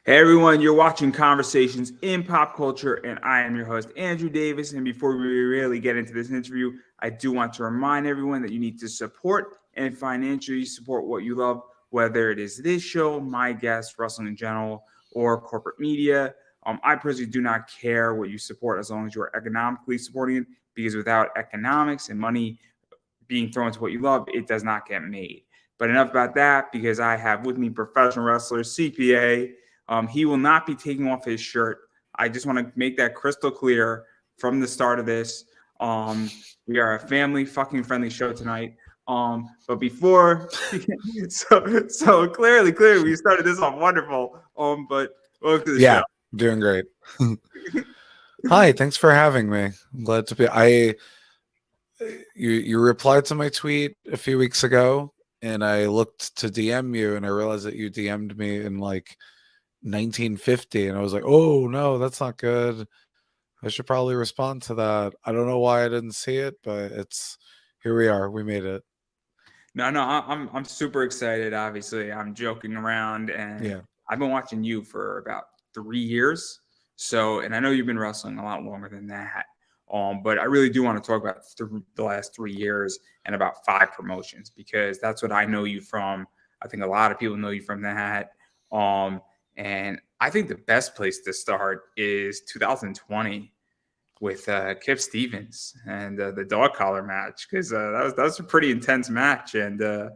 Hey everyone, you're watching Conversations in Pop Culture, and I am your host, Andrew Davis. And before we really get into this interview, I do want to remind everyone that you need to support and financially support what you love, whether it is this show, my guests, wrestling in general, or corporate media. I personally do not care what you support as long as you are economically supporting it, because without economics and money being thrown to what you love, it does not get made. But enough about that, because I have with me professional wrestler, CPA. He will not be taking off his shirt. I just want to make that crystal clear from the start of this. We are a family fucking friendly show tonight. But before, so clearly, we started this off wonderful. But welcome to the Yeah, show. doing great. Hi, thanks for having me. I'm glad to be. You replied to my tweet a few weeks ago, and I looked to DM you, and I realized that you DM'd me in like 1950, and I was like, oh no, that's not good. I should probably respond to that. I don't know why I didn't see it, but it's here we are. We made it. No, I'm super excited. Obviously, I'm joking around, and Yeah. I've been watching you for about 3 years. So, and I know you've been wrestling a lot longer than that. But I really do want to talk about the last 3 years and about five promotions, because that's what I know you from. I think a lot of people know you from that. And I think the best place to start is 2020 with Kip Stevens and the dog collar match, because that was a pretty intense match, and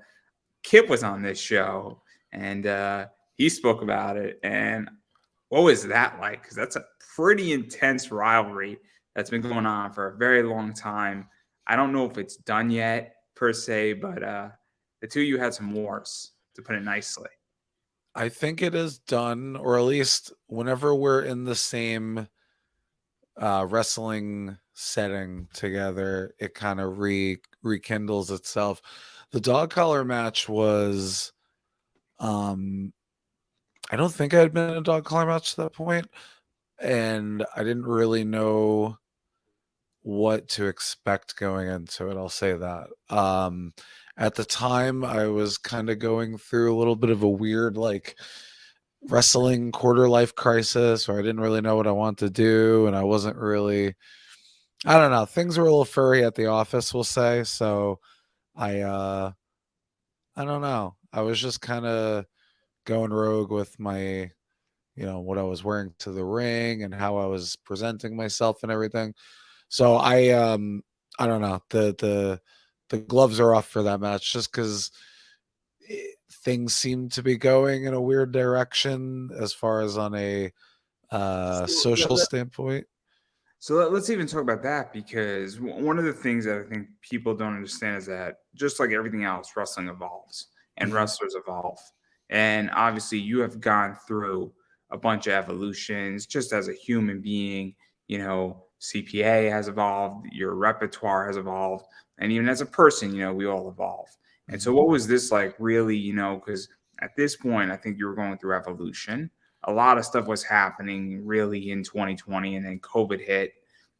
Kip was on this show, and he spoke about it. And what was that like? Because that's a pretty intense rivalry that's been going on for a very long time. I don't know if it's done yet per se, but the two of you had some wars, to put it nicely. I think it is done, or at least whenever we're in the same wrestling setting together, it kind of rekindles itself. The dog collar match was, um, I don't think I had been in a dog collar match to that point, and I didn't really know what to expect going into it. I'll say that. At the time, I was kind of going through a little bit of a weird, like, wrestling quarter life crisis where I didn't really know what I wanted to do, and I wasn't really, I don't know. Things were a little furry at the office, we'll say. So I I don't know. I was just kind of going rogue with my, what I was wearing to the ring and how I was presenting myself and everything. So I don't know. The gloves are off for that match just cuz things seem to be going in a weird direction as far as on a So social standpoint. let's even talk about that, because one of the things that I think people don't understand is that, just like everything else, wrestling evolves and Mhm. wrestlers evolve. And obviously, you have gone through a bunch of evolutions just as a human being. CPA has evolved, your repertoire has evolved, and even as a person, we all evolve. And so, Mhm. what was this like, really? Because at this point, I think you were going through evolution. A lot of stuff was happening really in 2020, and then COVID hit.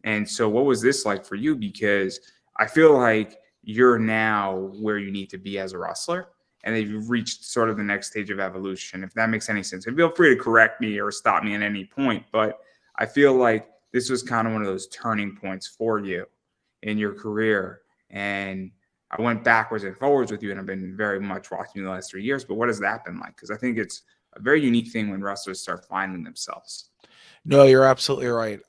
And so, what was this like for you? Because I feel like you're now where you need to be as a wrestler, and that you've reached sort of the next stage of evolution, if that makes any sense. And feel free to correct me or stop me at any point. But I feel like this was kind of one of those turning points for you in your career. And I went backwards and forwards with you, and I've been very much watching you the last 3 years. But what has that been like? Because I think it's a very unique thing when wrestlers start finding themselves. No, you're absolutely right.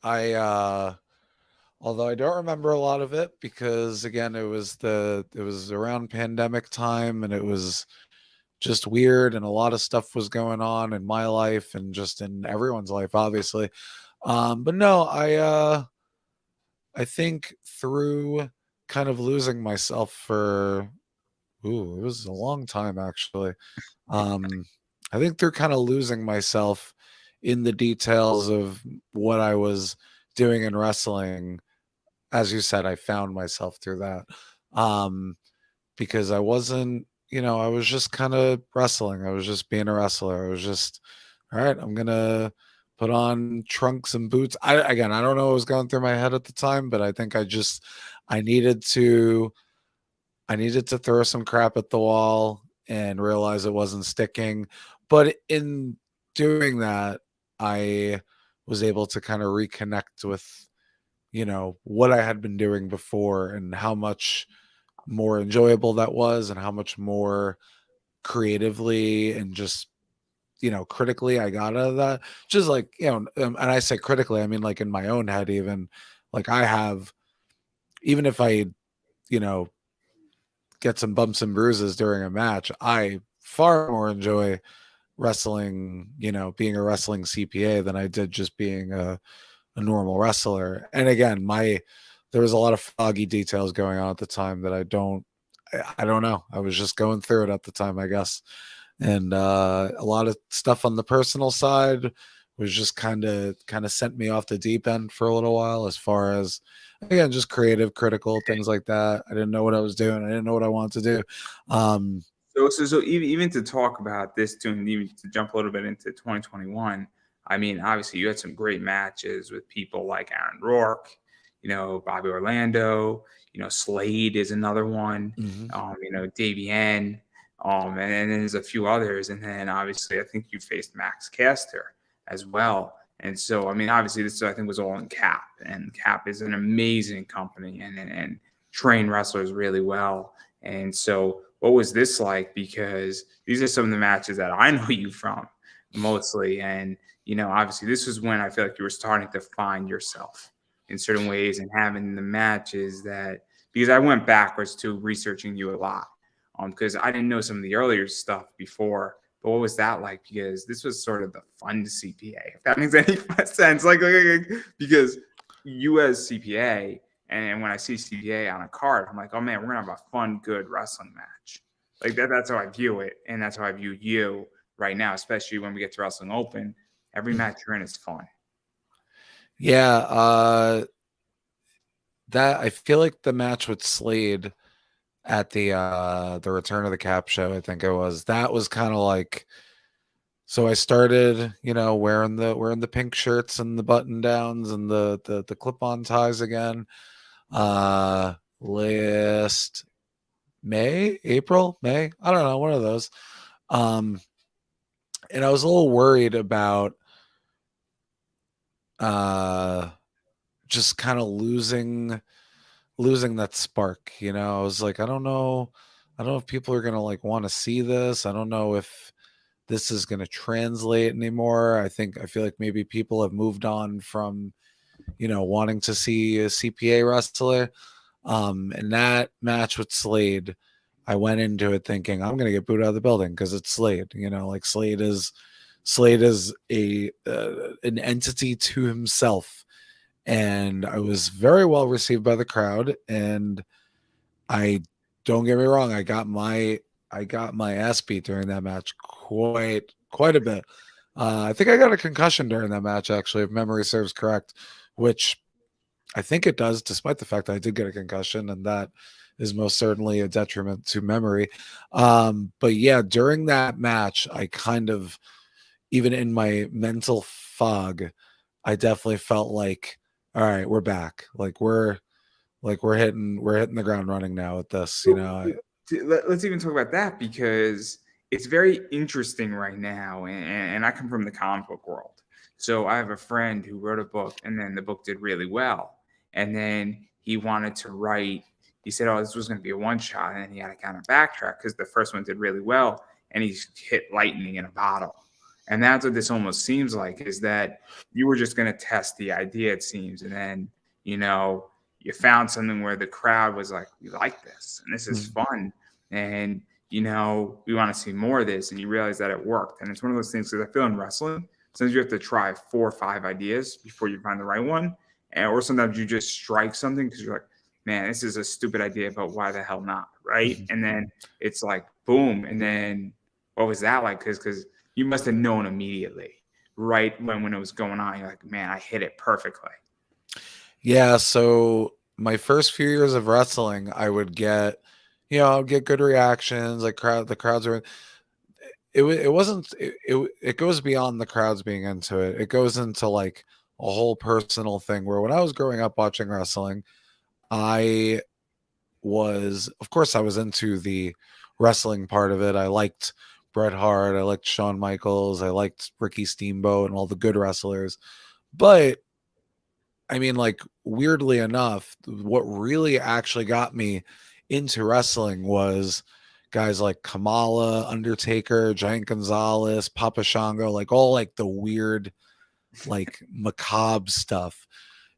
Although I don't remember a lot of it because again it was around pandemic time and it was just weird and a lot of stuff was going on in my life and just in everyone's life obviously. But no, I think through kind of losing myself for it was a long time actually. Um I think through kind of losing myself in the details of what I was doing in wrestling, as you said, I found myself through that. Um, because I wasn't, I was just kind of wrestling. I was just being a wrestler. I was just, all right, I'm gonna put on trunks and boots. I don't know what was going through my head at the time, but I think I needed to, I needed to throw some crap at the wall and realize it wasn't sticking. But in doing that, I was able to kind of reconnect with, what I had been doing before and how much more enjoyable that was and how much more creatively and just, critically I got out of that. Just like, and I say critically, I mean, like in my own head, even like I have, even if I, you know, get some bumps and bruises during a match, I far more enjoy wrestling, being a wrestling CPA than I did just being a normal wrestler. And again, there was a lot of foggy details going on at the time that I don't know. I was just going through it at the time, I guess. And a lot of stuff on the personal side was just kind of sent me off the deep end for a little while, as far as, again, just creative, critical things like that. I didn't know what I was doing. I didn't know what I wanted to do. So even to talk about this too, and even to jump a little bit into 2021, I mean, obviously you had some great matches with people like Aaron Rourke, Bobby Orlando, Slade is another one, Mhm. Davey N, and then there's a few others, and then obviously I think you faced Max Caster as well. And so, I mean, obviously this I think was all in Cap, and Cap is an amazing company and train wrestlers really well. And so, what was this like? Because these are some of the matches that I know you from mostly. And, obviously, this was when I feel like you were starting to find yourself in certain ways and having the matches because I went backwards to researching you a lot. Because I didn't know some of the earlier stuff before. But what was that like? Because this was sort of the fun CPA, if that makes any sense. Because you as CPA, and when I see CPA on a card, I'm like, oh man, we're gonna have a fun, good wrestling match. Like that's how I view it, and that's how I view you right now, especially when we get to Wrestling Open. Every match you're in is fun. Yeah, that I feel like the match with Slade at the Return of the Cap show, I think it was, that was kind of like, so I started, wearing the pink shirts and the button downs and the clip-on ties again. Last April, May, I don't know, one of those. And I was a little worried about just kind of losing that spark. I was like, I don't know if people are gonna like want to see this. I don't know if this is gonna translate anymore. I feel like maybe people have moved on from wanting to see a CPA wrestler. And that match with Slade, I went into it thinking I'm gonna get booed out of the building because it's Slade. Like Slade is a an entity to himself, and I was very well received by the crowd. And I don't get me wrong, I got my ass beat during that match quite a bit. I think I got a concussion during that match, actually, if memory serves correct, which I think it does, despite the fact that I did get a concussion, and that is most certainly a detriment to memory. But yeah, during that match, I kind of, even in my mental fog, I definitely felt like, all right, we're back. We're hitting the ground running now with this. Let's even talk about that because it's very interesting right now. And I come from the comic book world. So I have a friend who wrote a book and then the book did really well. And then he wanted to write, he said, oh, this was going to be a one shot. And then he had to kind of backtrack because the first one did really well. And he hit lightning in a bottle. And that's what this almost seems like, is that you were just going to test the idea, it seems. And then, you found something where the crowd was like, we like this and this is fun. And, we want to see more of this. And you realize that it worked. And it's one of those things, because I feel in wrestling, sometimes you have to try 4 or 5 ideas before you find the right one. Or sometimes you just strike something because you're like, man, this is a stupid idea, but why the hell not? Right. And then it's like, boom. And then what was that like? Because you must have known immediately, right when it was going on. You're like, man, I hit it perfectly. Yeah, so my first few years of wrestling, I would get, I'd get good reactions. Like the crowds are. It wasn't. It goes beyond the crowds being into it. It goes into like a whole personal thing. Where when I was growing up watching wrestling, I of course, I was into the wrestling part of it. I liked Bret Hart, I liked Shawn Michaels, I liked Ricky Steamboat and all the good wrestlers. But I mean, like, weirdly enough, what really actually got me into wrestling was guys like Kamala, Undertaker, Giant Gonzalez, Papa Shango, like all like the weird, like macabre stuff.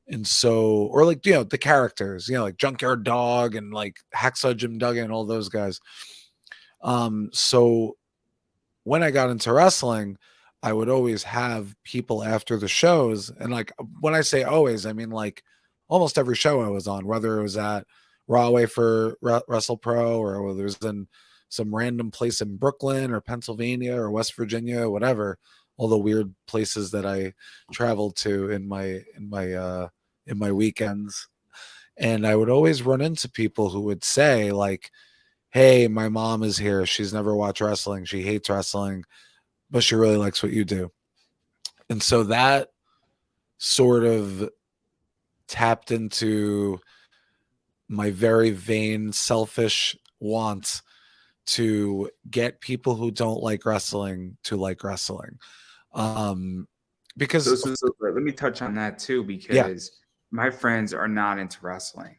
And so, or like, the characters, like Junkyard Dog and like Hacksaw Jim Duggan and all those guys. So when I got into wrestling, I would always have people after the shows. And like, when I say always, I mean like almost every show I was on, whether it was at Rahway for Wrestle Pro or whether it was in some random place in Brooklyn or Pennsylvania or West Virginia, whatever, all the weird places that I traveled to in my weekends. And I would always run into people who would say like, hey, my mom is here. She's never watched wrestling. She hates wrestling, but she really likes what you do. And so that sort of tapped into my very vain, selfish want to get people who don't like wrestling to like wrestling. Because So let me touch on that too, because my friends are not into wrestling,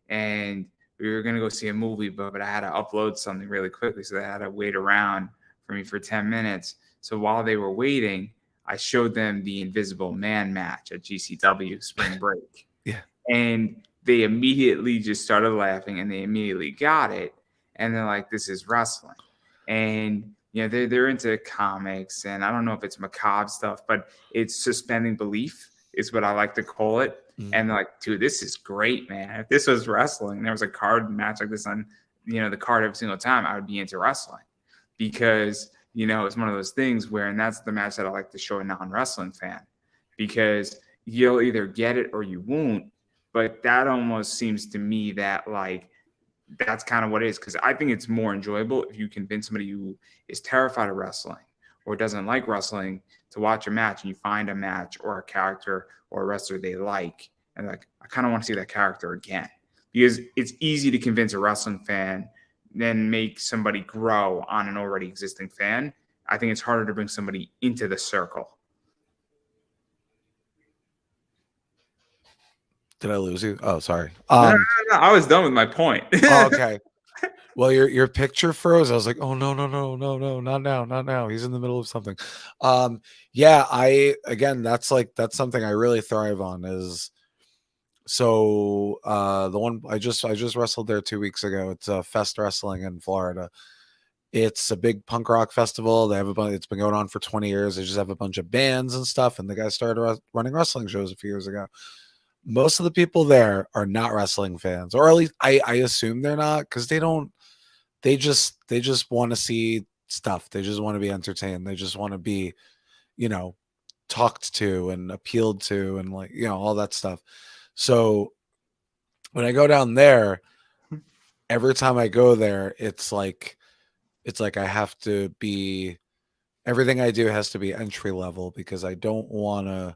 and we were gonna go see a movie, but I had to upload something really quickly, so they had to wait around for me for 10 minutes. So while they were waiting, I showed them the Invisible Man match at GCW Spring Break. Yeah. And they immediately just started laughing, and they immediately got it, and they're like, "This is wrestling." And they're into comics, and I don't know if it's macabre stuff, but it's suspending belief is what I like to call it. Mhm. And they're like, dude, this is great, man. If this was wrestling, there was a card match like this on, the card every single time, I would be into wrestling, because, it's one of those things where, and that's the match that I like to show a non-wrestling fan, because you'll either get it or you won't. But that almost seems to me that like, that's kind of what it is, because I think it's more enjoyable if you convince somebody who is terrified of wrestling or doesn't like wrestling to watch a match, and you find a match or a character or a wrestler they like, and like, I kind of want to see that character again, because it's easy to convince a wrestling fan than make somebody grow on an already existing fan. I think it's harder to bring somebody into the circle. Did I lose you? Oh, sorry. No, I was done with my point. Okay. Well, your picture froze. I was like, oh no, not now. He's in the middle of something. Yeah, that's something I really thrive on is so the one I just wrestled there 2 weeks ago. It's Fest Wrestling in Florida. It's a big punk rock festival. They have it's been going on for 20 years. They just have a bunch of bands and stuff. And the guy started running wrestling shows a few years ago. Most of the people there are not wrestling fans, or at least I assume they're not, because they just want to see stuff. They just want to be entertained. They just want to be, talked to and appealed to, and like, all that stuff. So when I go down there, every time I go there, it's like I have to be, everything I do has to be entry level, because I don't want to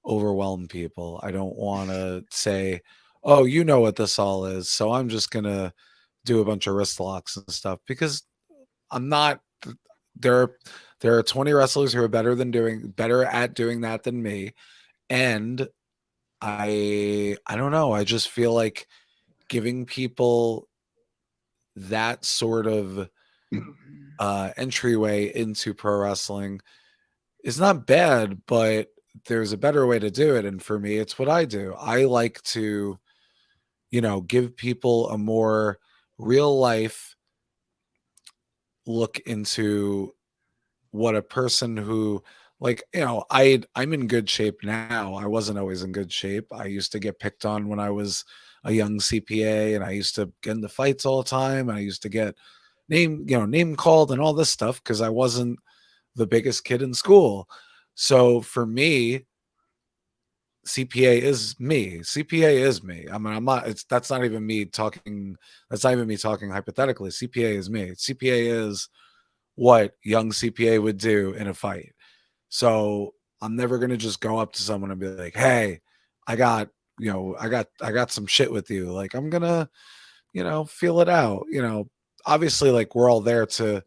overwhelm people. I don't want to say, oh, you know what this all is, so I'm just going to do a bunch of wrist locks and stuff, because I'm not there are 20 wrestlers who are better at doing that than me. And I don't know, I just feel like giving people that sort of entryway into pro wrestling is not bad, but there's a better way to do it. And for me, it's what I do. I like to, give people a more real life look into what a person who, like, I'm in good shape now. I wasn't always in good shape. I used to get picked on when I was a young CPA, and I used to get into fights all the time. And I used to get name called and all this stuff, because I wasn't the biggest kid in school. So for me, CPA is me. CPA is me. I mean, I'm not, that's not even me talking. That's not even me talking hypothetically. CPA is me. CPA is what young CPA would do in a fight. So I'm never going to just go up to someone and be like, hey, I got some shit with you. Like, I'm going to, feel it out. Obviously, like, we're all there to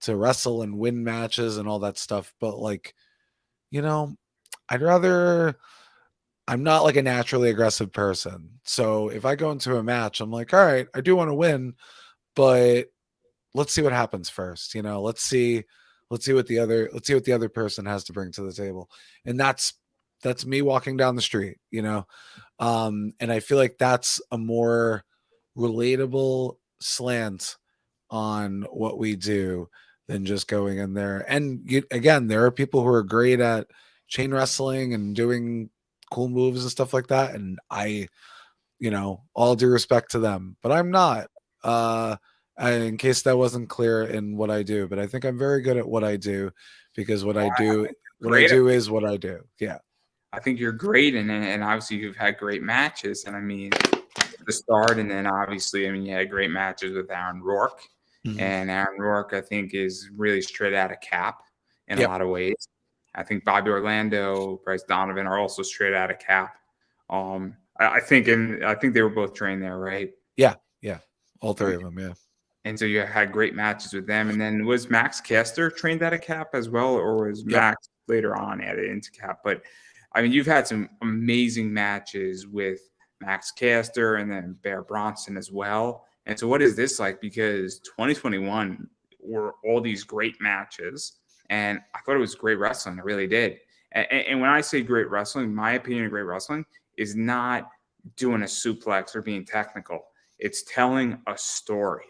wrestle and win matches and all that stuff. But like, you know, I'd rather, I'm not like a naturally aggressive person. So if I go into a match, I'm like, all right, I do want to win, but let's see what happens first. You know, let's see what the other person has to bring to the table. And that's me walking down the street, you know. And I feel like that's a more relatable slant on what we do than just going in there. And again, there are people who are great at chain wrestling and doing cool moves and stuff like that. And I, you know, all due respect to them, but I'm not. In case that wasn't clear in what I do, but I think I'm very good at what I do because what I do Great. is what I do. Yeah. I think you're great, and obviously you've had great matches. And I mean, the start, and then obviously, I mean, you had great matches with Aaron Rourke, and Aaron Rourke, I think, is really straight out of Cap in a lot of ways. I think Bobby Orlando, Bryce Donovan are also straight out of Cap. I think they were both trained there, right? Yeah, all three of them. Yeah. And so you had great matches with them. And then was Max Caster trained out of Cap as well, or was Max later on added into Cap? But I mean, you've had some amazing matches with Max Caster and then Bear Bronson as well. And so what is this like? Because 2021 were all these great matches, and I thought it was great wrestling. I really did. And when I say great wrestling, my opinion of great wrestling is not doing a suplex or being technical. It's telling a story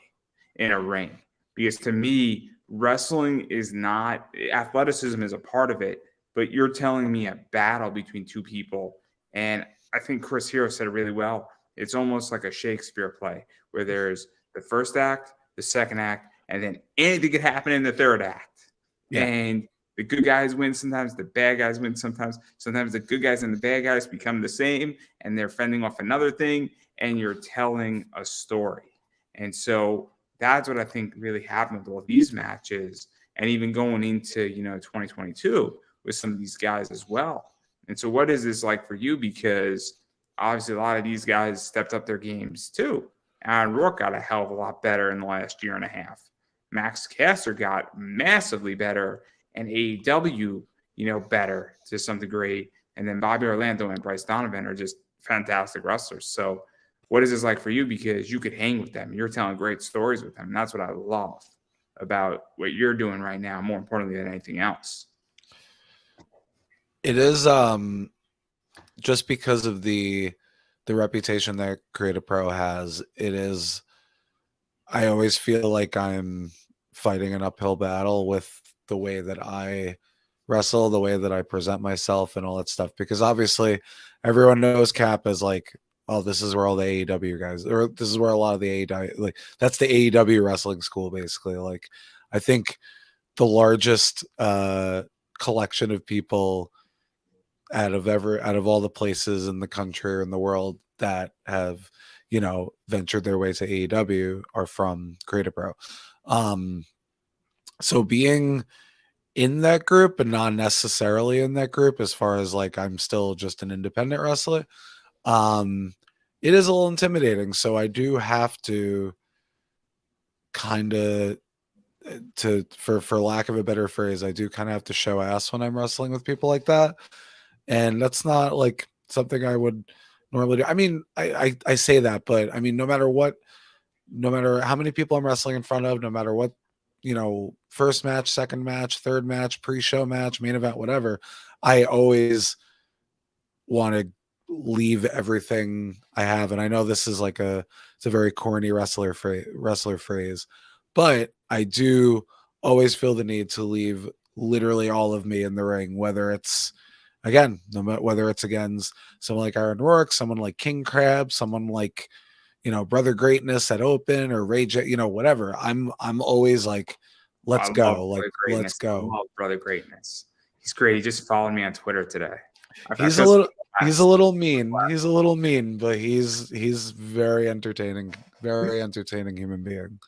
in a ring. Because to me, wrestling is not, athleticism is a part of it, but you're telling me a battle between two people. And I think Chris Hero said it really well. It's almost like a Shakespeare play where there's the first act, the second act, and then anything could happen in the third act. Yeah. And the good guys win sometimes, the bad guys win sometimes. Sometimes the good guys and the bad guys become the same, and they're fending off another thing, and you're telling a story. And so that's what I think really happened with all these matches, and even going into 2022 with some of these guys as well. And so what is this like for you? Because obviously a lot of these guys stepped up their games too. Aaron Rourke got a hell of a lot better in the last year and a half. Max Caster got massively better, and AEW, better to some degree. And then Bobby Orlando and Bryce Donovan are just fantastic wrestlers. So what is this like for you? Because you could hang with them. You're telling great stories with them. And that's what I love about what you're doing right now, more importantly than anything else. It is just because of the reputation that Creative Pro has. It is, I always feel like I'm fighting an uphill battle with the way that I wrestle, the way that I present myself and all that stuff, because obviously everyone knows Cap as like, oh, this is where all the AEW guys, or this is where a lot of the AEW, like that's the AEW wrestling school, basically. Like, I think the largest collection of people out of all the places in the country or in the world that have, ventured their way to AEW are from Creative Pro. So being in that group, but not necessarily in that group, as far as like I'm still just an independent wrestler, it is a little intimidating. So I do have to kind of, for lack of a better phrase, I do kind of have to show ass when I'm wrestling with people like that. And that's not like something I would normally do. I mean, I say that, but I mean, no matter how many people I'm wrestling in front of, no matter what, first match, second match, third match, pre-show match, main event, whatever, I always want to leave everything I have. And I know this is like it's a very corny wrestler phrase, but I do always feel the need to leave literally all of me in the ring, whether it's, again, no matter whether it's against someone like Aaron Rourke, someone like King Crab, someone like, Brother Greatness at Open, or Ray J, whatever. I'm always like, let's go. Like, let's go. I love Brother Greatness. He's great. He just followed me on Twitter today. He's a little mean. He's a little mean, but he's very entertaining. Very entertaining human being.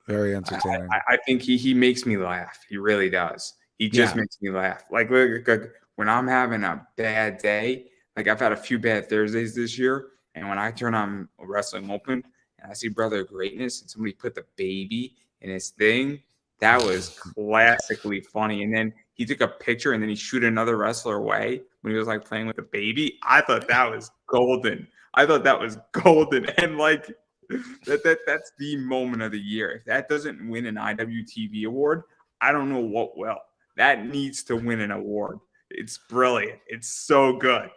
Very entertaining. I think he makes me laugh. He really does. He just makes me laugh. Like, look, when I'm having a bad day, like I've had a few bad Thursdays this year, and when I turn on Wrestling Open and I see Brother Greatness and somebody put the baby in his thing, That was classically funny. And then he took a picture and then he shoot another wrestler away when he was like playing with a baby. I thought that was golden. I thought that was golden. And like that's the moment of the year. If that doesn't win an IWTV award, I don't know what will. That needs to win an award. It's brilliant. It's so good.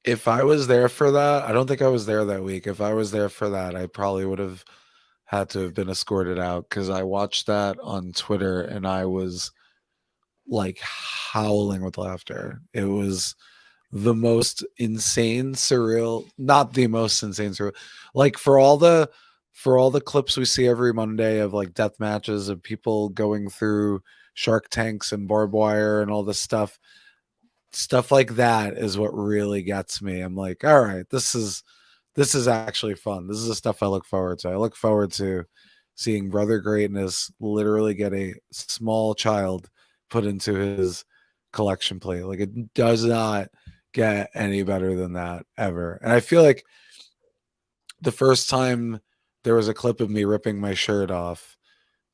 If I was there for that, I don't think I was there that week. If I was there for that, I probably would have had to have been escorted out because I watched that on Twitter and I was like howling with laughter. It was the most insane, surreal, not the most insane, surreal. Like for all the clips we see every Monday of like death matches of people going through shark tanks and barbed wire and all this stuff like that is what really gets me. I'm like, all right, this is actually fun. This is the stuff I look forward to. I look forward to seeing Brother Greatness literally get a small child put into his collection plate. Like it does not get any better than that ever. And I feel like the first time there was a clip of me ripping my shirt off,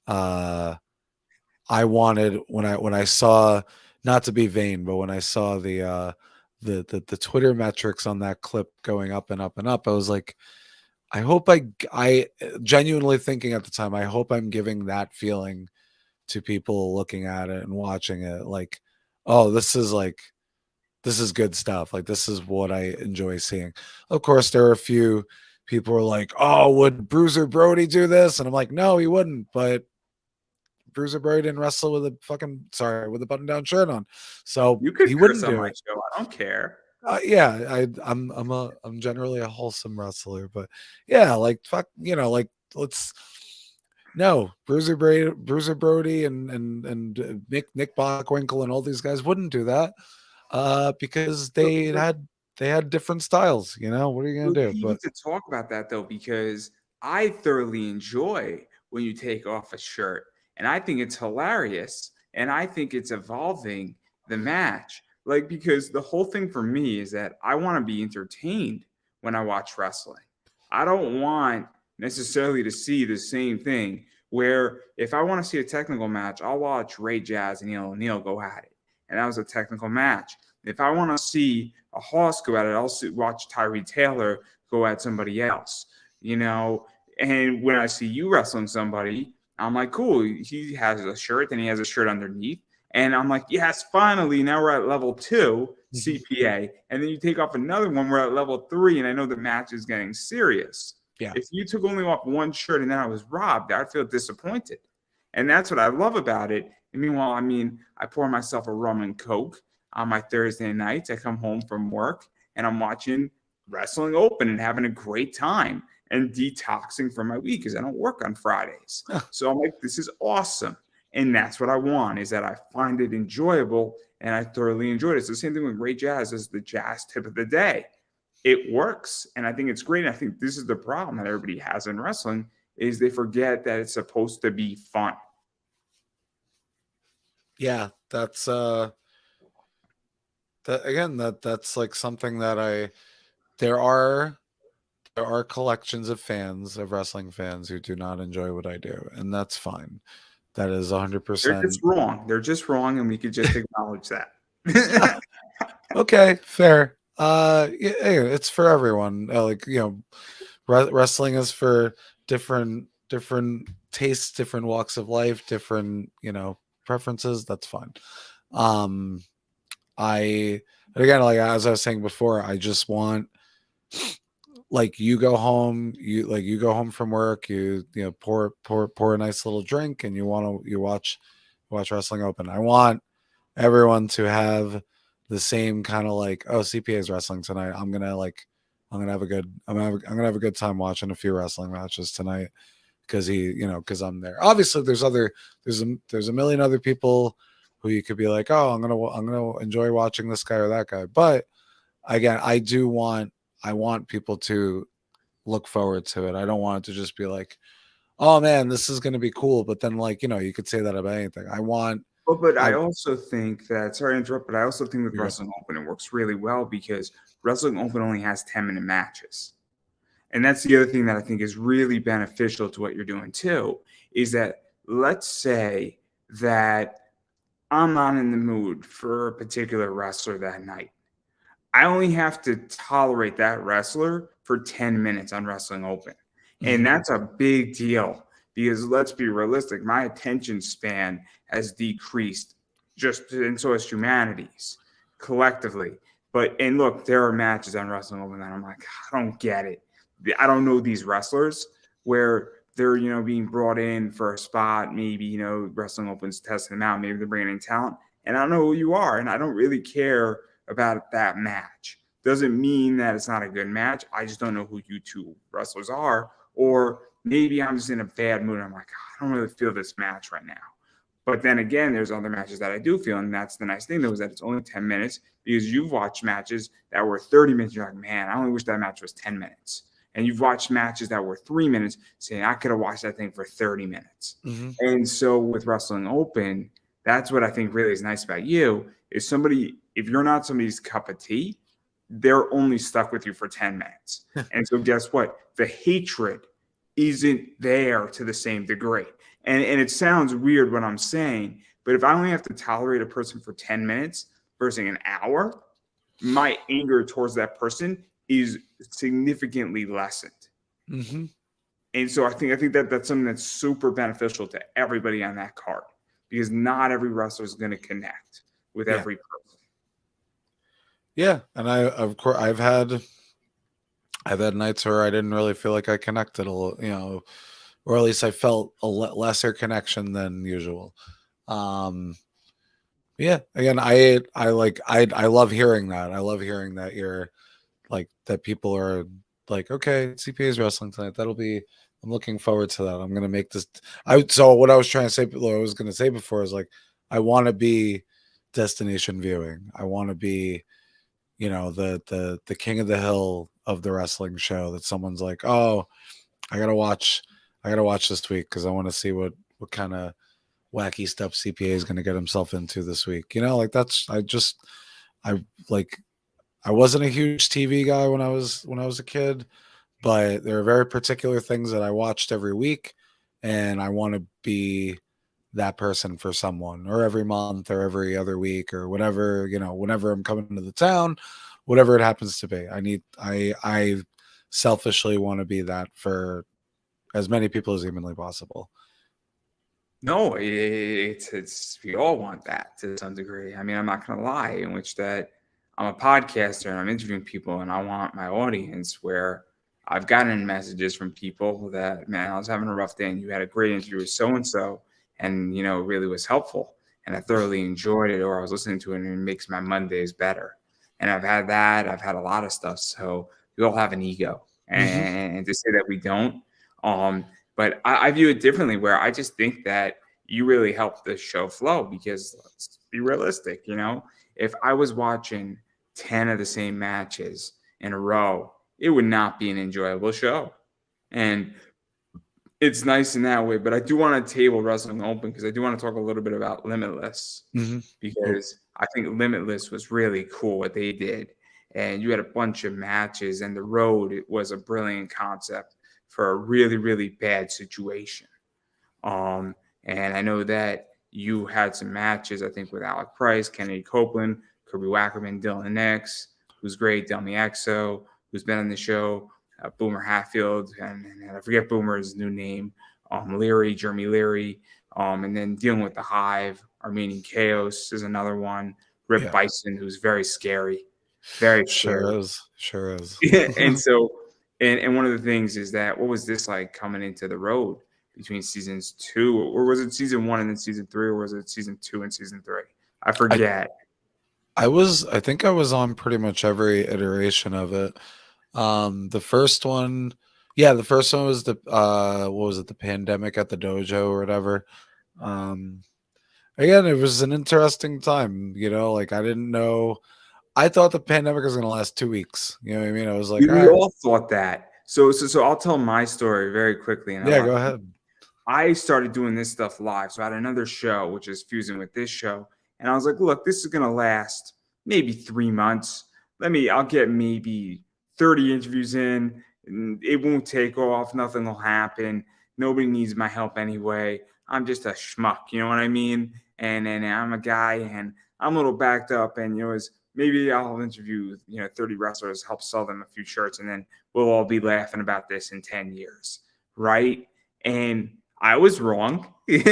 I wanted when I saw, not to be vain, but when I saw the Twitter metrics on that clip going up and up and up, I was like, I hope I genuinely thinking at the time, I hope I'm giving that feeling to people looking at it and watching it. Like, oh, this is good stuff. Like, this is what I enjoy seeing. Of course, there are a few people who are like, oh, would Bruiser Brody do this? And I'm like, no, he wouldn't. But Bruiser Brody didn't wrestle with a button-down shirt on, so You could he curse wouldn't on do my it. show. I don't care. Yeah, I'm generally a wholesome wrestler, but yeah, like fuck, like let's no Bruiser Brody and Nick Bockwinkel and all these guys wouldn't do that, because they had different styles. What are you gonna do? You But need to talk about that though, because I thoroughly enjoy when you take off a shirt, and I think it's hilarious, and I think it's evolving the match. Like, because the whole thing for me is that I want to be entertained when I watch wrestling. I don't want necessarily to see the same thing. Where if I want to see a technical match, I'll watch Ray Jazz and Neil O'Neill go at it, and that was a technical match. If I want to see a Hoss go at it, I'll watch Tyree Taylor go at somebody else, And when I see you wrestling somebody, I'm like, cool. He has a shirt, then he has a shirt underneath. And I'm like, yes, finally, now we're at level 2 CPA. And then you take off another one, we're at level 3, and I know the match is getting serious. yeah, If you took only off one shirt and then I was robbed, I'd feel disappointed. And that's what I love about it. And meanwhile, I pour myself a rum and Coke on my Thursday nights. I come home from work and I'm watching Wrestling Open and having a great time and detoxing from my week because I don't work on Fridays. So I'm like, this is awesome. And that's what I want, is that I find it enjoyable and I thoroughly enjoyed it. It's the same thing with Ray Jazz as the jazz tip of the day. It works. And I think it's great. And I think this is the problem that everybody has in wrestling, is they forget that it's supposed to be fun. yeah, that's that's like something that there are collections of wrestling fans who do not enjoy what I do, and that's fine. That is 100%. They're just wrong. They're just wrong, and we could just acknowledge that. Okay, fair. Yeah, it's for everyone. Wrestling is for different tastes, different walks of life, different preferences. That's fine. Again, like as I was saying before, I just want, like, you go home from work, you pour a nice little drink, and you watch Wrestling Open. I want everyone to have the same kind of like, oh, CPA is wrestling tonight. I'm gonna have a good time watching a few wrestling matches tonight because I'm there. Obviously, there's a million other people who you could be like, oh, I'm gonna enjoy watching this guy or that guy. But again, I want people to look forward to it. I don't want it to just be like, oh man, this is gonna be cool. But then, like, you could say that about anything. But I also think that, sorry to interrupt, but I also think with Yeah. Wrestling Open, it works really well because Wrestling Open only has 10-minute matches. And that's the other thing that I think is really beneficial to what you're doing too, is that let's say that I'm not in the mood for a particular wrestler that night. I only have to tolerate that wrestler for 10 minutes on Wrestling Open. And Mhm. that's a big deal because let's be realistic, my attention span has decreased just and so has humanity's collectively. And look, there are matches on Wrestling Open that I'm like, I don't get it. I don't know these wrestlers where they're, being brought in for a spot. Maybe, Wrestling Open's testing them out. Maybe they're bringing in talent. And I don't know who you are. And I don't really care about that match. Doesn't mean that it's not a good match. I just don't know who you two wrestlers are. Or maybe I'm just in a bad mood. I'm like, I don't really feel this match right now. But then again, there's other matches that I do feel. And that's the nice thing, though, is that it's only 10 minutes because you've watched matches that were 30 minutes. You're like, man, I only wish that match was 10 minutes. And you've watched matches that were 3 minutes saying, I could have watched that thing for 30 minutes. Mm-hmm. And so with Wrestling Open, that's what I think really is nice about you is somebody, if you're not somebody's cup of tea, they're only stuck with you for 10 minutes. And so guess what? The hatred isn't there to the same degree. And it sounds weird what I'm saying, but if I only have to tolerate a person for 10 minutes versus an hour, my anger towards that person is significantly lessened. Mm-hmm. And so I think that that's something that's super beneficial to everybody on that card because not every wrestler is going to connect with every person. Yeah, and I've had nights where I didn't really feel like I connected or at least I felt a lesser connection than usual. Yeah, again, I love hearing that. I love hearing that you're like that people are like, okay, CPA is wrestling tonight. I'm looking forward to that. I'm gonna make this. So what I was trying to say, what I was gonna say before is like, I want to be destination viewing. I want to be, the king of the hill of the wrestling show that someone's like, oh, I gotta watch this week because I want to see what kind of wacky stuff CPA is going to get himself into this week. Like I wasn't a huge TV guy when I was a kid, but there are very particular things that I watched every week, and I want to be that person for someone, or every month, or every other week, or whatever, whenever I'm coming to the town, whatever it happens to be. I selfishly want to be that for as many people as humanly possible. No, it's we all want that to some degree. I mean, I'm not gonna lie, in which that I'm a podcaster and I'm interviewing people, and I want my audience where I've gotten messages from people that, man, I was having a rough day, and you had a great interview with so and so, and it really was helpful, and I thoroughly enjoyed it, or I was listening to it, and it makes my Mondays better. And I've had that. I've had a lot of stuff. So we all have an ego, Mm-hmm. and to say that we don't, but I view it differently where I just think that you really help the show flow because let's be realistic, if I was watching 10 of the same matches in a row, it would not be an enjoyable show. And it's nice in that way, but I do want to table Wrestling Open because I do want to talk a little bit about Limitless Mm-hmm. because I think Limitless was really cool what they did. And you had a bunch of matches, and the road was a brilliant concept for a really, really bad situation. And I know that you had some matches, I think, with Alec Price, Kennedy Copeland, Kirby Wackerman, Dylan Nix, who's great, Del Miexo, who's been on the show, Boomer Hatfield, and I forget Boomer's new name, Jeremy Leary, and then dealing with the Hive, Armenian Chaos is another one, Rip Bison, who's very scary, very scary. Sure is. And so, and one of the things is that what was this like coming into the road between seasons 2, or was it season 1 and then season 3, or was it season 2 and season 3? I forget. I think I was on pretty much every iteration of it. The first one was the what was it, the pandemic at the dojo or whatever. Again, it was an interesting time, like I didn't know. I thought the pandemic was going to last 2 weeks. You know what I mean? I was like, We all thought that. So I'll tell my story very quickly. And go ahead. I started doing this stuff live. So I had another show, which is fusing with this show. And I was like, look, this is going to last maybe 3 months. I'll get maybe 30 interviews in. And it won't take off. Nothing will happen. Nobody needs my help anyway. I'm just a schmuck, you know what I mean? And I'm a guy and I'm a little backed up, and maybe I'll interview 30 wrestlers, help sell them a few shirts, and then we'll all be laughing about this in 10 years, right? And I was wrong. And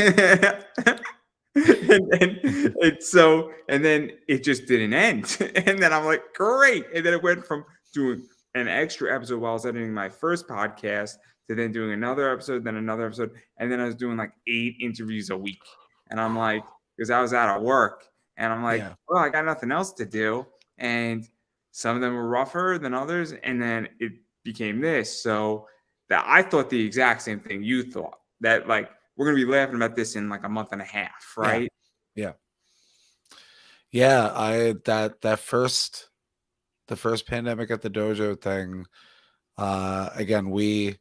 then it just didn't end. And then I'm like, great. And then it went from doing an extra episode while I was editing my first podcast to then doing another episode, then another episode. And then I was doing like 8 interviews a week. And I'm like, because I was out of work. And I'm like, Yeah. well, I got nothing else to do. And some of them were rougher than others. And then it became this. So that I thought the exact same thing you thought, that like we're going to be laughing about this in like a month and a half, right? Yeah. I the first pandemic at the dojo thing, again, we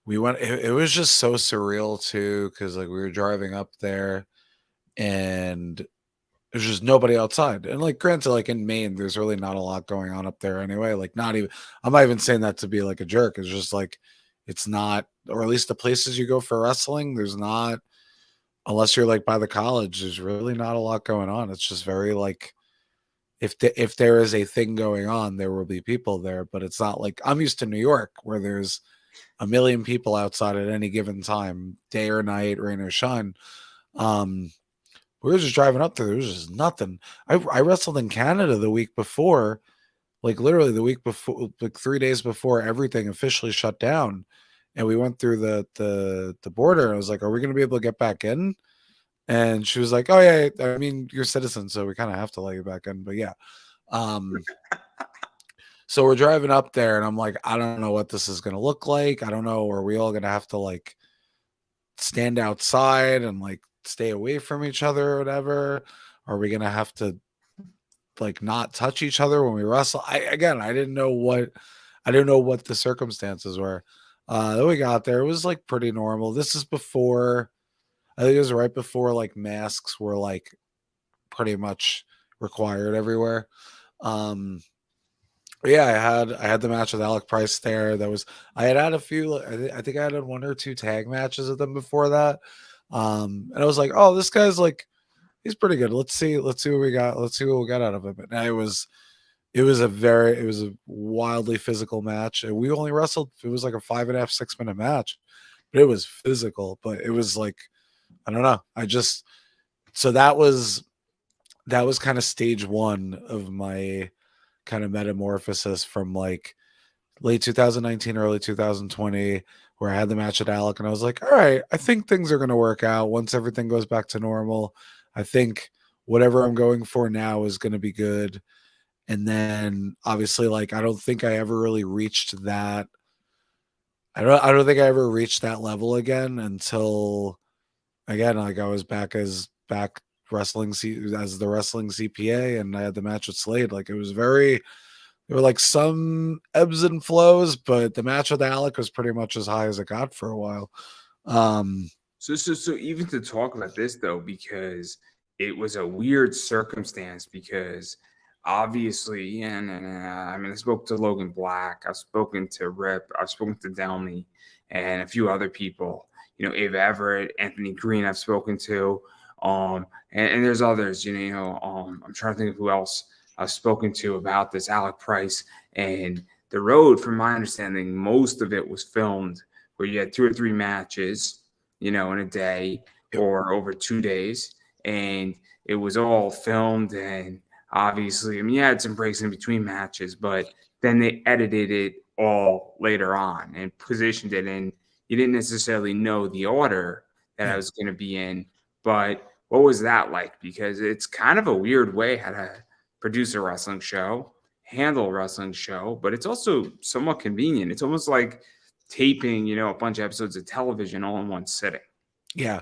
went, it was just so surreal too, because like we were driving up there and there's just nobody outside. And like granted, like in Maine, there's really not a lot going on up there anyway. Like not even, I'm not even saying that to be like a jerk. It's just like it's not, or at least the places you go for wrestling, there's not, unless you're like by the college, there's really not a lot going on. It's just very like, if there is a thing going on, there will be people there, but it's not like I'm used to New York where there's a million people outside at any given time, day or night, rain or shine. We were just driving up there. There was just nothing. I wrestled in Canada the week before, like literally the week before, like 3 days before everything officially shut down. And we went through the border. And I was like, "Are we going to be able to get back in?" And she was like, "Oh yeah, I mean, you're citizens, so we kind of have to let you back in." But yeah, so we're driving up there, and I'm like, I don't know what this is going to look like. I don't know. Are we all going to have to like stand outside and like stay away from each other or whatever? Are we going to have to like not touch each other when we wrestle? I didn't know what the circumstances were. Then we got there. It was like pretty normal. This is before, I think it was right before like masks were like pretty much required everywhere. Yeah, I had the match with Alec Price there. I had a few. I think I had 1 or 2 tag matches with them before that. And I was like, oh, this guy's like, he's pretty good. Let's see what we got. Let's see what we got out of him. And it was a wildly physical match. And we only wrestled. It was like a 5.5, 6 minute match, but it was physical. But it was like, I don't know. So that was kind of stage 1 of my kind of metamorphosis from like late 2019, early 2020, where I had the match at Alec and I was like, all right, I think things are going to work out once everything goes back to normal. I think whatever I'm going for now is going to be good. And then obviously, like, I don't think I ever really reached that. I don't think I ever reached that level again until, again, like I was back wrestling as the wrestling CPA, and I had the match with Slade. Like it was there were like some ebbs and flows, but the match with Alec was pretty much as high as it got for a while. So even to talk about this though, because it was a weird circumstance, because obviously, and I mean, I spoke to Logan Black, I've spoken to Rip, I've spoken to Delmy, and a few other people. Abe Everett, Anthony Green, I've spoken to, and there's others. I'm trying to think of who else I've spoken to about this Alec Price. And the road, from my understanding, most of it was filmed where you had 2 or 3 matches, in a day or over 2 days. And it was all filmed. And obviously, I mean, you had some breaks in between matches, but then they edited it all later on and positioned it in. You didn't necessarily know the order that I was going to be in. But what was that like? Because it's kind of a weird way how to produce a wrestling show, handle a wrestling show, but it's also somewhat convenient. It's almost like taping, a bunch of episodes of television all in one sitting. Yeah.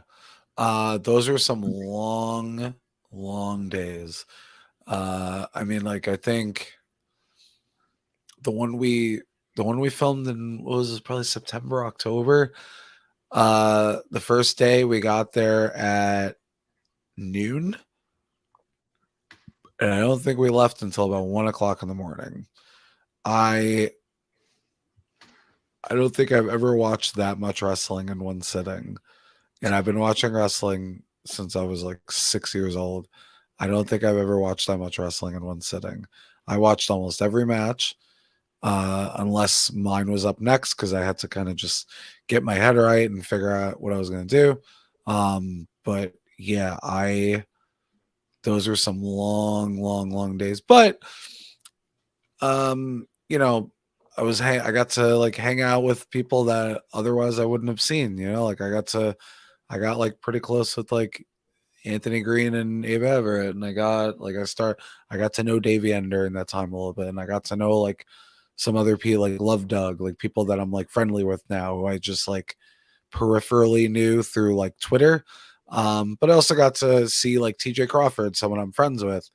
Those are some long, long days. I mean, like, I think the one we filmed in, what was it, probably September, October. The first day we got there at noon, and I don't think we left until about 1 o'clock in the morning. I don't think I've ever watched that much wrestling in one sitting. and I've been watching wrestling since I was like 6 years old. I don't think I've ever watched that much wrestling in one sitting. I watched almost every match, unless mine was up next because I had to kind of just get my head right and figure out what I was going to do. But yeah, those were some long, long, long days. But you know, I got to like hang out with people that otherwise I wouldn't have seen. You know, like I got like pretty close with like Anthony Green and Abe Everett, and I got to know Davey Ender in that time a little bit, and I got to know like some other people like Love Doug, like people that I'm like friendly with now who I just like peripherally knew through like Twitter. But I also got to see like TJ Crawford, someone I'm friends with,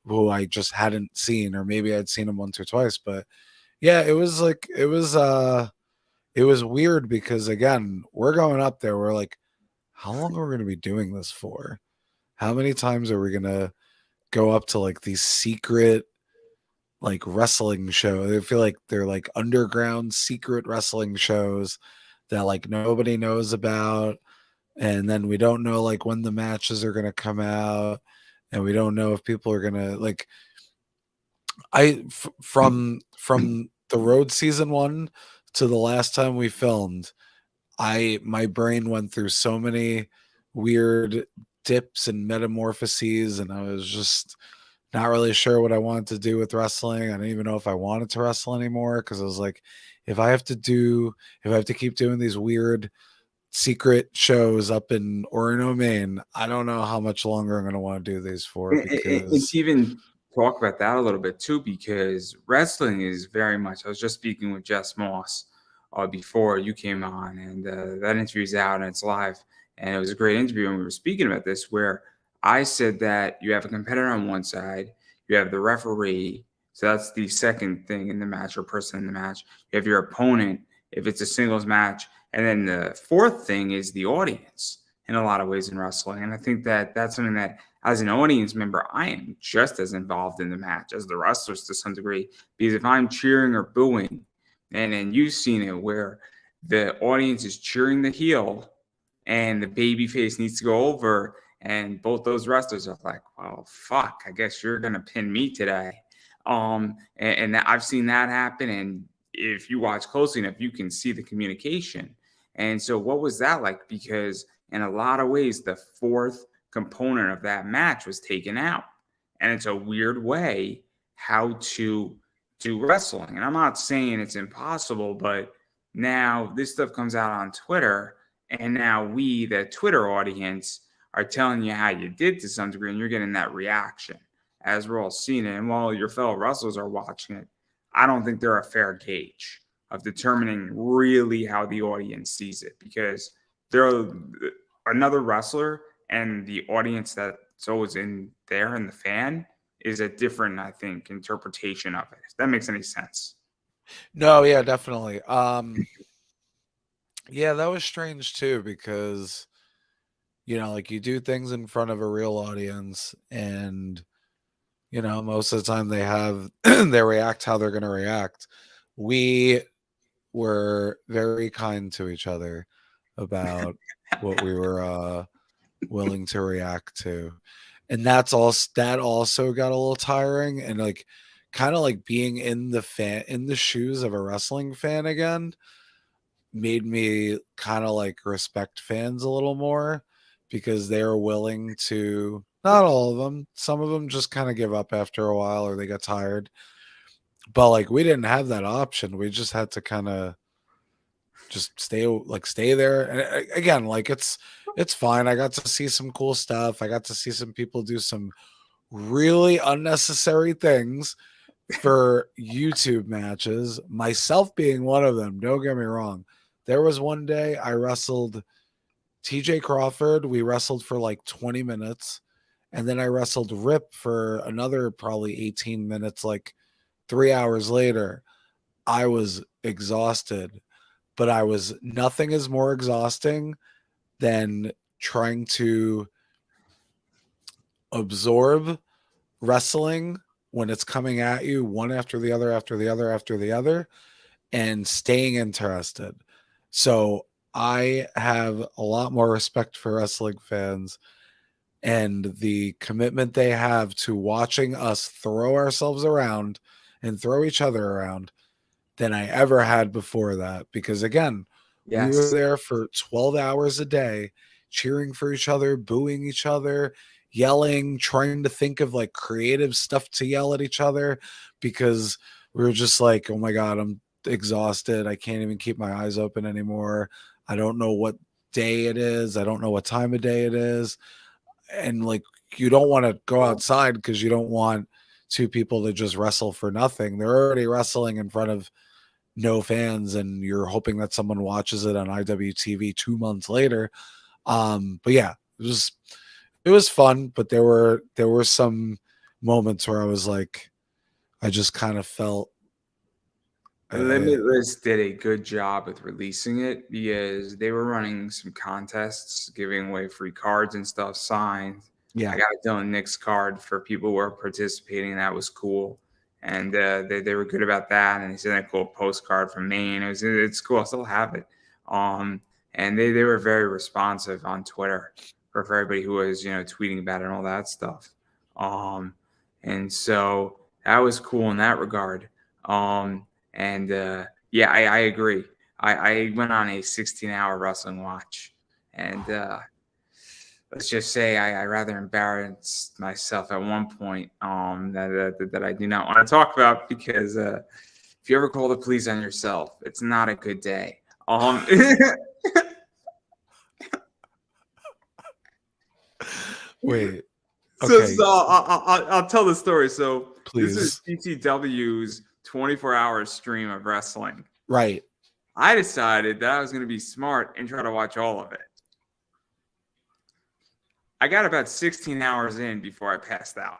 who I just hadn't seen, or maybe I'd seen him once or twice. But yeah, it was weird because again, we're going up there. We're like, how long are we going to be doing this for? How many times are we going to go up to like these secret like wrestling shows? I feel like they're like underground secret wrestling shows that like nobody knows about. And then we don't know like when the matches are going to come out. And we don't know if people are going to like, from the road season 1 to the last time we filmed, my brain went through so many weird dips and metamorphoses, and I was just not really sure what I wanted to do with wrestling. I didn't even know if I wanted to wrestle anymore because I was like, if I have to keep doing these weird secret shows up in Orono, Maine, I don't know how much longer I'm going to want to do these for And because to even talk about that a little bit too, because wrestling is very much. I was just speaking with Jess Moss before you came on, and that interview's out and it's live. And it was a great interview. And we were speaking about this, where I said that you have a competitor on one side, you have the referee. So that's the second thing in the match, or person in the match. You have your opponent if it's a singles match. And then the fourth thing is the audience in a lot of ways in wrestling. And I think that that's something that, as an audience member, I am just as involved in the match as the wrestlers to some degree. Because if I'm cheering or booing, and you've seen it where the audience is cheering the heel and the baby face needs to go over, and both those wrestlers are like, well, fuck, I guess you're gonna pin me today. And I've seen that happen. And if you watch closely enough, you can see the communication. And so what was that like? Because in a lot of ways, the fourth component of that match was taken out. And it's a weird way how to do wrestling. And I'm not saying it's impossible, but now this stuff comes out on Twitter. And now we, the Twitter audience, are telling you how you did to some degree, and you're getting that reaction as we're all seeing it. And while your fellow wrestlers are watching it, I don't think they're a fair gauge of determining really how the audience sees it, because they're another wrestler, and the audience that's always in there and the fan is a different, I think, interpretation of it. If that makes any sense. no, yeah, definitely. Yeah, that was strange too because like you do things in front of a real audience, and most of the time they react how they're going to react. We were very kind to each other about what we were willing to react to, and that also got a little tiring, and like kind of like being in the shoes of a wrestling fan again made me kind of like respect fans a little more because they're willing to, not all of them, some of them just kind of give up after a while or they get tired, but like we didn't have that option. We just had to kind of just stay there. And again, like it's fine. I got to see some cool stuff. I got to see some people do some really unnecessary things for YouTube matches, myself being one of them. Don't get me wrong. There was one day I wrestled TJ Crawford. We wrestled for like 20 minutes. And then I wrestled Rip for another probably 18 minutes, like 3 hours later. I was exhausted, but nothing is more exhausting than trying to absorb wrestling when it's coming at you one after the other and staying interested. So I have a lot more respect for wrestling fans and the commitment they have to watching us throw ourselves around and throw each other around than I ever had before that. Because again, we were Yes. there for 12 hours a day, cheering for each other, booing each other, yelling, trying to think of like creative stuff to yell at each other because we were just like, oh my God, I'm exhausted. I can't even keep my eyes open anymore. I don't know what day it is. I don't know what time of day it is. And like, you don't want to go outside because you don't want two people to just wrestle for nothing. They're already wrestling in front of no fans and you're hoping that someone watches it on IWTV 2 months later. But yeah, it was fun, but there were some moments where I was like, I just kind of felt Limitless did a good job with releasing it because they were running some contests, giving away free cards and stuff, signed. I yeah. got a Dylan Nix card for people who were participating. That was cool. And they were good about that. And they sent a cool postcard from Maine. It's cool. I still have it. And they were very responsive on Twitter for everybody who was, tweeting about it and all that stuff. And so that was cool in that regard. And yeah, I agree. I went on a 16-hour wrestling watch, and let's just say I rather embarrassed myself at one point that I do not want to talk about because if you ever call the police on yourself, it's not a good day. Wait. So, Okay, I'll tell the story. So this is please. GCW's 24-hour stream of wrestling. Right. I decided that I was going to be smart and try to watch all of it. I got about 16 hours in before I passed out.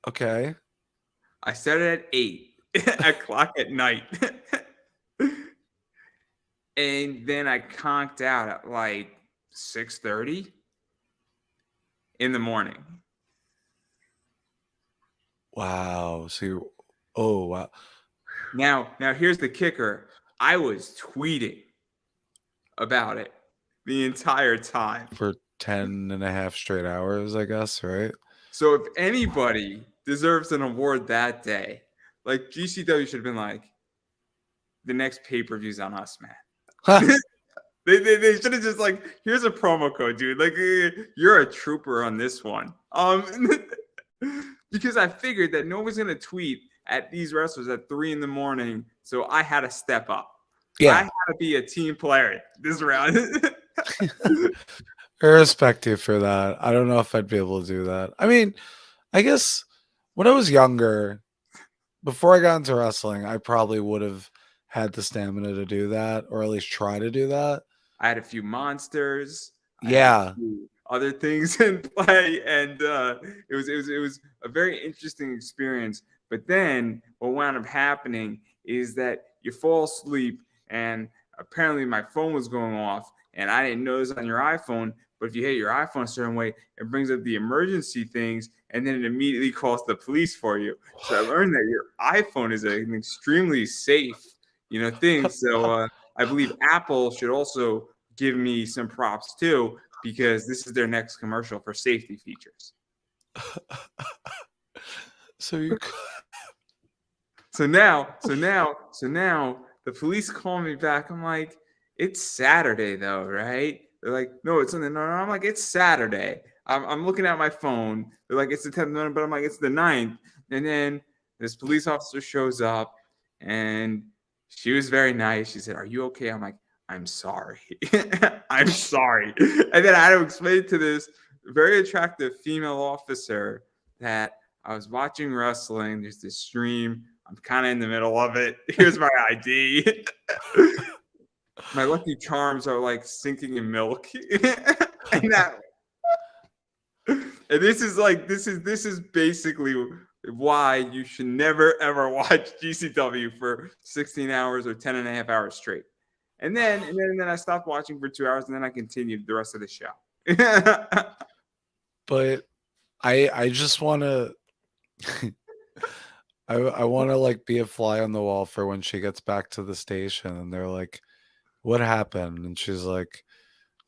Okay. I started at 8 o'clock at night. And then I conked out at like 6:30 in the morning. Wow. So you oh wow. Now here's the kicker. I was tweeting about it the entire time. For 10 and a half straight hours, I guess, right? So if anybody deserves an award that day, like GCW should have been like, the next pay-per-view's on us, man. They should have just like, here's a promo code, dude. Like, you're a trooper on this one. Because I figured that no one's gonna tweet at these wrestlers at 3 a.m, so I had to step up. Yeah. I had to be a team player this round. I respect you for that. I don't know if I'd be able to do that. I mean, I guess when I was younger, before I got into wrestling, I probably would have had the stamina to do that, or at least try to do that. I had a few monsters. I had Yeah. a few other things in play, and it was a very interesting experience. But then what wound up happening is that you fall asleep, and apparently my phone was going off, and I didn't notice on your iPhone. But if you hit your iPhone a certain way, it brings up the emergency things, and then it immediately calls the police for you. So I learned that your iPhone is an extremely safe, thing. So I believe Apple should also give me some props too, because this is their next commercial for safety features. So you So now the police call me back. I'm like, it's Saturday though, right? They're like, no, it's Sunday. No, I'm like, it's Saturday. I'm looking at my phone. They're like, it's the 10th, but I'm like, it's the 9th. And then this police officer shows up, and she was very nice. She said, "Are you okay?" I'm like, "I'm sorry. I'm sorry." And then I had to explain to this very attractive female officer that I was watching wrestling. There's this stream. I'm kind of in the middle of it. Here's my ID. My Lucky Charms are like sinking in milk. and this is basically why you should never ever watch GCW for 16 hours or 10 and a half hours straight. And then I stopped watching for 2 hours, and then I continued the rest of the show. but I just want to I want to like be a fly on the wall for when she gets back to the station and they're like, "What happened?" And she's like,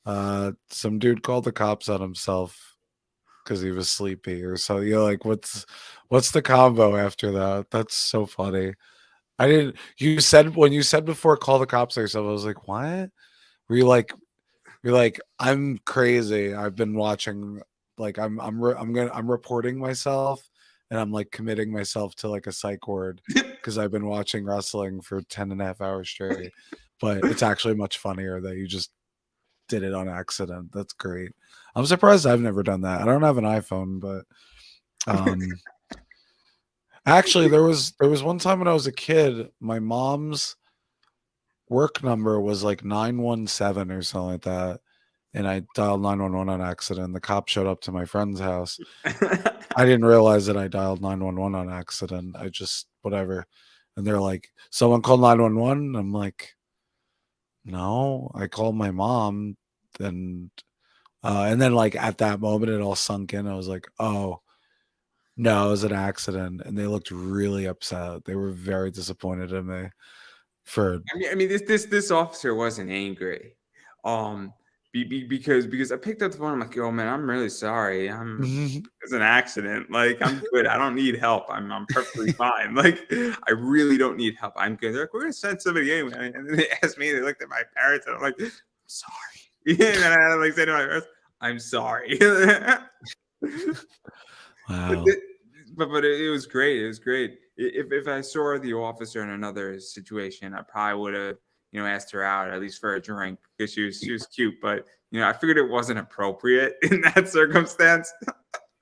some dude called the cops on himself because he was sleepy or so." You're like, what's the combo after that? That's so funny. I didn't. You said when you said before, call the cops on yourself. I was like, what? Were you like, you're like, I'm crazy. I've been watching. Like, I'm reporting myself, and I'm like committing myself to like a psych ward because I've been watching wrestling for 10 and a half hours straight. But it's actually much funnier that you just did it on accident. That's great. I'm surprised I've never done that. I don't have an iPhone, but actually there was one time when I was a kid, my mom's work number was like 917 or something like that. And I dialed 911 on accident. The cop showed up to my friend's house. I didn't realize that I dialed 911 on accident. I just whatever. And they're like, someone called 911. I'm like, no, I called my mom. And then like at that moment it all sunk in. I was like, oh no, it was an accident. And they looked really upset. They were very disappointed in me for I mean, this officer wasn't angry, because I picked up the phone. I'm like, "Yo, man, I'm really sorry. It's an accident. Like, I'm good. I don't need help. I'm perfectly fine. Like, I really don't need help. I'm good." They're like, "We're gonna send somebody anyway." And then they asked me. They looked at my parents, and I'm like, "I'm sorry." And then I had to like say to my parents, "I'm sorry." But wow. it, but it was great. It was great. If I saw the officer in another situation, I probably would have asked her out at least for a drink because she was cute. But I figured it wasn't appropriate in that circumstance.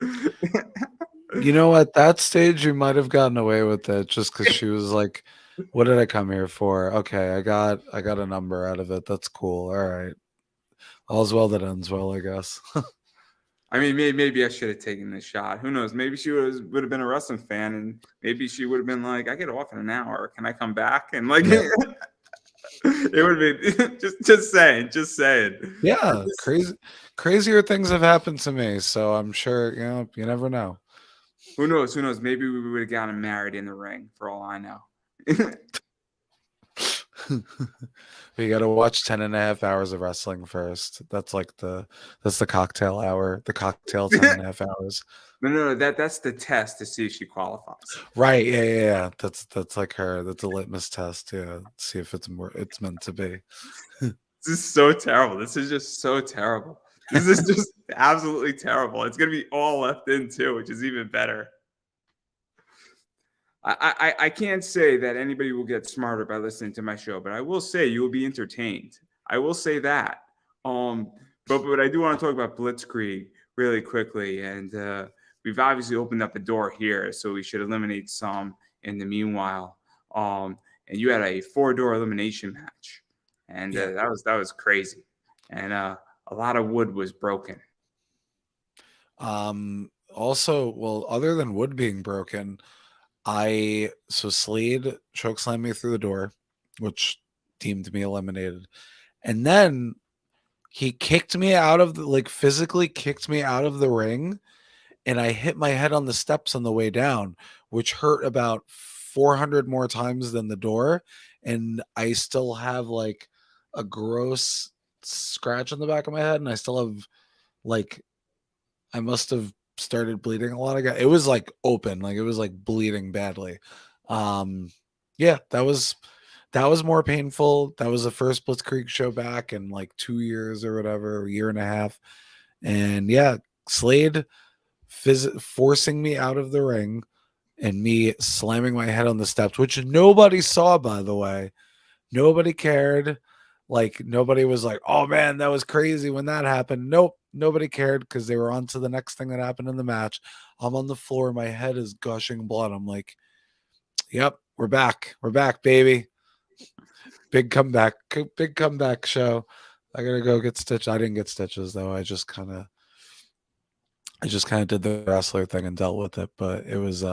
You know, at that stage you might have gotten away with it just because she was like, what did I come here for? Okay, I got a number out of it. That's cool. All right. All's well that ends well, I guess. I mean, maybe I should have taken the shot. Who knows? Maybe she would have been a wrestling fan, and maybe she would have been like, "I get off in an hour. Can I come back?" And like, Yeah. it would have been just saying, just saying. Yeah, crazier things have happened to me, so I'm sure, you never know. Who knows? Who knows? Maybe we would have gotten married in the ring, for all I know. We got to watch 10 and a half hours of wrestling first. That's the cocktail hour, the cocktail 10 and a half hours. No. That's the test to see if she qualifies. Right. Yeah. That's like that's a litmus test. Yeah. See if it's meant to be. This is so terrible. This is just so terrible. This is just absolutely terrible. It's gonna be all left in too, which is even better. I can't say that anybody will get smarter by listening to my show, but I will say you will be entertained. I will say that. Um, but I do want to talk about Blitzkrieg really quickly, and we've obviously opened up a door here, so we should eliminate some in the meanwhile. And you had a 4-door elimination match, and Yeah. that was crazy, and a lot of wood was broken. Also, well, other than wood being broken, Slade chokeslammed me through the door, which deemed me eliminated. And then he kicked me out of physically kicked me out of the ring, and I hit my head on the steps on the way down, which hurt about 400 more times than the door. And I still have like a gross scratch on the back of my head, and I still have like I must have started bleeding a lot. It was like open, like it was like bleeding badly. Yeah, that was more painful. That was the first Blitzkrieg show back in like 2 years or whatever, a year and a half. And yeah, Slade forcing me out of the ring and me slamming my head on the steps, which nobody saw, by the way. Nobody cared. Like nobody was like, "Oh man, that was crazy when that happened." Nope, nobody cared because they were on to the next thing that happened in the match. I'm on the floor, my head is gushing blood. I'm like, "Yep, we're back. We're back, baby. Big comeback show." I gotta go get stitches. I didn't get stitches though. I just kind of did the wrestler thing and dealt with it. But it was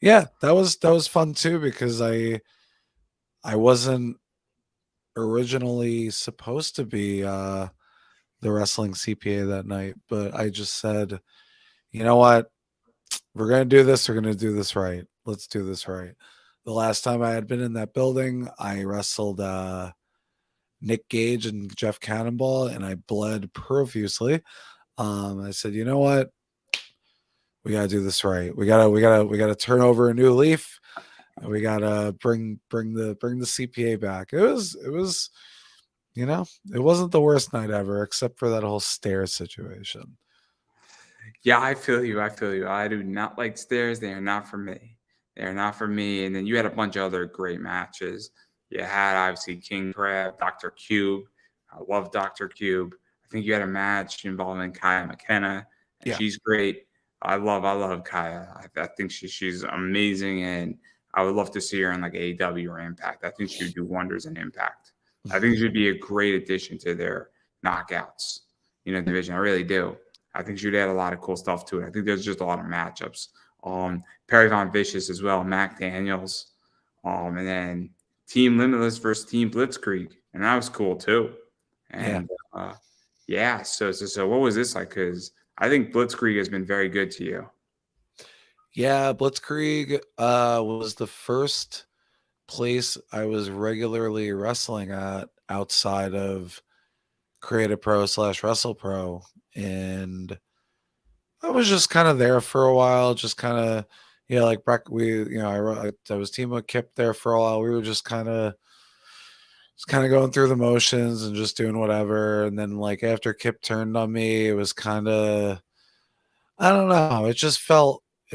yeah, that was fun too because I wasn't originally supposed to be the wrestling CPA that night, but I just said, you know what? we're going to do this. We're going to do this right. Let's do this right. The last time I had been in that building, I wrestled Nick Gage and Jeff Cannonball, and I bled profusely. I said, you know what? We got to do this right. We gotta turn over a new leaf. And we gotta bring the CPA back. It was, it wasn't the worst night ever, except for that whole stairs situation. Yeah, I feel you. I feel you. I do not like stairs. They are not for me. They are not for me. And then you had a bunch of other great matches. You had obviously King Crab, Dr. Cube. I love Dr. Cube. I think you had a match involving Kaya McKenna, and Yeah. she's great. I love Kaya. I think she's amazing, and I would love to see her in like AEW or Impact. I think she would do wonders in Impact. I think she'd be a great addition to their knockouts, division. I really do. I think she'd add a lot of cool stuff to it. I think there's just a lot of matchups. Perry Von Vicious as well, Mac Daniels, and then Team Limitless versus Team Blitzkrieg, and that was cool too. And yeah, so what was this like? Because I think Blitzkrieg has been very good to you. Yeah, Blitzkrieg was the first place I was regularly wrestling at outside of Creative Pro / Wrestle Pro, and I was just kind of there for a while, just kind of, like I was teaming with Kip there for a while. We were just kind of going through the motions and just doing whatever. And then like after Kip turned on me, it was kind of, I don't know, it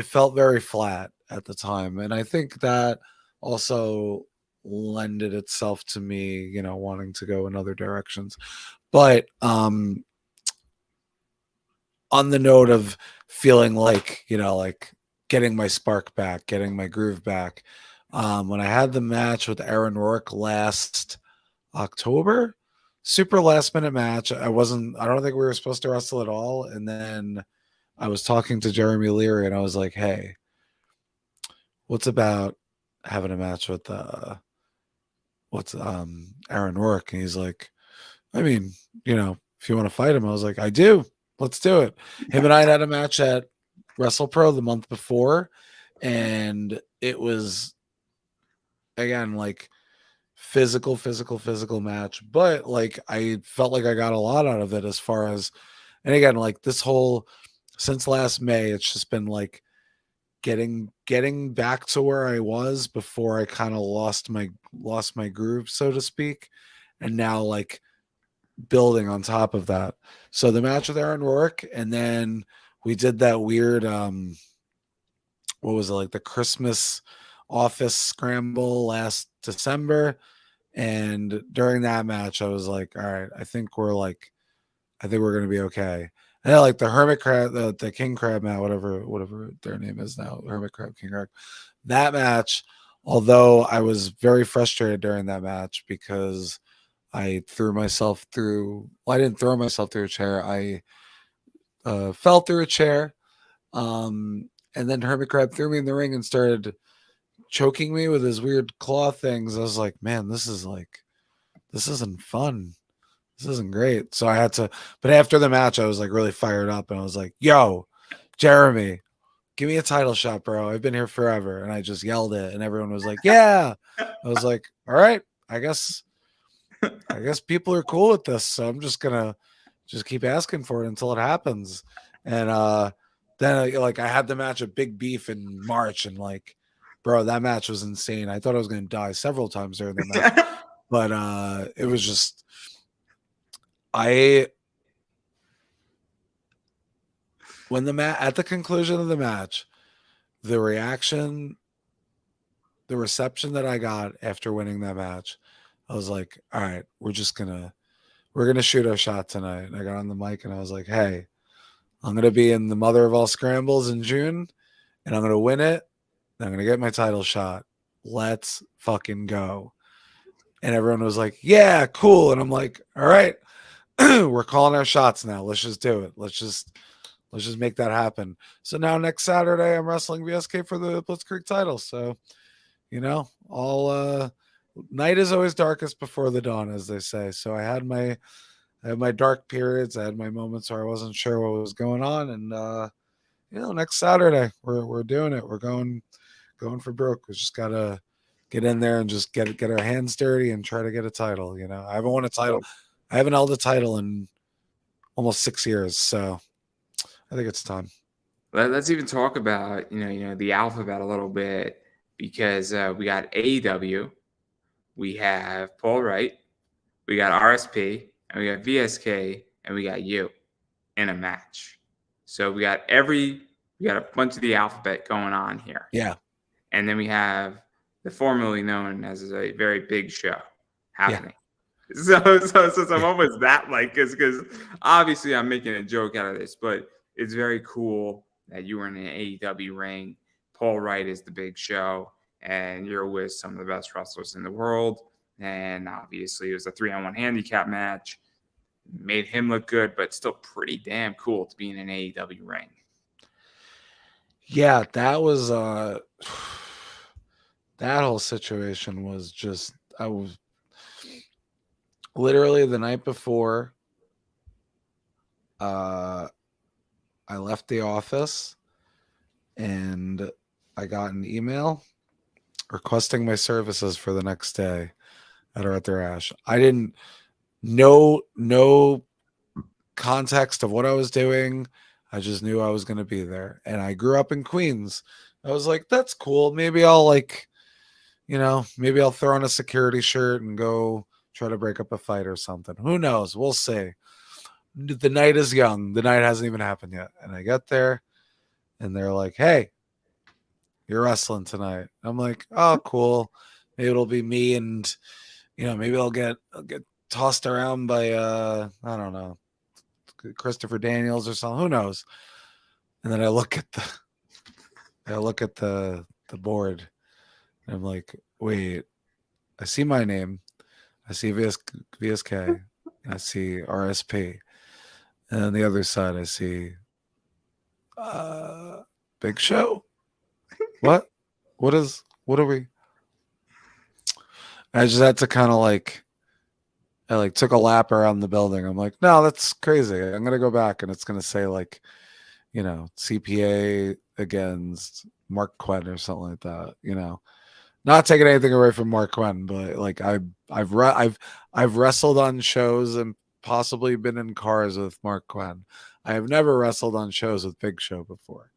felt very flat at the time. And I think that also lended itself to me, wanting to go in other directions. But on the note of feeling like, like getting my spark back, getting my groove back, when I had the match with Aaron Rourke last October, super last minute match. I don't think we were supposed to wrestle at all. And then I was talking to Jeremy Leary and I was like, hey, what's about having a match with Aaron Rourke? And he's like, I mean, if you want to fight him, I was like, I do. Let's do it. Him and I had a match at Wrestle Pro the month before, and it was again like physical match, but like I felt like I got a lot out of it as far as, and again, like this whole since last May, it's just been like getting back to where I was before I kind of lost my groove, so to speak, and now like building on top of that. So the match with Aaron Rourke, and then we did that weird what was it, like the Christmas office scramble last December. And during that match, I was like, all right, I think we're gonna be okay. And like the Hermit Crab, the King Crab match, whatever their name is now, Hermit Crab, King Crab. That match, although I was very frustrated during that match because I threw myself through. Well, I didn't throw myself through a chair. I fell through a chair, and then Hermit Crab threw me in the ring and started choking me with his weird claw things. I was like, man, this isn't fun. This isn't great. So I had to. But after the match, I was like really fired up, and I was like, yo, Jeremy, give me a title shot, bro. I've been here forever. And I just yelled it, and everyone was like, yeah. I was like, all right, I guess people are cool with this, so I'm just gonna keep asking for it until it happens. And then like I had the match at Big Beef in March, and like, bro, that match was insane. I thought I was gonna die several times during the match, but it was just at the conclusion of the match, the reception that I got after winning that match, I was like, all right, we're gonna shoot our shot tonight. And I got on the mic and I was like, hey, I'm gonna be in the Mother of All Scrambles in June, and I'm gonna win it. I'm gonna get my title shot. Let's fucking go. And everyone was like, yeah, cool. And I'm like, all right, we're calling our shots now. Let's just do it. Let's just make that happen. So now next Saturday, I'm wrestling VSK for the Blitzkrieg title. So, all night is always darkest before the dawn, as they say. So I had my dark periods. I had my moments where I wasn't sure what was going on. And next Saturday we're doing it. We're going for broke. We just gotta get in there and just get our hands dirty and try to get a title. I haven't won a title. I haven't held a title in almost 6 years, so I think it's time. Let's even talk about the alphabet a little bit, because we got AEW, we have Paul Wright, we got RSP, and we got VSK, and we got you in a match. So we got a bunch of the alphabet going on here. Yeah. And then we have the formerly known as a very big show happening. Yeah. So what was that like? Because obviously I'm making a joke out of this, but it's very cool that you were in an AEW ring. Paul Wright is the big show, and you're with some of the best wrestlers in the world. And obviously it was a 3-on-1 handicap match. Made him look good, but still pretty damn cool to be in an AEW ring. Yeah, that was that whole situation was just, I was literally the night before I left the office, and I got an email requesting my services for the next day at Arthur Ashe. I didn't know no context of what I was doing. I just knew I was going to be there. And I grew up in Queens. I was like, that's cool. Maybe I'll maybe I'll throw on a security shirt and go try to break up a fight or something. Who knows? We'll see. The night is young. The night hasn't even happened yet. And I get there and they're like, hey, you're wrestling tonight. I'm like, oh, cool. Maybe it'll be me, and maybe I'll get tossed around by I don't know, Christopher Daniels or something. Who knows? And then I look at the board, and I'm like, wait, I see my name, I see VSK, I see RSP, and on the other side I see Big Show. What are we? I just had to kind of I took a lap around the building. I'm like, no, that's crazy. I'm going to go back and it's going to say CPA against Mark Quinn or something like that, not taking anything away from Mark Quinn, but I've wrestled on shows and possibly been in cars with Mark Quinn. I have never wrestled on shows with Big Show before.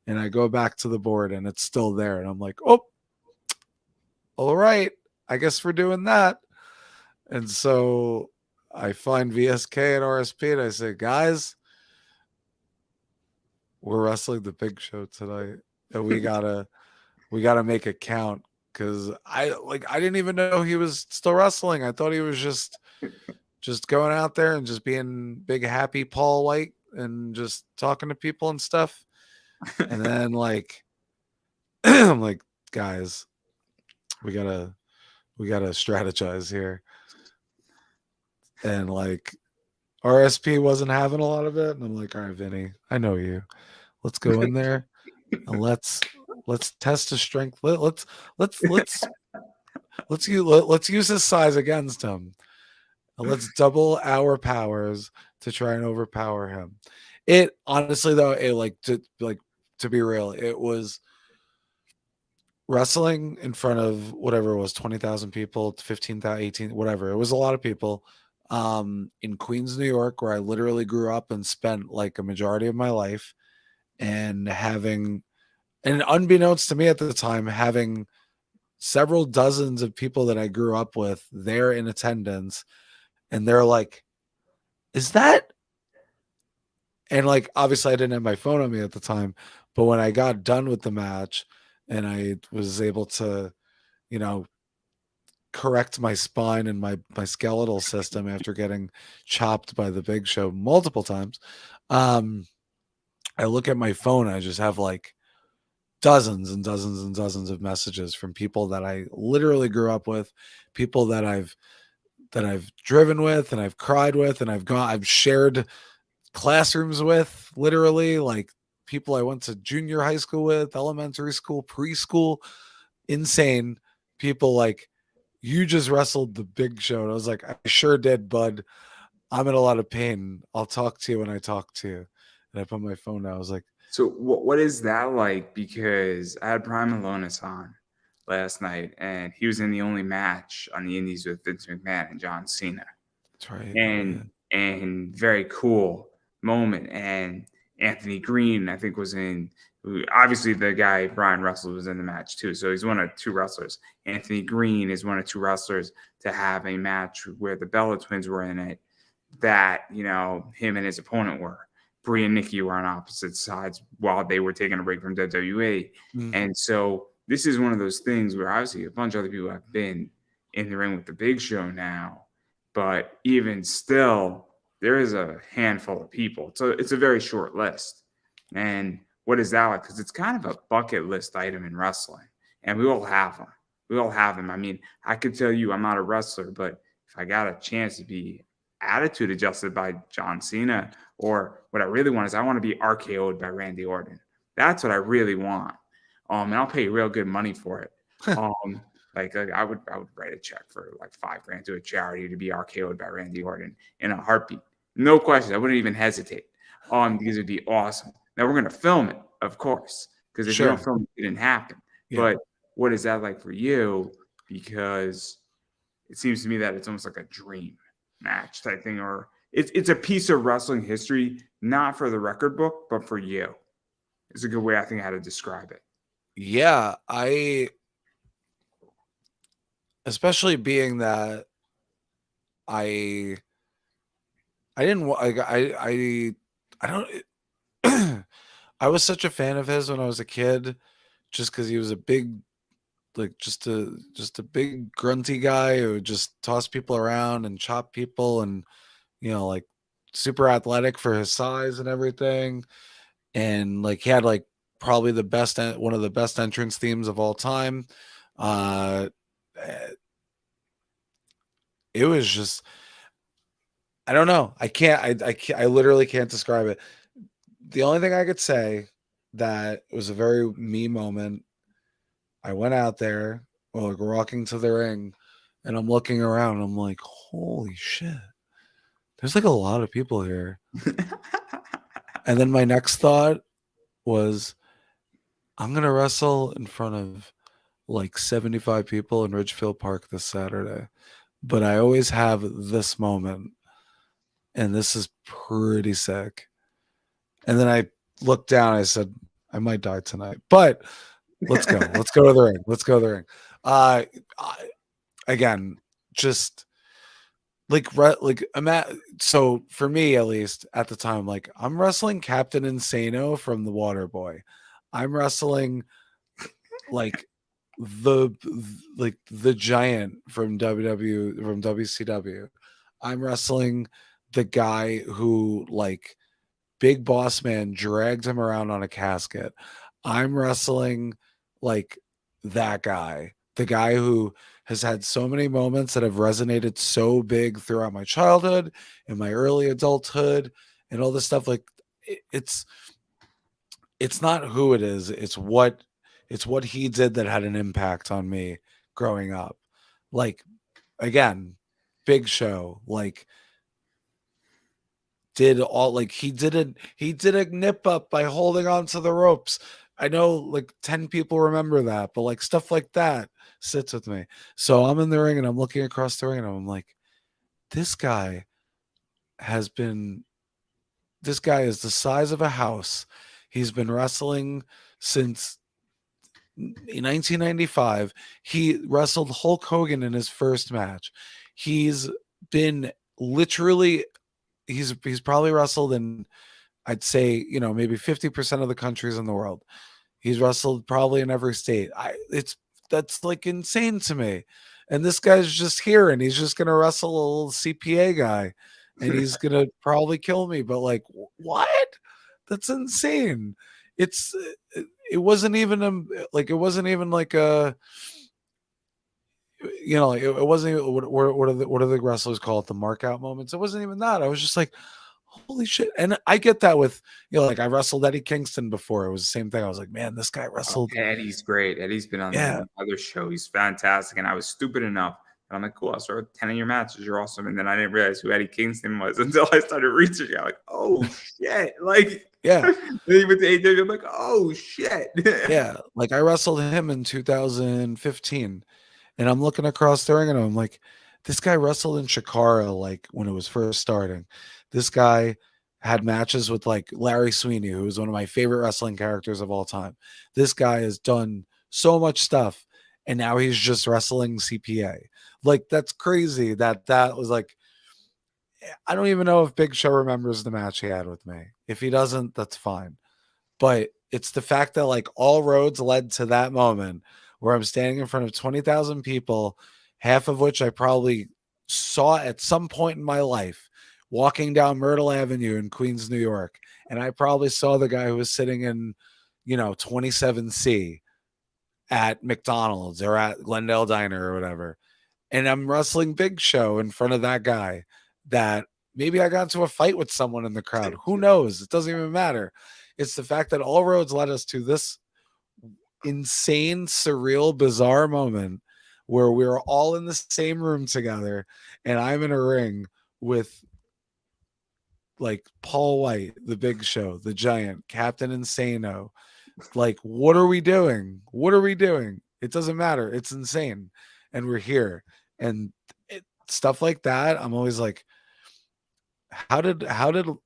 And I go back to the board and it's still there. And I'm like, oh, all right, I guess we're doing that. And so I find VSK and RSP and I say, guys, we're wrestling the Big Show tonight. And we gotta make it count. Cause I didn't even know he was still wrestling. I thought he was just going out there and just being big, happy Paul White and just talking to people and stuff. And then I'm like, guys, we gotta strategize here. And RSP wasn't having a lot of it. And I'm like, all right, Vinny, I know you. Let's go in there and let's test his strength. Let's use his size against him. And let's double our powers to try and overpower him. It honestly though, to be real, it was wrestling in front of whatever it was, 20,000 people, 15,000, 18, whatever. It was a lot of people in Queens, New York, where I literally grew up and spent a majority of my life, and unbeknownst to me at the time, having several dozens of people that I grew up with there in attendance. And they're like, is that? And obviously I didn't have my phone on me at the time, but when I got done with the match and I was able to, correct my spine and my skeletal system after getting chopped by the Big Show multiple times, I look at my phone and I just have dozens and dozens and dozens of messages from people that I literally grew up with, people that I've driven with and I've cried with and I've shared classrooms with, literally people I went to junior high school with, elementary school, preschool, insane people. You just wrestled the Big Show. And I was like, I sure did, bud. I'm in a lot of pain. I'll talk to you when I talk to you. And I put my phone down. I was like, So what is that like? Because I had Brian Malonis on last night, and he was in the only match on the Indies with Vince McMahon and John Cena. that's right. And very cool moment. And Anthony Green, I think, was in. Obviously, the guy Brian Russell was in the match too, so he's one of two wrestlers. Anthony Green is one of two wrestlers to have a match where the Bella Twins were in it. That him and his opponent were. Brie and Nikki were on opposite sides while they were taking a break from WWE. And so this is one of those things where obviously a bunch of other people have been in the ring with the Big Show now, but even still, there is a handful of people. So it's a very short list. And what is that like? Because it's kind of a bucket list item in wrestling, and we all have them. We all have them. I mean, I could tell you I'm not a wrestler, but if I got a chance to be attitude adjusted by John Cena, or what I really want is I want to be RKO'd by Randy Orton. That's what I really want. And I'll pay real good money for it. Like I would write a check for like $5,000 to a charity to be RKO'd by Randy Orton in a heartbeat. No question. I wouldn't even hesitate. Because it'd be awesome. Now we're gonna film it, of course, because if you don't film it, it didn't happen. Yeah. But what is that like for you? Because it seems to me that it's almost like a dream match type thing, or it's a piece of wrestling history, not for the record book, but for you. It's a good way I think how to describe it. Yeah, especially being that I was such a fan of his when I was a kid, just because he was a big, like just a big grunty guy who would just toss people around and chop people, and like super athletic for his size and everything, and like he had like probably one of the best entrance themes of all time. It was just, I don't know. I literally can't describe it. The only thing I could say that was a very me moment, I went out there, like walking to the ring, and I'm looking around. I'm like, holy shit. There's like a lot of people here. And then my next thought was, I'm going to wrestle in front of like 75 people in Ridgefield Park this Saturday. But I always have this moment, and this is pretty sick. And then I looked down, I said, I might die tonight, but let's go. Let's go to the ring. Let's go to the ring. Again, just so for me, at least at the time, like I'm wrestling Captain Insano from The Water Boy. I'm wrestling like the giant from WCW. I'm wrestling the guy who like Big Boss Man dragged him around on a casket. I'm wrestling like that guy, the guy who has had so many moments that have resonated so big throughout my childhood and my early adulthood and all this stuff. Like it's not who it is. It's what he did that had an impact on me growing up. Like, again, Big Show, like did all, like he did a nip up by holding on to the ropes. I know like 10 people remember that, but like stuff like that sits with me. So I'm in the ring and I'm looking across the ring and I'm like, this guy is the size of a house. He's been wrestling since 1995. He wrestled Hulk Hogan in his first match. He's been literally, he's probably wrestled in, I'd say, maybe 50% of the countries in the world. He's wrestled probably in every state. That's like insane to me. And this guy's just here and he's just going to wrestle a little CPA guy and he's going to probably kill me. But like, what? That's insane. It wasn't even like it wasn't even like a, it wasn't even, what are the wrestlers call it, the mark out moments? It wasn't even that. I was just like, holy shit. And I get that with, like I wrestled Eddie Kingston before. It was the same thing. I was like, man, this guy wrestled. Eddie's great. Eddie's been on the other show. He's fantastic. And I was stupid enough. And I'm like, cool, I'll start with 10 of your matches. You're awesome. And then I didn't realize who Eddie Kingston was until I started researching. I'm like, oh shit. Like Yeah. Then he went to AEW. I'm like, oh shit. Yeah. Like I wrestled him in 2015 and I'm looking across the ring and I'm like, this guy wrestled in Chikara like when it was first starting. This guy had matches with like Larry Sweeney, who is one of my favorite wrestling characters of all time. This guy has done so much stuff and now he's just wrestling CPA. Like that's crazy that was like, I don't even know if Big Show remembers the match he had with me. If he doesn't, that's fine. But it's the fact that like all roads led to that moment where I'm standing in front of 20,000 people, half of which I probably saw at some point in my life, walking down Myrtle Avenue in Queens, New York. And I probably saw the guy who was sitting in, 27C at McDonald's or at Glendale Diner or whatever. And I'm wrestling Big Show in front of that guy that maybe I got into a fight with someone in the crowd. Who knows? It doesn't even matter. It's the fact that all roads led us to this insane, surreal, bizarre moment where we were all in the same room together and I'm in a ring with like Paul White, the Big Show, the Giant, Captain Insano. Like, what are we doing? What are we doing? It doesn't matter. It's insane. And we're here. And stuff like that, I'm always like, how did all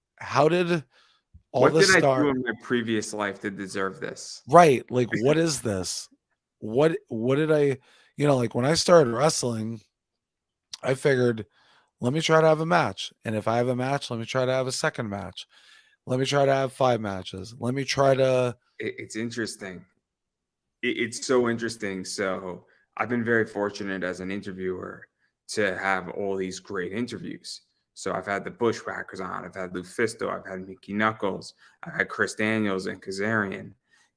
What this did I do start? in my previous life to deserve this? Right. Like, what is this? What did I, like when I started wrestling, I figured, let me try to have a match. And if I have a match, let me try to have a second match. Let me try to have 5 matches. Let me try to. It's interesting. It's so interesting. So I've been very fortunate as an interviewer to have all these great interviews. So I've had the Bushwhackers on, I've had Lufisto, I've had Mickey Knuckles, I've had Chris Daniels and Kazarian.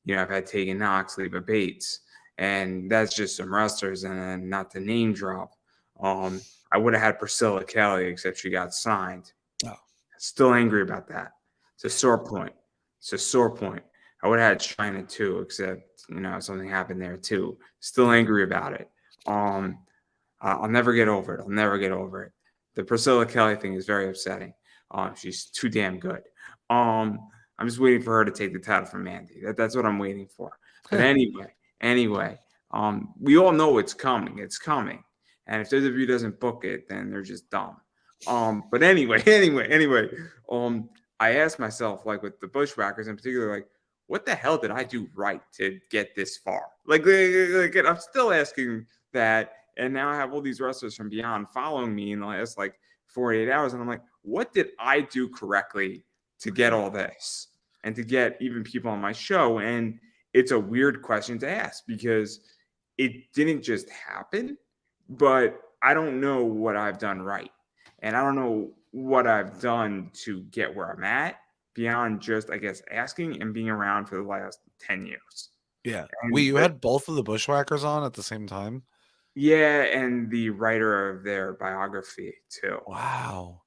I've had Tegan Knox, Leva Bates, and that's just some wrestlers. And then not to name drop, I would have had Priscilla Kelly, except she got signed. Oh. Still angry about that. It's a sore point. I would have had China too, except something happened there too. Still angry about it. I'll never get over it. The Priscilla Kelly thing is very upsetting. She's too damn good. I'm just waiting for her to take the title from Mandy. That's what I'm waiting for. But anyway, we all know it's coming. It's coming. And if WWE doesn't book it, then they're just dumb. But anyway, I asked myself, like with the Bushwhackers in particular, like, what the hell did I do right to get this far? Like I'm still asking that. And now I have all these wrestlers from Beyond following me in the last like 48 hours. And I'm like, what did I do correctly to get all this and to get even people on my show? And it's a weird question to ask because it didn't just happen, but I don't know what I've done right. And I don't know what I've done to get where I'm at beyond just, I guess, asking and being around for the last 10 years. Yeah. You had both of the Bushwhackers on at the same time? Yeah, and the writer of their biography too. Wow.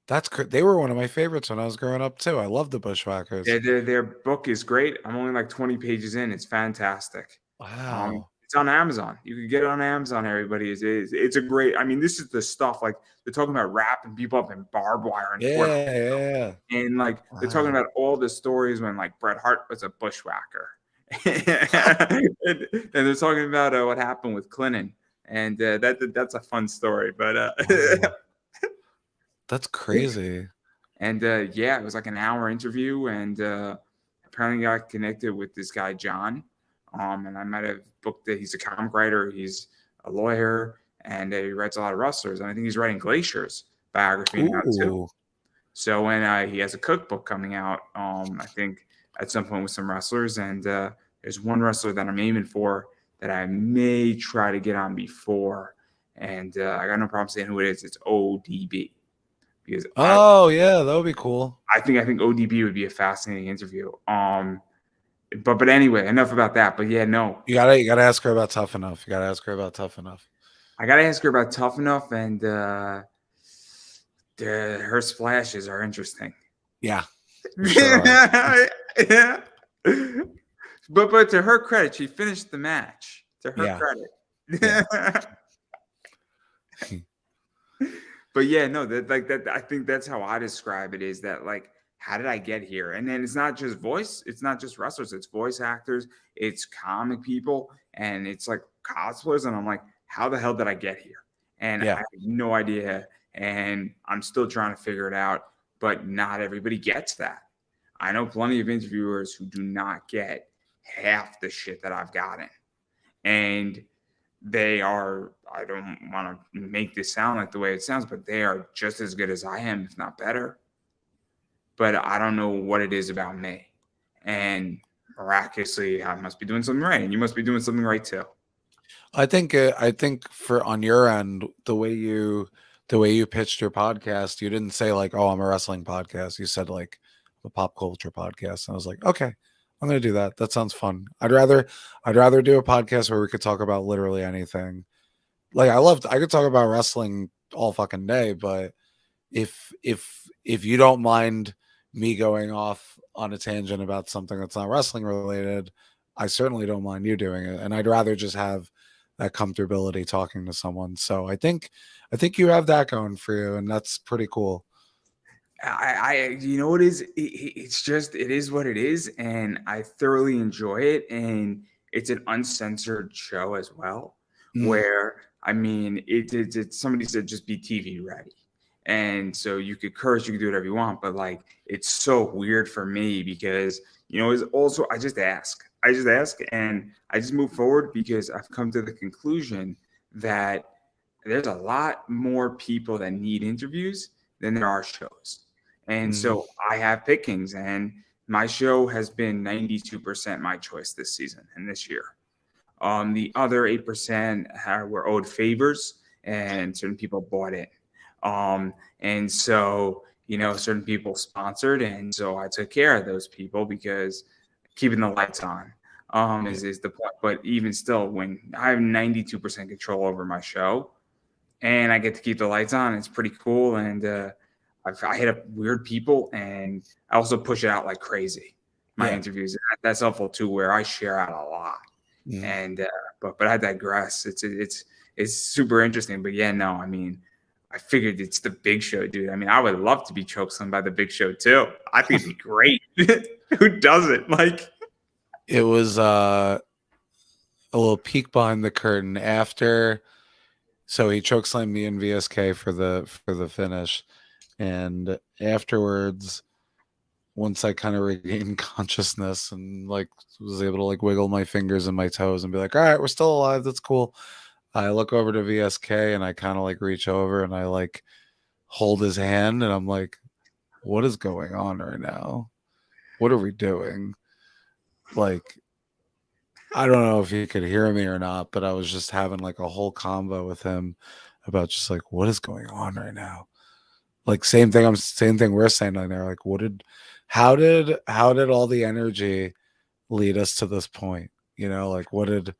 That's they were one of my favorites when I was growing up too. I love the Bushwhackers. Their book is great. I'm only like 20 pages in. It's fantastic. Wow. It's on Amazon. You can get it on Amazon, everybody. It's a great, this is the stuff, like they're talking about wrapping people up in barbed wire and yeah. And like they're talking about all the stories when like Bret Hart was a bushwhacker. and they're talking about what happened with Clinton. And that's a fun story. But wow. That's crazy. And it was like an hour interview, and apparently got connected with this guy John. And I might have booked that. He's a comic writer, he's a lawyer, and he writes a lot of wrestlers. And I think he's writing Glacier's biography now too. So when he has a cookbook coming out, I think at some point with some wrestlers, and there's one wrestler that I'm aiming for that I may try to get on before, and I got no problem saying who it is. It's ODB. Because yeah, that would be cool. I think ODB would be a fascinating interview. But anyway, enough about that. But yeah, no. You gotta ask her about Tough Enough. I gotta ask her about Tough Enough, and her splashes are interesting. Yeah. Sure yeah. But to her credit, she finished the match. To her credit. Yeah. But yeah, no, that I think that's how I describe it, is that like how did I get here? And then it's not just wrestlers, it's voice actors, it's comic people, and it's like cosplayers. And I'm like, how the hell did I get here? And I Yeah. have no idea. And I'm still trying to figure it out, but not everybody gets that. I know plenty of interviewers who do not get half the shit that I've gotten. And they are, I don't want to make this sound like the way it sounds, but they are just as good as I am, if not better. But I don't know what it is about me. And miraculously, I must be doing something right. And you must be doing something right too. I think for on your end, the way you pitched your podcast, you didn't say like, "Oh, I'm a wrestling podcast." You said like a pop culture podcast. And I was like, "Okay, I'm going to do that. That sounds fun." I'd rather do a podcast where we could talk about literally anything. Like I could talk about wrestling all fucking day, but if you don't mind me going off on a tangent about something that's not wrestling related, I certainly don't mind you doing it. And I'd rather just have that comfortability talking to someone. So I think you have that going for you, and that's pretty cool. You know what it is? It's just, it is what it is. And I thoroughly enjoy it. And it's an uncensored show as well, Mm, where, I mean, somebody said just be TV ready. And so you could curse, you could do whatever you want. But like, it's so weird for me because, it's also, I just ask and I just move forward because I've come to the conclusion that there's a lot more people that need interviews than there are shows. And mm, so I have pickings, and my show has been 92% my choice this season and this year. The other 8% were owed favors, and certain people bought in. And so, certain people sponsored, and so I took care of those people because keeping the lights on yeah, is the point. But even still, when I have 92% control over my show, and I get to keep the lights on. It's pretty cool, and I hit up weird people, and I also push it out like crazy. My yeah. interviews, that's helpful too, where I share out a lot. Mm. And but I digress. It's super interesting, but yeah, no, I mean, I figured it's the Big Show, dude. I mean, I would love to be chokeslammed by the Big Show too. I think it'd be great. Who doesn't? Like, It was a little peek behind the curtain after. So he chokeslammed me in VSK for the finish, and afterwards, once I kind of regained consciousness and like was able to like wiggle my fingers and my toes and be like, all right, we're still alive. That's cool. I look over to VSK and I kind of like reach over and I like hold his hand and I'm like, what is going on right now? What are we doing? Like, I don't know if he could hear me or not, but I was just having like a whole convo with him about just like what is going on right now. Like same thing we're saying on there. Like how did all the energy lead us to this point? Like what did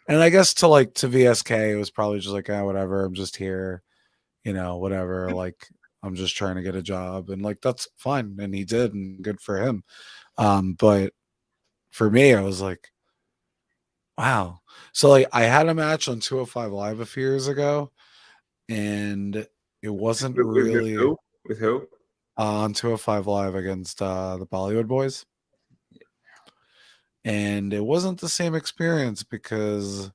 and I guess to VSK it was probably just like, whatever, I'm just here, whatever, like I'm just trying to get a job and like that's fine. And he did and good for him. But for me, I was like, wow. So like I had a match on 205 Live a few years ago, and it wasn't with really who? With who? on 205 Live against the Bollywood Boys. And it wasn't the same experience because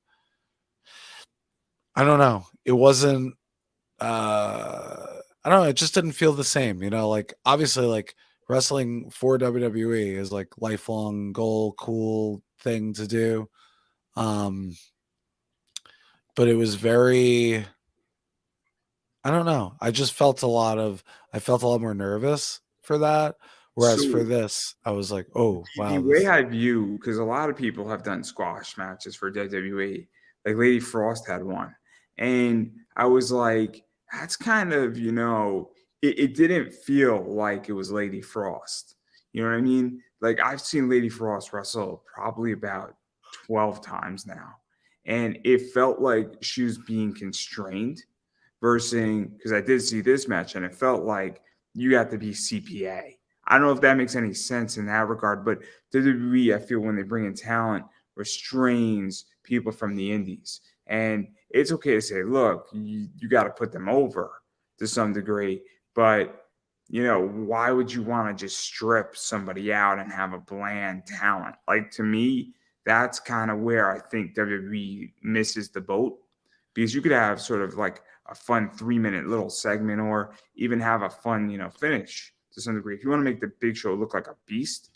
I don't know. It wasn't I don't know, it just didn't feel the same, like obviously like wrestling for WWE is like lifelong goal, cool thing to do. Um but it was very I don't know. I felt a lot more nervous for that. Whereas for So this, I was like, oh the wow, way this I view, because a lot of people have done squash matches for WWE, like Lady Frost had one, and I was like, that's kind of, it didn't feel like it was Lady Frost. You know what I mean? Like I've seen Lady Frost wrestle probably about 12 times now, and it felt like she was being constrained versus, because I did see this match and it felt like you have to be CPA. I don't know if that makes any sense in that regard, but WWE, I feel when they bring in talent, restrains people from the indies. And it's okay to say, look, you got to put them over to some degree, but why would you want to just strip somebody out and have a bland talent? Like, to me, that's kind of where I think WWE misses the boat, because you could have sort of like a fun 3-minute little segment, or even have a fun, finish to some degree. If you want to make the Big Show look like a beast,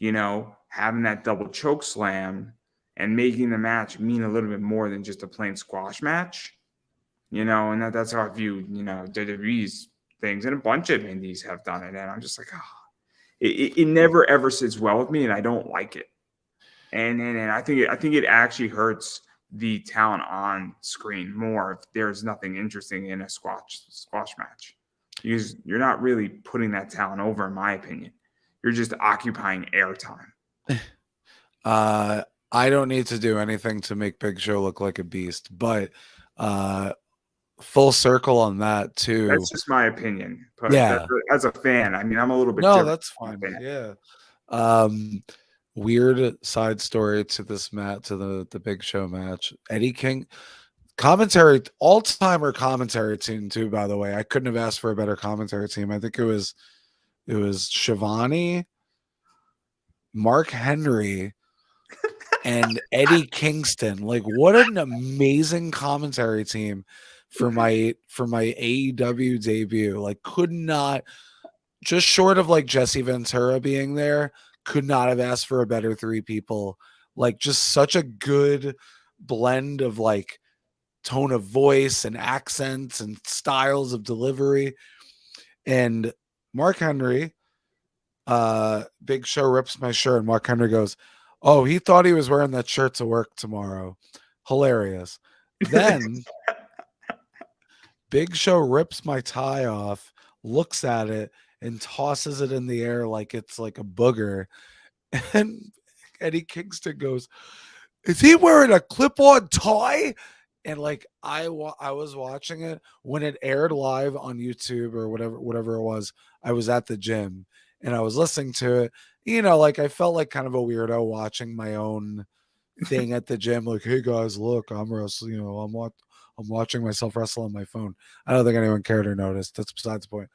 having that double choke slam and making the match mean a little bit more than just a plain squash match, and that's how I view, WWE's things, and a bunch of indies have done it. And I'm just like, it never ever sits well with me, and I don't like it. And I think it actually hurts the talent on screen more if there's nothing interesting in a squash match. Because you're not really putting that talent over, in my opinion. You're just occupying airtime. I don't need to do anything to make Big Show look like a beast, but full circle on that too. That's just my opinion. But Yeah. as a fan, I mean, I'm a little bit No, different. that's fine. Yeah. Weird side story to this match, to the Big Show match. Eddie King commentary, all-timer commentary team too, by the way. I couldn't have asked for a better commentary team. I think it was Shivani, Mark Henry, and Eddie Kingston. Like, what an amazing commentary team for my AEW debut. Like, could not, just short of like Jesse Ventura being there, could not have asked for a better three people. Like, just such a good blend of like tone of voice and accents and styles of delivery. And Mark Henry, Big Show rips my shirt, and Mark Henry goes, "Oh, he thought he was wearing that shirt to work tomorrow." Hilarious. Then Big Show rips my tie off, looks at it, and tosses it in the air like it's like a booger. And Eddie Kingston goes, "Is he wearing a clip-on tie?" And like I was watching it when it aired live on YouTube or whatever it was. I was at the gym and I was listening to it. Like I felt like kind of a weirdo watching my own thing at the gym. Like, hey guys, look, I'm wrestling. I'm watching myself wrestle on my phone. I don't think anyone cared or noticed. That's besides the point.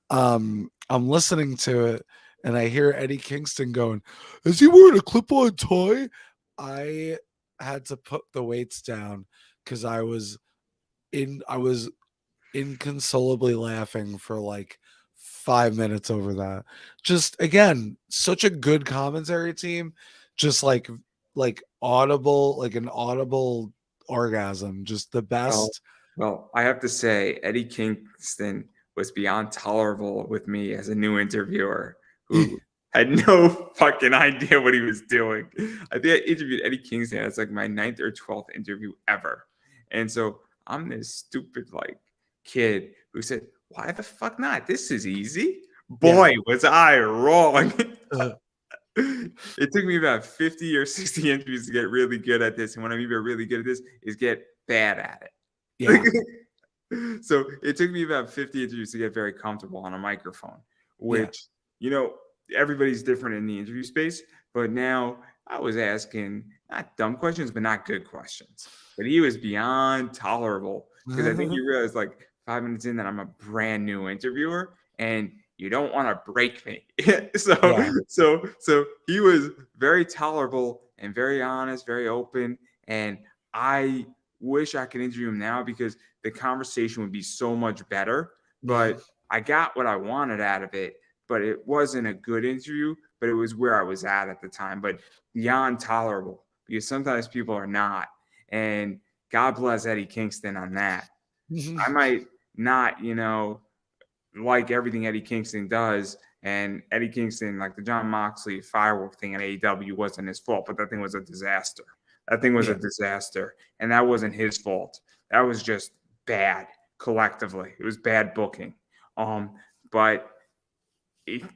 I'm listening to it and I hear Eddie Kingston going, "Is he wearing a clip-on tie?" I had to put the weights down because I was inconsolably laughing for like 5 minutes over that. Just again, such a good commentary team. Just like audible, like an audible orgasm. Just the best. Well, I have to say, Eddie Kingston was beyond tolerable with me as a new interviewer who had no fucking idea what he was doing. I think I interviewed Eddie Kingston. It's like my 9th or 12th interview ever. And so I'm this stupid like kid who said, "Why the fuck not? This is easy." Boy, was I wrong. It took me about 50 or 60 interviews to get really good at this. And when I mean really good at this is get bad at it. Yeah. So it took me about 50 interviews to get very comfortable on a microphone, which, everybody's different in the interview space. But now I was asking not dumb questions, but not good questions. But he was beyond tolerable because I think he realized like 5 minutes in that I'm a brand new interviewer and you don't want to break me. So he was very tolerable and very honest, very open. And I wish I could interview him now because the conversation would be so much better. But I got what I wanted out of it, but it wasn't a good interview, but it was where I was at the time. But beyond tolerable, because sometimes people are not. And God bless Eddie Kingston on that. I might not, like everything Eddie Kingston does. And Eddie Kingston, like the John Moxley firework thing at AEW wasn't his fault, but that thing was a disaster. That thing was a disaster. And that wasn't his fault. That was just bad collectively. It was bad booking. But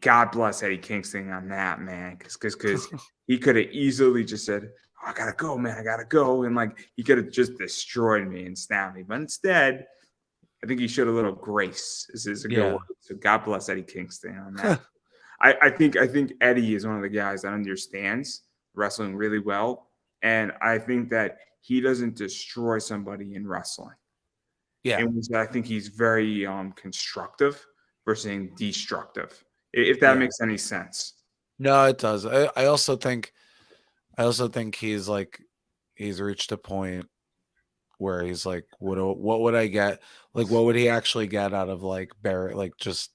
God bless Eddie Kingston on that, man. Because he could have easily just said, "Oh, I gotta go, man. I gotta go." And like he could have just destroyed me and snapped me. But instead, I think he showed a little grace. This is a good word. So God bless Eddie Kingston on that. I think Eddie is one of the guys that understands wrestling really well. And I think that he doesn't destroy somebody in wrestling. Yeah. And I think he's very constructive versus being destructive. If that makes any sense. No, it does. I also think he's like he's reached a point where he's like, what would I get? Like, what would he actually get out of like just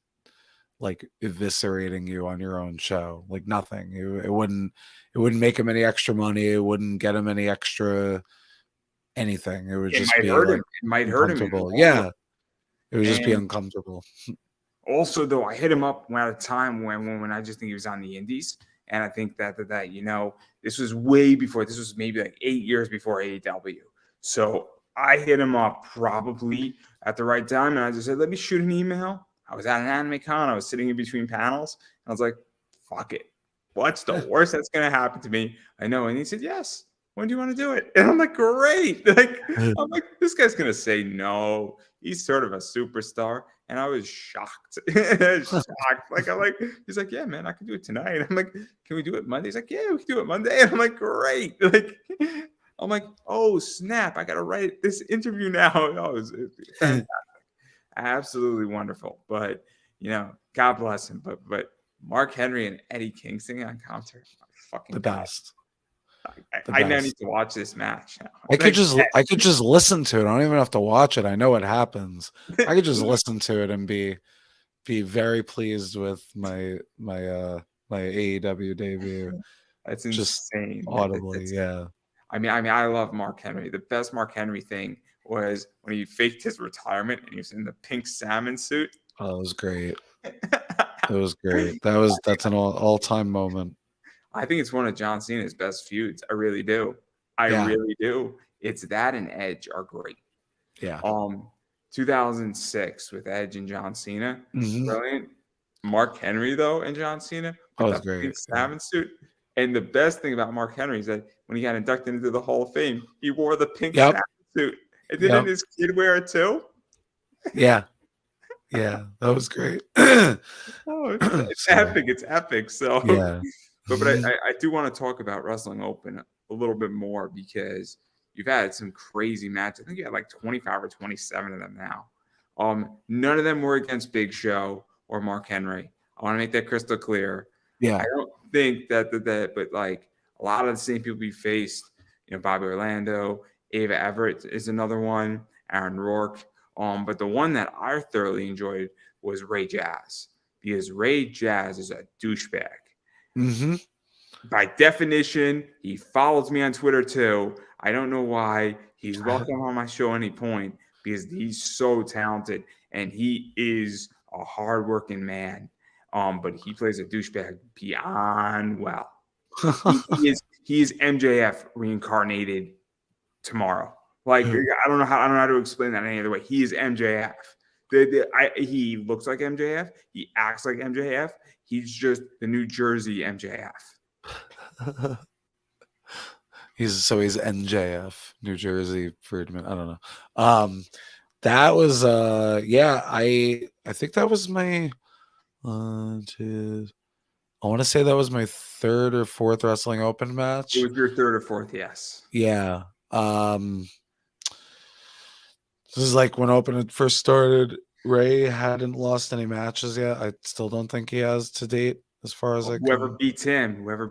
like eviscerating you on your own show? Like nothing. It wouldn't make him any extra money. It wouldn't get him any extra anything. It would just be like it might hurt him. Yeah. It would just be uncomfortable. Also, though, I hit him up at a time when I just think he was on the indies. And I think that this was way before. This was maybe like 8 years before AEW. So I hit him up probably at the right time. And I just said, let me shoot an email. I was at an anime con. I was sitting in between panels. And I was like, fuck it. What's the worst that's going to happen to me? I know. And he said, yes. When do you want to do it? And I'm like, great. I'm like, this guy's going to say no. He's sort of a superstar. And I was shocked. He's like, yeah, man, I can do it tonight. I'm like, can we do it Monday? He's like, yeah, we can do it Monday. And I'm like, great. I'm like, oh, snap. I got to write this interview now. Oh, it's fantastic. Absolutely wonderful. But, God bless him. But Mark Henry and Eddie Kingston on commentary, fucking the best. I now need to watch this match now. I could just listen to it. I don't even have to watch it. I know what happens. I could just listen to it and be very pleased with my AEW debut. That's insane. Just audibly, yeah. I mean, I love Mark Henry. The best Mark Henry thing was when he faked his retirement and he was in the pink salmon suit. Oh, it was great. It was great. That's an all-time moment. I think it's one of John Cena's best feuds. I really do. I really do. It's that and Edge are great. Yeah. 2006 with Edge and John Cena. Brilliant. Mark Henry, though, and John Cena. That was great. Pink salmon suit. And the best thing about Mark Henry is that when he got inducted into the Hall of Fame, he wore the pink salmon suit. And didn't his kid wear it too? Yeah. Yeah, that was great. It's epic. It's epic. So, yeah. But I do want to talk about Wrestling Open a little bit more because you've had some crazy matches. I think you had like 25 or 27 of them now. None of them were against Big Show or Mark Henry. I want to make that crystal clear. Yeah. I don't think that, but like a lot of the same people we faced, Bobby Orlando, Ava Everett is another one, Aaron Rourke. But the one that I thoroughly enjoyed was Ray Jazz because Ray Jazz is a douchebag. Mm-hmm. By definition, he follows me on Twitter too. I don't know why. He's welcome on my show any point because he's so talented and he is a hardworking man. But he plays a douchebag beyond well. he is MJF reincarnated tomorrow. Like I don't know how to explain that any other way. He is MJF. He looks like MJF. He acts like MJF. He's just the New Jersey MJF. He's NJF, New Jersey Friedman. I don't know. That was I think that was my I want to say that was my third or fourth Wrestling Open match. It was your third or fourth, yes. Yeah. This is like when Open first started. Ray hadn't lost any matches yet. I still don't think he has to date, as far as whoever beats him, Rocket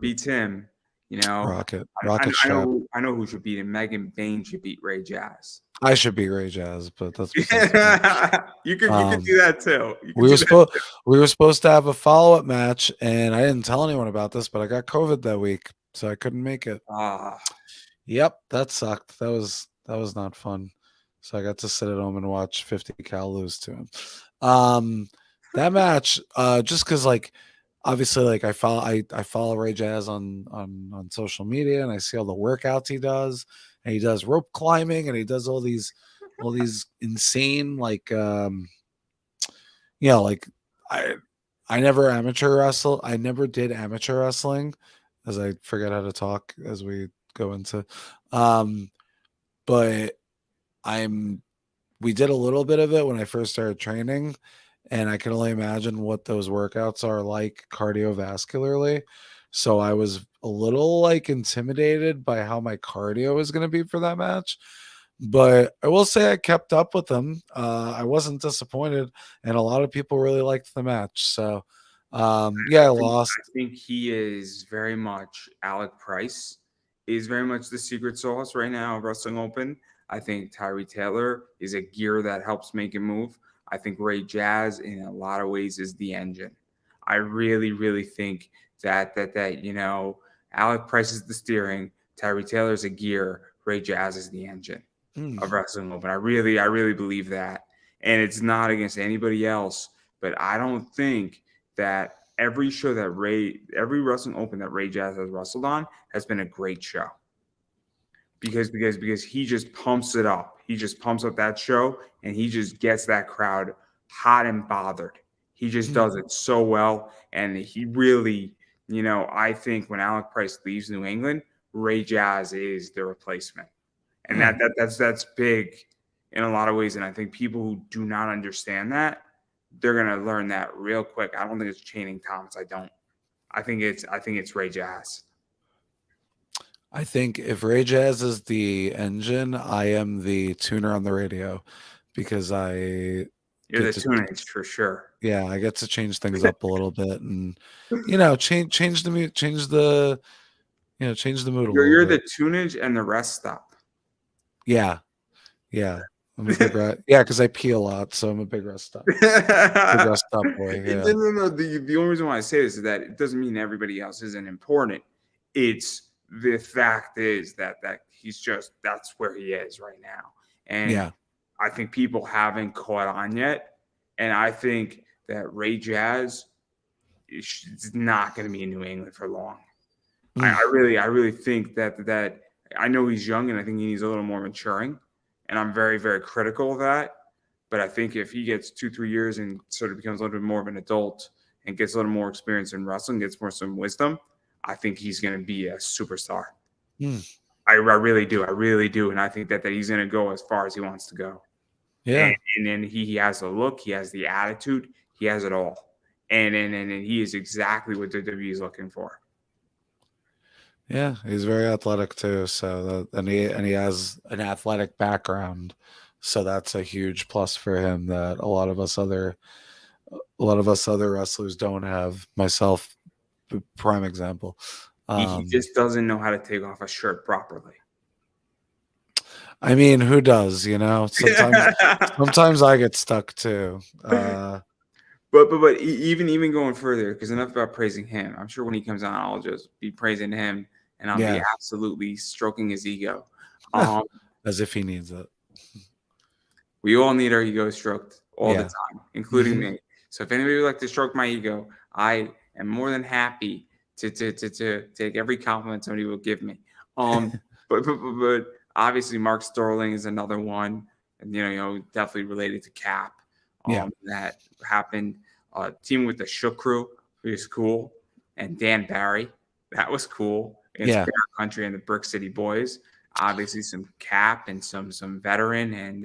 I know who should beat him. Megan Bain should beat Ray Jazz. I should beat Ray Jazz, but that's you can do that too. We were supposed to have a follow-up match, and I didn't tell anyone about this, but I got COVID that week, so I couldn't make it. Yep, that sucked. That was not fun. So I got to sit at home and watch 50 Cal lose to him. That match, just because obviously I follow Ray Jazz on social media, and I see all the workouts he does, and he does rope climbing, and he does all these insane I never amateur wrestle. I never did amateur wrestling, as I forget how to talk as we go into. But we did a little bit of it when I first started training, and I can only imagine what those workouts are like cardiovascularly. So I was a little intimidated by how my cardio is going to be for that match. But I will say I kept up with them. I wasn't disappointed, and a lot of people really liked the match. So, yeah, I lost. I think he is very much Alec Price is very much the secret sauce right now of Wrestling Open. I think Tyree Taylor is a gear that helps make it move. I think Ray Jazz, in a lot of ways, is the engine. I really, really think that Alec Price is the steering, Tyree Taylor is a gear, Ray Jazz is the engine of Wrestling Open. I really believe that, and it's not against anybody else, but I don't think that every Wrestling Open that Ray Jazz has wrestled on has been a great show because he just pumps it up. He just pumps up that show and he just gets that crowd hot and bothered. He just does it so well, and he really, I think when Alec Price leaves New England, Ray Jazz is the replacement, and that's big in a lot of ways. And I think people who do not understand that, they're gonna learn that real quick. I don't think it's Channing Thomas. I don't. I think it's Ray Jazz. I think if Ray Jazz is the engine, I am the tuner on the radio because You're the tunage for sure. Yeah, I get to change things up a little bit and change the mood, change the mood a little You're bit. the tunage and the rest stop. Yeah. I'm a big because I pee a lot, so I'm a big rest stop. Big rest stop boy. Yeah. No. The only reason why I say this is that it doesn't mean everybody else isn't important. It's the fact is that he's just that's where he is right now, and I think people haven't caught on yet, and I think that Ray Jazz is not going to be in New England for long. I really think that I know he's young, and I think he needs a little more maturing, and I'm very, very critical of that. But I think if he gets 2-3 years and sort of becomes a little bit more of an adult and gets a little more experience in wrestling, gets some wisdom, I think he's going to be a superstar. I really do. And I think that he's going to go as far as he wants to go. Yeah. And then he has the look, he has the attitude, he has it all. And he is exactly what WWE is looking for. Yeah, he's very athletic too. So and he has an athletic background, so that's a huge plus for him that a lot of us other wrestlers don't have. Myself, prime example. He just doesn't know how to take off a shirt properly. I mean, who does? Sometimes I get stuck too. But even going further, because enough about praising him. I'm sure when he comes on, I'll just be praising him. And I'll be absolutely stroking his ego. As if he needs it. We all need our ego stroked all the time, including me. So if anybody would like to stroke my ego, I am more than happy to take every compliment somebody will give me. But obviously Mark Sterling is another one, and definitely related to Cap. That happened. Team with the Shook Crew, which is cool, and Dan Barry, that was cool. Against Bear Country and the Brick City Boys. Obviously, some Cap and some veteran, and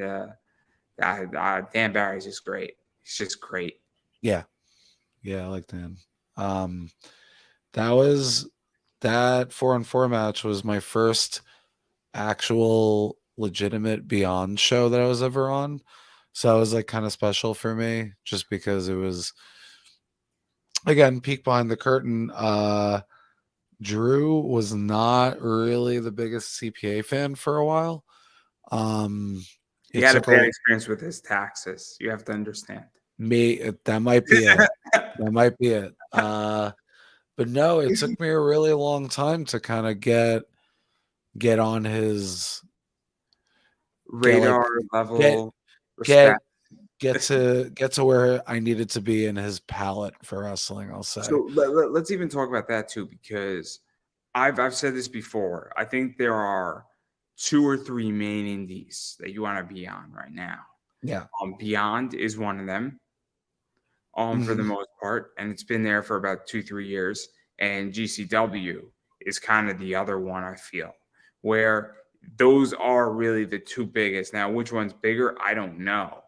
Dan Barry is just great. He's just great. Yeah, I like Dan. That 4-on-4 match was my first actual legitimate Beyond show that I was ever on. So it was like kind of special for me, just because it was, again, peek behind the curtain. Drew was not really the biggest CPA fan for a while. He had a bad experience with his taxes. You have to understand. That might be it. That might be it. But no, it took me a really long time to kind of get on his radar level. Respect. Get to where I needed to be in his palette for wrestling, I'll say. So let's even talk about that too, because I've said this before. I think there are 2 or 3 main indies that you want to be on right now. Yeah. Beyond is one of them. For the most part, and it's been there for about 2-3 years. And GCW is kind of the other one, I feel, where those are really the 2 biggest. Now, which one's bigger? I don't know,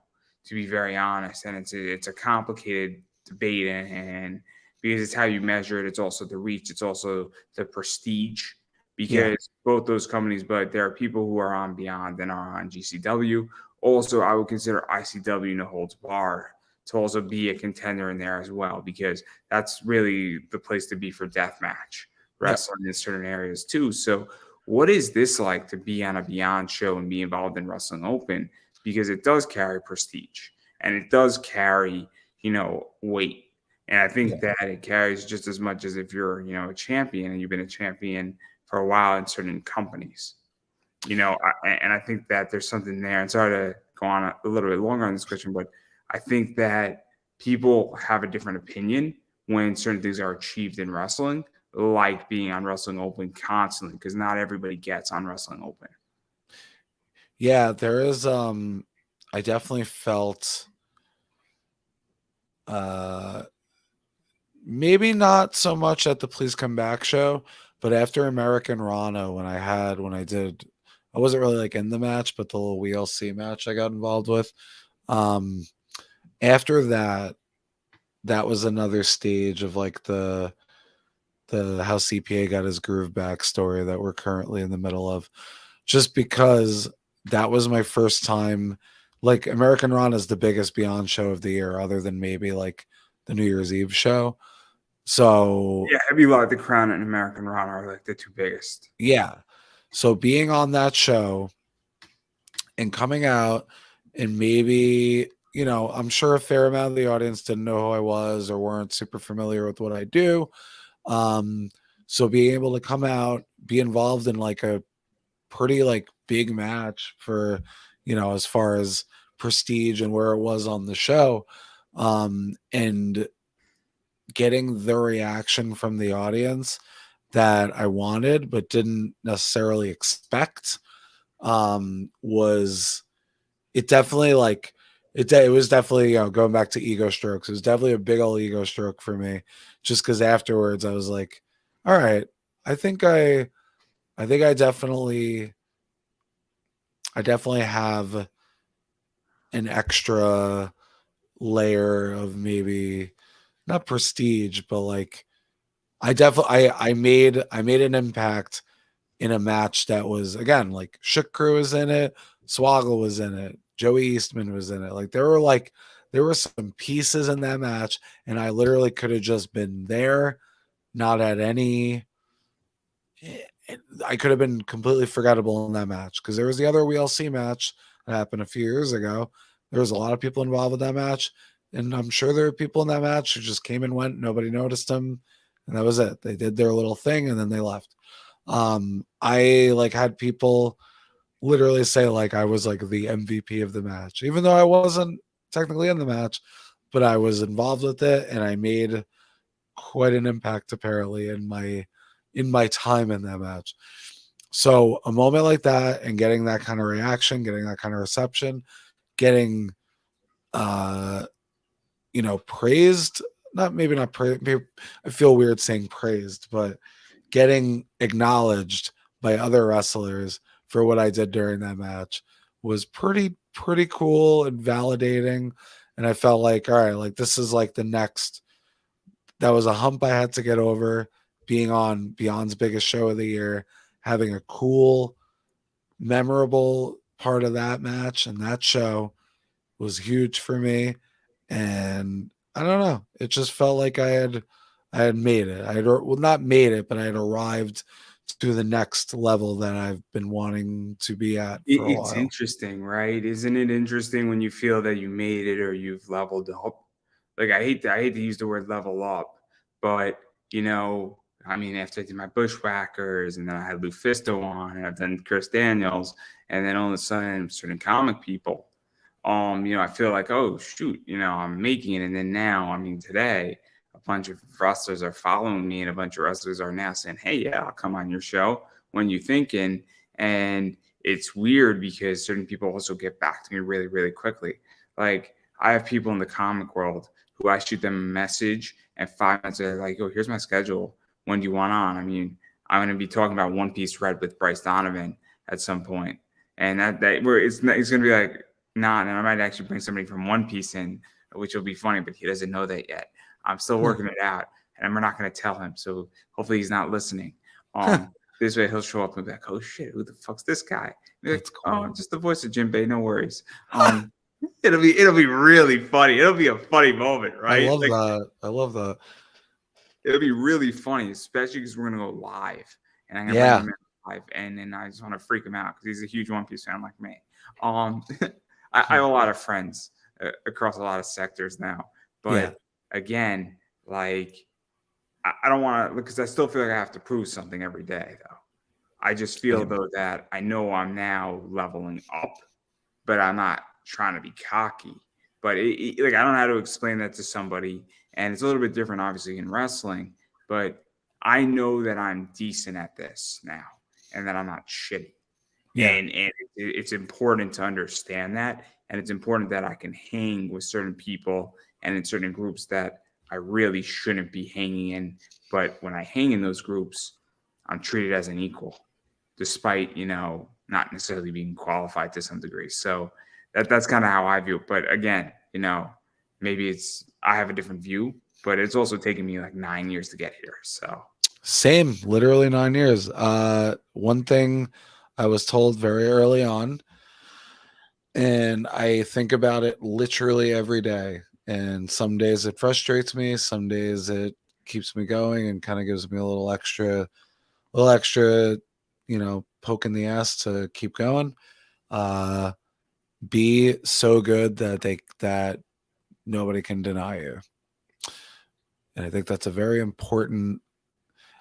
to be very honest. And it's a complicated debate, and because it's how you measure it, it's also the reach, it's also the prestige. because both those companies, but there are people who are on Beyond and are on GCW. Also, I would consider ICW No Holds Bar to also be a contender in there as well, because that's really the place to be for deathmatch wrestling in certain areas too. So, what is this like to be on a Beyond show and be involved in Wrestling Open? Because it does carry prestige and it does carry, weight. And I think that it carries just as much as if you're, a champion and you've been a champion for a while in certain companies. And I think that there's something there. And sorry to go on a little bit longer on this question, but I think that people have a different opinion when certain things are achieved in wrestling, like being on Wrestling Open constantly, because not everybody gets on Wrestling Open. Yeah, there is I definitely felt maybe not so much at the Please Come Back show, but after American Rana, when I wasn't really like in the match, but the little WLC match I got involved with. After that was another stage of like the how CPA got his groove back story that we're currently in the middle of, just because that was my first time. Like, American Rana is the biggest Beyond show of the year, other than maybe like the New Year's Eve show. So yeah, Heavyweight, the Crown, and American Rana are like the two biggest. Yeah. So being on that show and coming out, and maybe, I'm sure a fair amount of the audience didn't know who I was or weren't super familiar with what I do. So being able to come out, be involved in like a pretty like big match for, as far as prestige and where it was on the show, and getting the reaction from the audience that I wanted but didn't necessarily expect, was it definitely like it was definitely, going back to ego strokes, it was definitely a big old ego stroke for me, just because afterwards I was like, all right, I think I definitely have an extra layer of, maybe not prestige, but like I made an impact in a match that was, again, like Shook Crew was in it, Swoggle was in it, Joey Eastman was in it. Like there were some pieces in that match, and I literally could have just been there, not at any. I could have been completely forgettable in that match, because there was the other WLC match that happened a few years ago. There was a lot of people involved with that match, and I'm sure there were people in that match who just came and went, nobody noticed them, and that was it. They did their little thing and then they left. I like had people literally say like I was like the MVP of the match, even though I wasn't technically in the match, but I was involved with it and I made quite an impact apparently in my time in that match. So a moment like that and getting that kind of reaction, getting that kind of reception, getting praised, not praised, I feel weird saying praised, but getting acknowledged by other wrestlers for what I did during that match was pretty cool and validating. And I felt like, all right, like this is like the next, that was a hump I had to get over, being on Beyond's biggest show of the year, having a cool, memorable part of that match and that show was huge for me. And I don't know, it just felt like I had made it. I had, well, not made it, but I had arrived to the next level that I've been wanting to be at for a It's while. interesting, right? Isn't it interesting when you feel that you made it or you've leveled up? Like I hate to use the word level up, but I mean, after I did my Bushwhackers and then I had Lufisto on and I've done Chris Daniels, and then all of a sudden certain comic people, I feel like, oh shoot, I'm making it. And then now, I mean, today a bunch of wrestlers are following me and a bunch of wrestlers are now saying, hey, yeah, I'll come on your show when you thinking. And it's weird because certain people also get back to me really, really quickly. Like I have people in the comic world who I shoot them a message and 5 minutes they're like, oh, here's my schedule. When do you want on? I mean, I'm going to be talking about One Piece Red with Bryce Donovan at some point. And that where it's going to be like, nah, and I might actually bring somebody from One Piece in, which will be funny, but he doesn't know that yet. I'm still working it out, and we're not going to tell him. So hopefully he's not listening. This way he'll show up and be like, "Oh shit, who the fuck's this guy?" Be like, That's "Oh, cool. I'm just the voice of Jinbei. No worries." It'll be really funny. It'll be a funny moment, I right? love Like that. I love that. it'll be really funny, especially because we're gonna go live, and I'm gonna bring Yeah. him in live, and then I just want to freak him out because he's a huge One Piece fan like me. Um, I have a lot of friends across a lot of sectors now, Yeah. but again, like I don't want to because I still feel like I have to prove something every day, though. I just feel Same. though that I know I'm now leveling up, but I'm not trying to be cocky. But like I don't know how to explain that to somebody, and it's a little bit different, obviously, in wrestling. But I know that I'm decent at this now, and that I'm not shitty. Yeah. And it's important to understand that, and it's important that I can hang with certain people and in certain groups that I really shouldn't be hanging in. But when I hang in those groups, I'm treated as an equal, despite not necessarily being qualified to some degree. So that's kind of how I view it. But again, maybe I have a different view, but it's also taken me like 9 years to get here. So Same, literally 9 years. One thing I was told very early on, and I think about it literally every day. And some days it frustrates me, some days it keeps me going and kind of gives me a little extra, poke in the ass to keep going. Be so good that nobody can deny you. And I think that's a very important.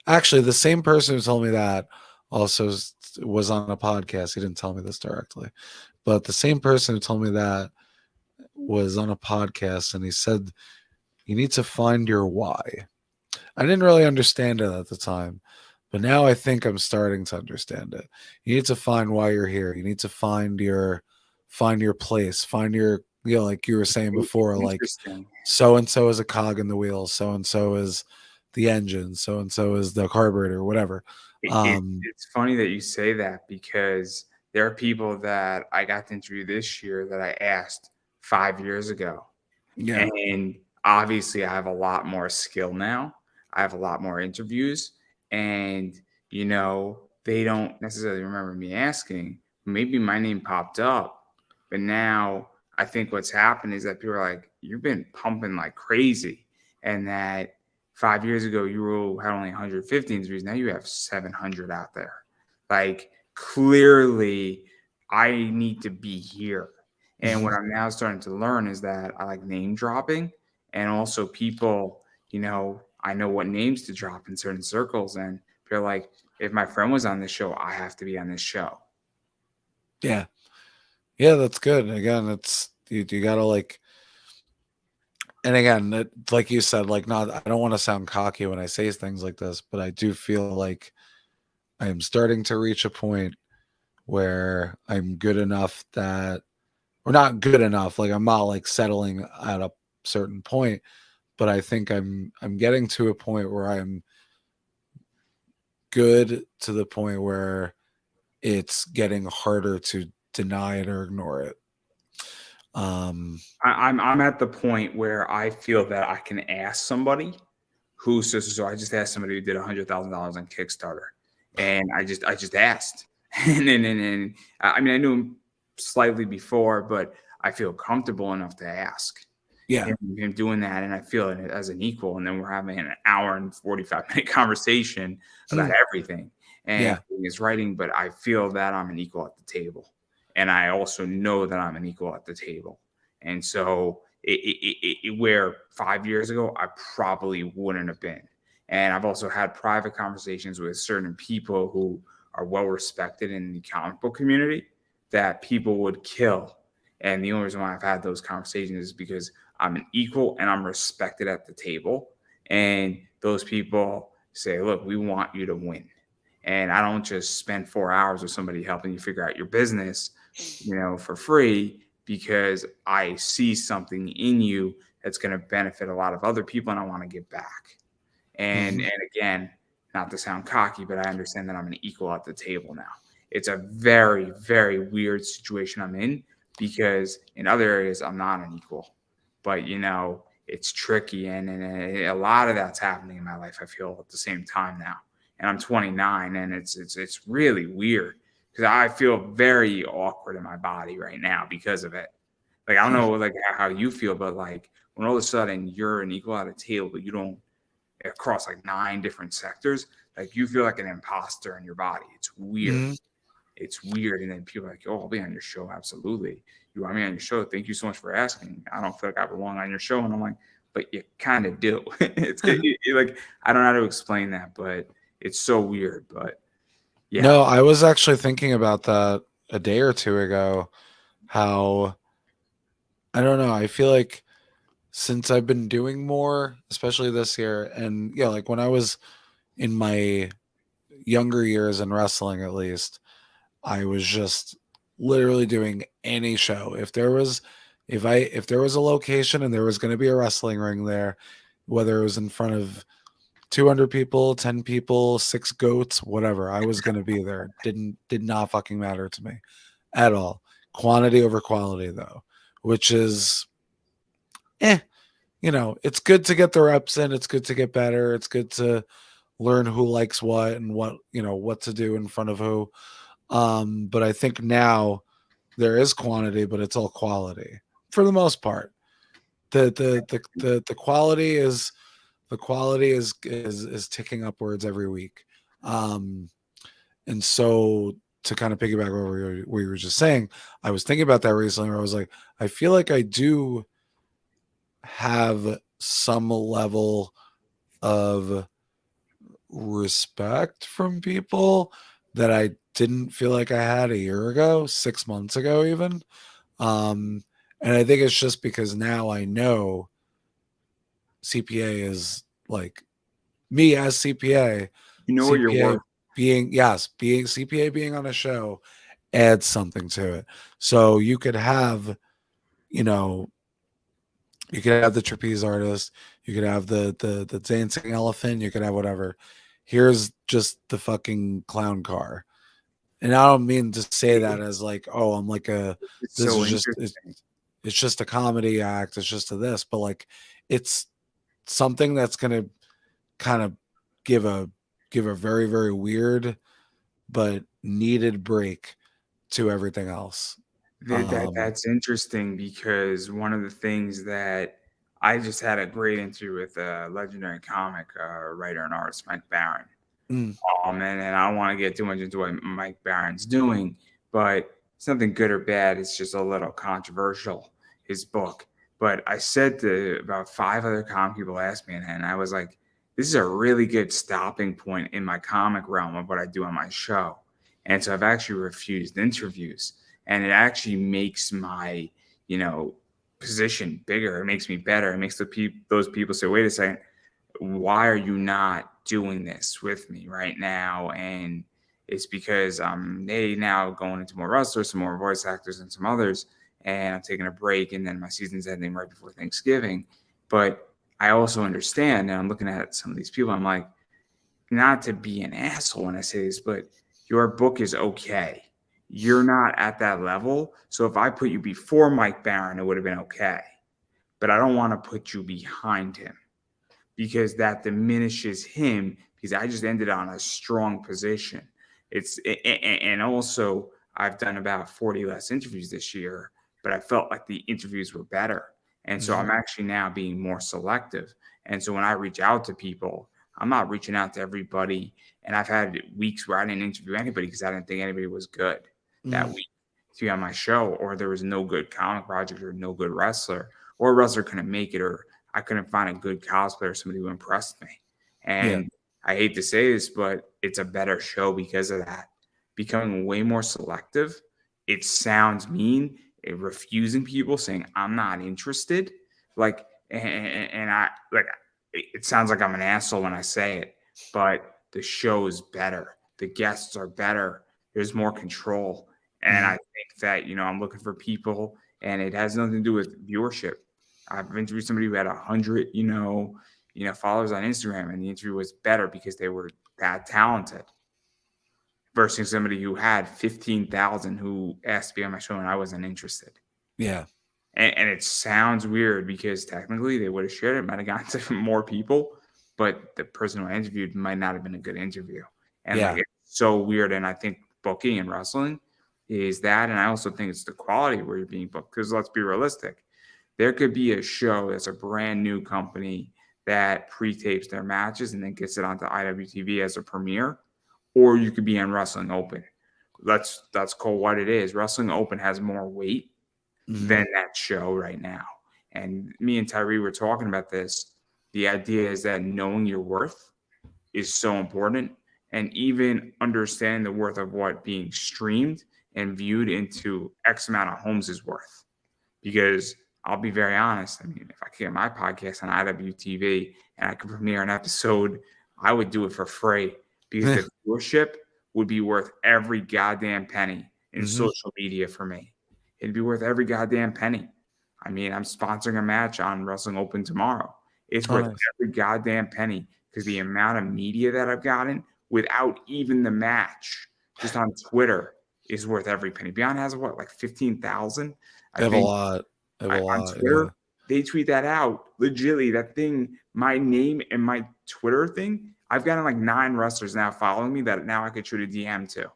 Actually, the same person who told me that also was on a podcast. He didn't tell me this directly, but the same person who told me that was on a podcast, and he said, "You need to find your why." I didn't really understand it at the time, but now I think I'm starting to understand it. You need to find why you're here. You need to find your place, find your, like you were saying before, like interesting. so and so is a cog in the wheel, so and so is the engine, so and so is the carburetor, whatever. It's funny that you say that because there are people that I got to interview this year that I asked 5 years ago. Yeah. And obviously, I have a lot more skill now. I have a lot more interviews. And, they don't necessarily remember me asking. Maybe my name popped up. But now I think what's happened is that people are like, you've been pumping like crazy. And that 5 years ago, had only 150 interviews. Now you have 700 out there. Like, clearly, I need to be here. And what I'm now starting to learn is that I like name dropping, and also people, I know what names to drop in certain circles. And they're like, if my friend was on this show, I have to be on this show. Yeah. Yeah, that's good. Again, it's you gotta like, and again, like you said, like, not, I don't want to sound cocky when I say things like this, but I do feel like I am starting to reach a point where I'm good enough that, or not good enough, like I'm not like settling at a certain point, but I think I'm getting to a point where I'm good to the point where it's getting harder to deny it or ignore it. I'm at the point where I feel that I can ask somebody who so I just asked somebody who did $100,000 on Kickstarter, and I just asked, and I mean I knew him slightly before, but I feel comfortable enough to ask. Yeah. Him doing that, and I feel it as an equal, and then we're having an hour and 45-minute conversation about everything and his writing, but I feel that I'm an equal at the table, and I also know that I'm an equal at the table. And so where 5 years ago I probably wouldn't have been. And I've also had private conversations with certain people who are well respected in the comic book community that people would kill. And the only reason why I've had those conversations is because I'm an equal and I'm respected at the table. And those people say, look, we want you to win. And I don't just spend 4 hours with somebody helping you figure out your business, for free, because I see something in you that's going to benefit a lot of other people and I want to give back. And again, not to sound cocky, but I understand that I'm an equal at the table now. It's a very, very weird situation I'm in because in other areas I'm not an equal. But it's tricky, and a lot of that's happening in my life, I feel, at the same time now. and I'm 29, and it's really weird because I feel very awkward in my body right now because of it. Like I don't know like how you feel, but like when all of a sudden you're an equal at a table, but you don't across like 9 different sectors, like you feel like an imposter in your body. It's weird. Mhm. It's weird. And then people are like, oh, I'll be on your show. Absolutely. You want me on your show? Thank you so much for asking. I don't feel like I belong on your show. And I'm like, but you kind of do. Like, I don't know how to explain that, but it's so weird. But yeah, No, I was actually thinking about that a day or two ago. How I don't know. I feel like since I've been doing more, especially this year, and yeah, like when I was in my younger years in wrestling, at least, I was just literally doing any show. If there was a location and there was going to be a wrestling ring there, whether it was in front of 200 people, 10 people, 6 goats, whatever, I was going to be there. Did not fucking matter to me at all. Quantity over quality though, which is it's good to get the reps in, it's good to get better, it's good to learn who likes what and what to do in front of who. But I think now there is quantity, but it's all quality for the most part. The quality is ticking upwards every week. Um, and so to kind of piggyback what you were just saying, I was thinking about that recently where I was like, I feel like I do have some level of respect from people that I didn't feel like I had a year ago, 6 months ago, even. Um, and I think it's just because now I know CPA is like me as CPA, you know what you're CPA worth. being CPA being on a show adds something to it. So you know, you could have the trapeze artist, you could have the dancing elephant, you could have whatever. Here's just the fucking clown car. And I don't mean to say that as like, oh, I'm like It's this so is just interesting. it's just a comedy act, it's just a this, but like it's something that's gonna kind of give a very, very weird but needed break to everything else. That's interesting because one of the things that I just had a great interview with a legendary comic writer and artist, Mike Barron. Mm, And I don't want to get too much into what Mike Barron's doing, but it's nothing good or bad. It's just a little controversial, his book. But I said to about 5 other comic people asked me, and I was like, this is a really good stopping point in my comic realm of what I do on my show. And so I've actually refused interviews, and it actually makes my, you know, position bigger. It makes me better. It makes those people say, wait a second, why are you not doing this with me right now? And it's because I'm now going into more wrestlers, some more voice actors, and some others, and I'm taking a break, and then my season's ending right before Thanksgiving. But I also understand, and I'm looking at some of these people, I'm like, not to be an asshole when I say this, but your book is okay. You're not at that level. So if I put you before Mike Barron, it would have been okay. But I don't want to put you behind him because that diminishes him because I just ended on a strong position. And also I've done about 40 less interviews this year, but I felt like the interviews were better. And so mhm. I'm actually now being more selective. And so when I reach out to people, I'm not reaching out to everybody. And I've had weeks where I didn't interview anybody because I didn't think anybody was good that Mm, week to be on my show, or there was no good comic project or no good wrestler, or a wrestler couldn't make it, or I couldn't find a good cosplayer, somebody who impressed me. yeah. And I hate to say this, but it's a better show because of that. Becoming way more selective. It sounds mean, refusing people, saying I'm not interested. Like, and I like. It sounds like I'm an asshole when I say it, but the show is better. The guests are better. There's more control, and I Mhm. think that I'm looking for people, and it has nothing to do with viewership. I've interviewed somebody who had 100, followers on Instagram, and the interview was better because they were that talented versus somebody who had 15,000 who asked to be on my show and I wasn't interested. Yeah. And it sounds weird because technically they would have shared it, might have gotten to more people, but the person who I interviewed might not have been a good interview. And Yeah. like, it's so weird. And I think booking and wrestling is that. And I also think it's the quality where you're being booked. Because let's be realistic. There could be a show that's a brand new company that pre-tapes their matches and then gets it onto IWTV as a premiere, or you could be on Wrestling Open. That's called what it is. Wrestling Open has more weight Mhm. than that show right now. And me and Tyree were talking about this. The idea is that knowing your worth is so important, and even understand the worth of what being streamed and viewed into X amount of homes is worth. Because I'll be very honest. I mean, if I could get my podcast on IWTV and I could premiere an episode, I would do it for free because the viewership would be worth every goddamn penny in Mhm. social media for me. It'd be worth every goddamn penny. I mean, I'm sponsoring a match on Wrestling Open tomorrow. It's Oh, worth nice. every goddamn penny because the amount of media that I've gotten without even the match, just on Twitter, is worth every penny. Beyond has what, like 15,000? I They have a think lot. They have a on lot. Yeah. Twitter, they tweet that out. Legitly, that thing, my name and my Twitter thing, I've gotten like 9 wrestlers now following me that now I could shoot a DM to.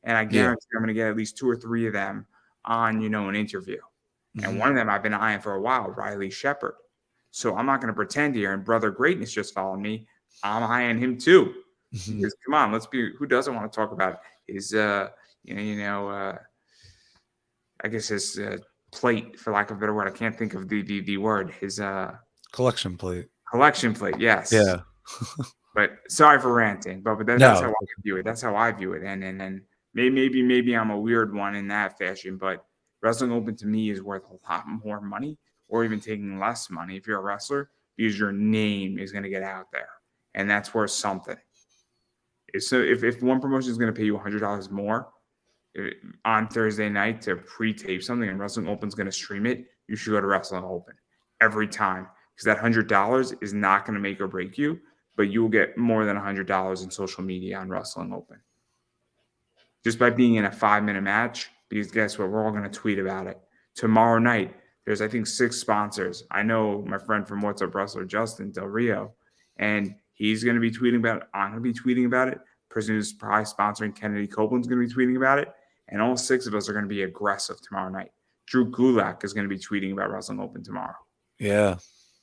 And I Yeah. guarantee I'm going to get at least 2 or 3 of them on, an interview. And Mhm. one of them I've been eyeing for a while, Riley Shepard. So I'm not going to pretend here. And Brother Greatness just followed me. I'm eyeing him too. Mhm. Because come on, who doesn't want to talk about his, I guess his plate, for lack of a better word. I can't think of the word. His Collection plate. collection plate. Yes. Yeah. But sorry for ranting, but that's No. how I view it. That's how I view it. And maybe I'm a weird one in that fashion, but Wrestling Open to me is worth a lot more money, or even taking less money if you're a wrestler, because your name is going to get out there, and that's worth something. So if one promotion is going to pay you $100 more on Thursday night to pre-tape something and Wrestling Open's going to stream it, you should go to Wrestling Open every time, because that $100 is not going to make or break you, but you will get more than $100 in social media on Wrestling Open just by being in a 5-minute match. Because guess what? We're all going to tweet about it tomorrow night. There's, I think, 6 sponsors. I know my friend from What's Up Wrestler, Justin Del Rio, and he's going to be tweeting about it. I'm going to be tweeting about it. Person who's probably sponsoring Kennedy Copeland's going to be tweeting about it. And all 6 of us are going to be aggressive tomorrow night. Drew Gulak is going to be tweeting about Wrestling Open tomorrow. Yeah.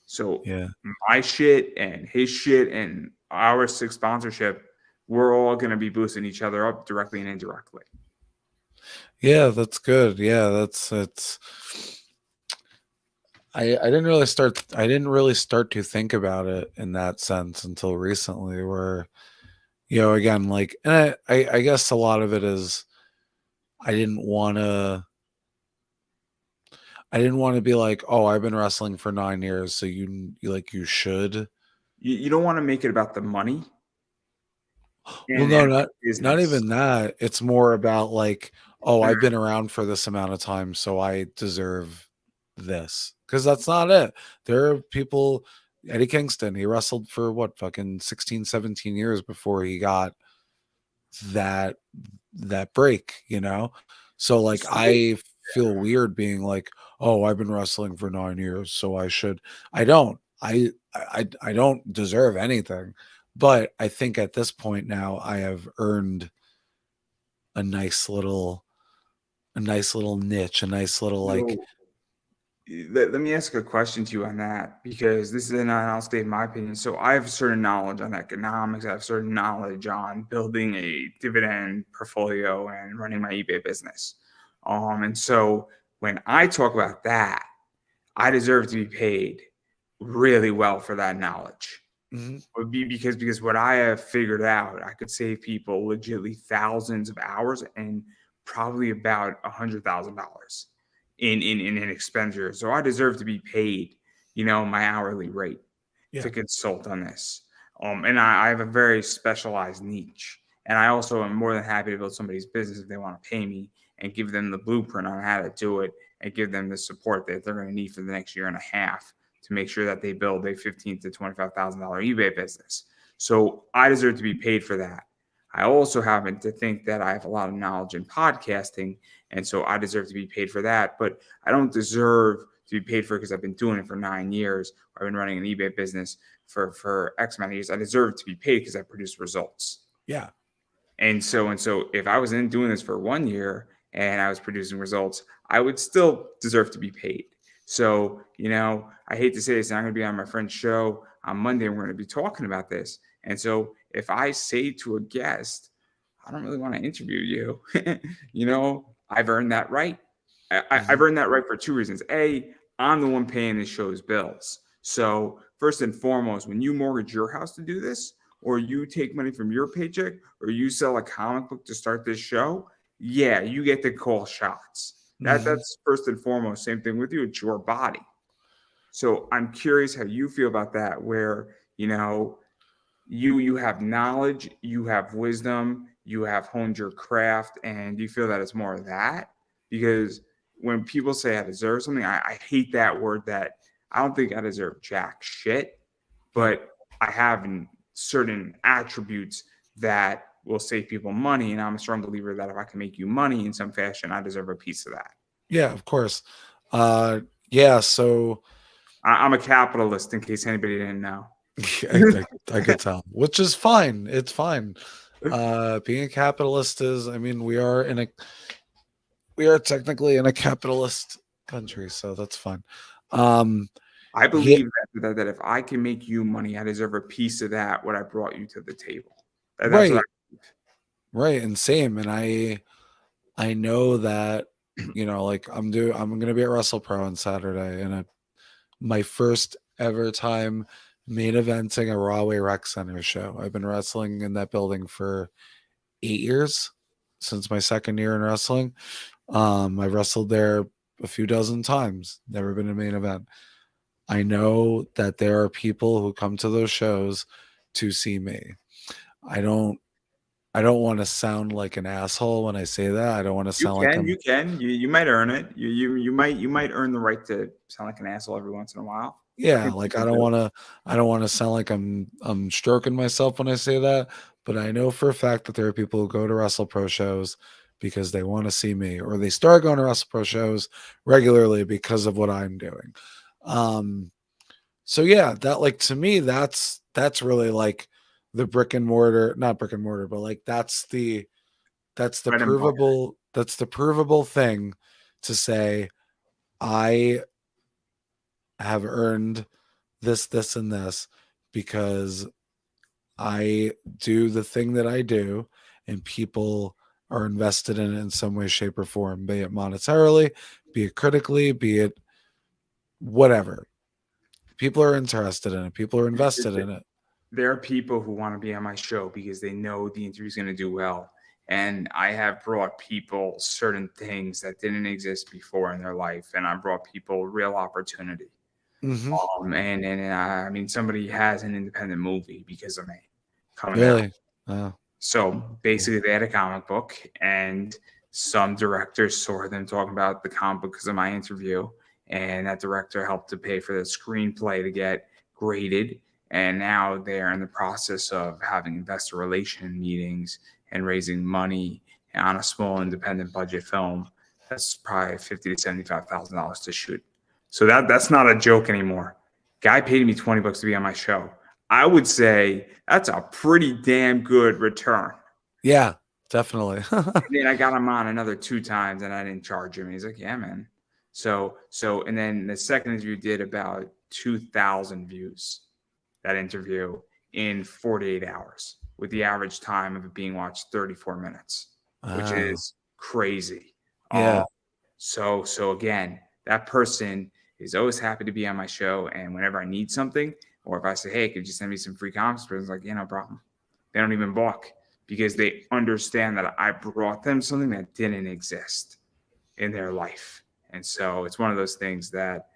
So Yeah. my shit and his shit and our 6 sponsorship, we're all going to be boosting each other up directly and indirectly. Yeah, that's good. Yeah, that's I didn't really start to think about it in that sense until recently, where, again, like, and I guess a lot of it is I didn't want to be like, oh, I've been wrestling for 9 years, so you should. You don't want to make it about the money. Well, no, not business. even that. It's more about like, oh, I've been around for this amount of time, so I deserve this. Because that's not it. There are people, Eddie Kingston, he wrestled for what, fucking 16, 17 years before he got that break, So like I feel weird being like, oh, I've been wrestling for 9 years, so I should. I don't. I don't deserve anything. But I think at this point now I have earned a nice little niche, a nice little like. Let me ask a question to you on that, because this is, and I'll state my opinion. So I have certain knowledge on economics. I have certain knowledge on building a dividend portfolio and running my eBay business. And so when I talk about that, I deserve to be paid really well for that knowledge. Mhm. Would be because what I have figured out, I could save people legitimately thousands of hours and probably about $100,000 in an expenditure. So I deserve to be paid, my hourly rate Yeah. to consult on this. And I have a very specialized niche. And I also am more than happy to build somebody's business if they want to pay me and give them the blueprint on how to do it and give them the support that they're going to need for the next year and a half to make sure that they build a $15,000 to $25,000 eBay business. So I deserve to be paid for that. I also happen to think that I have a lot of knowledge in podcasting, and so I deserve to be paid for that. But I don't deserve to be paid for because I've been doing it for 9 years. Or I've been running an eBay business for X amount of years. I deserve to be paid because I produce results. Yeah. And so if I was in doing this for 1 year and I was producing results, I would still deserve to be paid. So, I hate to say this, I'm going to be on my friend's show on Monday, and we're going to be talking about this. And so if I say to a guest, I don't really want to interview you, I've earned that right. I've earned that right for two reasons. A, I'm the one paying the show's bills. So first and foremost, when you mortgage your house to do this, or you take money from your paycheck, or you sell a comic book to start this show, yeah, you get to call shots. That's first and foremost. Same thing with you. It's your body. So I'm curious how you feel about that, where, you have knowledge, you have wisdom, you have honed your craft, and you feel that it's more of that. Because when people say I deserve something, I hate that word. That I don't think I deserve jack shit, but I have certain attributes that will save people money. And I'm a strong believer that if I can make you money in some fashion, I deserve a piece of that. Yeah, of course. Yeah, so I'm a capitalist, in case anybody didn't know. I could tell, which is fine. It's fine. Being a capitalist is, I mean, we are technically in a capitalist country, so that's fine. I believe that if I can make you money, I deserve a piece of that, what I brought you to the table. That's right. what Right. And same. And I know that, like I'm gonna be at WrestlePro on Saturday, and my first ever time main eventing a Rahway Rec Center show. I've been wrestling in that building for 8 years, since my second year in wrestling. I wrestled there a few dozen times, never been a main event. I know that there are people who come to those shows to see me. I don't want to sound like an asshole when I say that. I don't want to sound like I'm. You might earn it. You might earn the right to sound like an asshole every once in a while. Yeah, like I don't want to sound like I'm stroking myself when I say that, but I know for a fact that there are people who go to WrestlePro shows because they want to see me, or they start going to WrestlePro shows regularly because of what I'm doing. So yeah, that, like, to me, that's really like the not brick and mortar, but like that's the provable thing to say, I have earned this, and this because I do the thing that I do, and people are invested in it in some way, shape, or form, be it monetarily, be it critically, be it whatever. People are interested in it. People are invested in it. There are people who want to be on my show because they know the interview is going to do well. And I have brought people certain things that didn't exist before in their life. And I brought people real opportunity. And I mean, somebody has an independent movie because of me coming out. Oh. So basically, they had a comic book, and some directors saw them talking about the comic book because of my interview. And that director helped to pay for the screenplay to get graded. And now they're in the process of having investor relation meetings and raising money on a small independent budget film. That's probably $50,000 to $75,000 to shoot. So that's not a joke anymore. Guy paid me $20 to be on my show. I would say that's a pretty damn good return. Yeah, definitely. And then I got him on another 2 times, and I didn't charge him. He's like, "Yeah, man." So, and then the second interview did about 2,000 views. That interview in 48 hours, with the average time of it being watched 34 minutes, which is crazy. Yeah. So again, that person is always happy to be on my show. And whenever I need something, or if I say, "Hey, could you send me some free comics?" The person's like, "Yeah, no problem." They don't even balk because they understand that I brought them something that didn't exist in their life. And so it's one of those things that,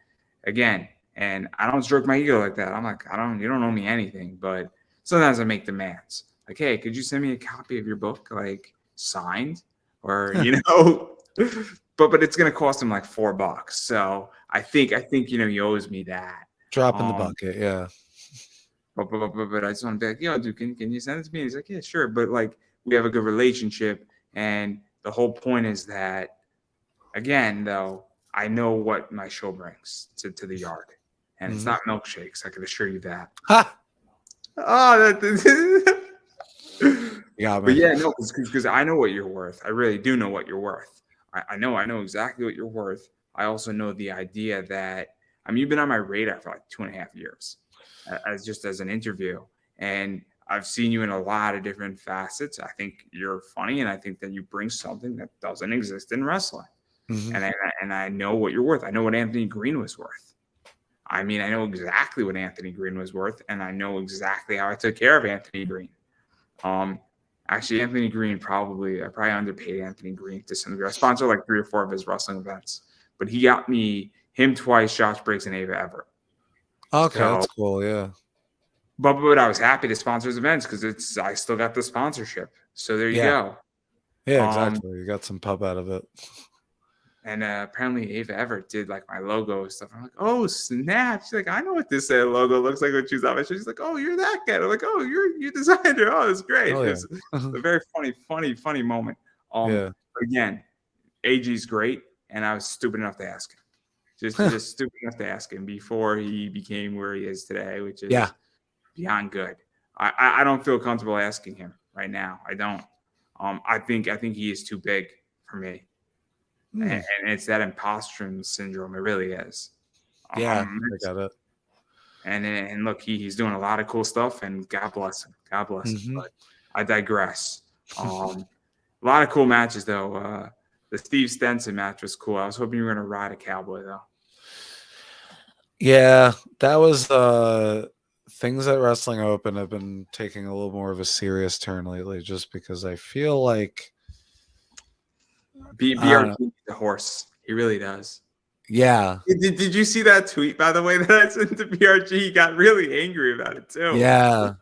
again, and I don't stroke my ego like that. I'm like, you don't owe me anything, but sometimes I make demands. Like, "Hey, could you send me a copy of your book, like signed?" Or, but it's going to cost them like $4. So I think, he owes me that. Drop in the bucket. Yeah. But I just want to be like, "Dude, can you send it to me?" And he's like, "Yeah, sure." But like, we have a good relationship. And the whole point is that, again, though, I know what my show brings to the yard, and it's Mm-hmm. not milkshakes. I can assure you that. Ha! Oh, You got but me. yeah, no, because I know what you're worth. I really do know what you're worth. I know exactly what you're worth. I also know the idea that you've been on my radar for like 2.5 years, as an interview, and I've seen you in a lot of different facets. I think you're funny, and I think that you bring something that doesn't exist in wrestling. Mm-hmm. And I know what you're worth. I know what Anthony Green was worth. I know exactly what Anthony Green was worth, and I know exactly how I took care of Anthony Green. Um, Actually, Anthony Green I probably underpaid Anthony Green to some degree. I sponsored like 3 or 4 of his wrestling events, but he got me him twice, Josh Briggs, and Ava Everett. Okay, So, that's cool. Yeah. but I was happy to sponsor his events because I still got the sponsorship. So there you Yeah. go. Yeah, exactly. You got some pub out of it. And apparently Ava Everett did like my logo and stuff. I'm like, oh snap! She's like, I know what this logo looks like when she's on my show. She's like, oh, you're that guy. I'm like, oh, you designed it. Oh, it's great. Oh, It yeah. was a very funny moment. Yeah. Again, AG's great, and I was stupid enough to ask him. Just stupid enough to ask him before he became where he is today, which is beyond good. I don't feel comfortable asking him right now. I don't. I think he is too big for me. And it's that imposter syndrome. It really is. Yeah, I got it. And look, he's doing a lot of cool stuff, and God bless him. God bless him. But I digress. A lot of cool matches though. The Steve Stenson match was cool. I was hoping you were gonna ride a cowboy though. Yeah, that was things at Wrestling Open have been taking a little more of a serious turn lately, just because I feel like BRG needs a horse. He really does. Yeah. Did you see that tweet, by the way, that I sent to BRG? He got really angry about it too. Yeah.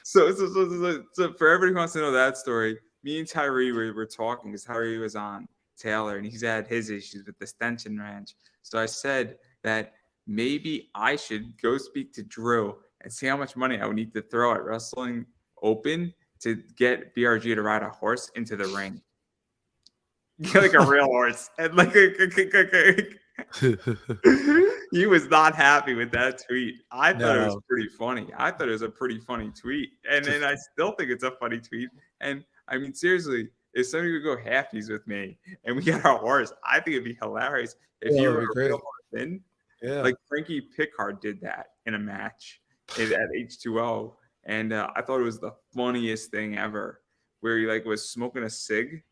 So for everybody who wants to know that story, me and Tyree were talking because Tyree was on Taylor and he's had his issues with the Stenson Ranch. So I said that maybe I should go speak to Drew and see how much money I would need to throw at Wrestling Open to get BRG to ride a horse into the ring. Like a real horse. And like he was not happy with that tweet. I thought it was pretty funny. I thought it was a pretty funny tweet. And then I still think it's a funny tweet. And I mean, seriously, if somebody would go halfies with me and we got our horse, I think it'd be hilarious if you were a real horseman. Yeah. Like Frankie Pickard did that in a match at H2O. And I thought it was the funniest thing ever, where he like was smoking a cig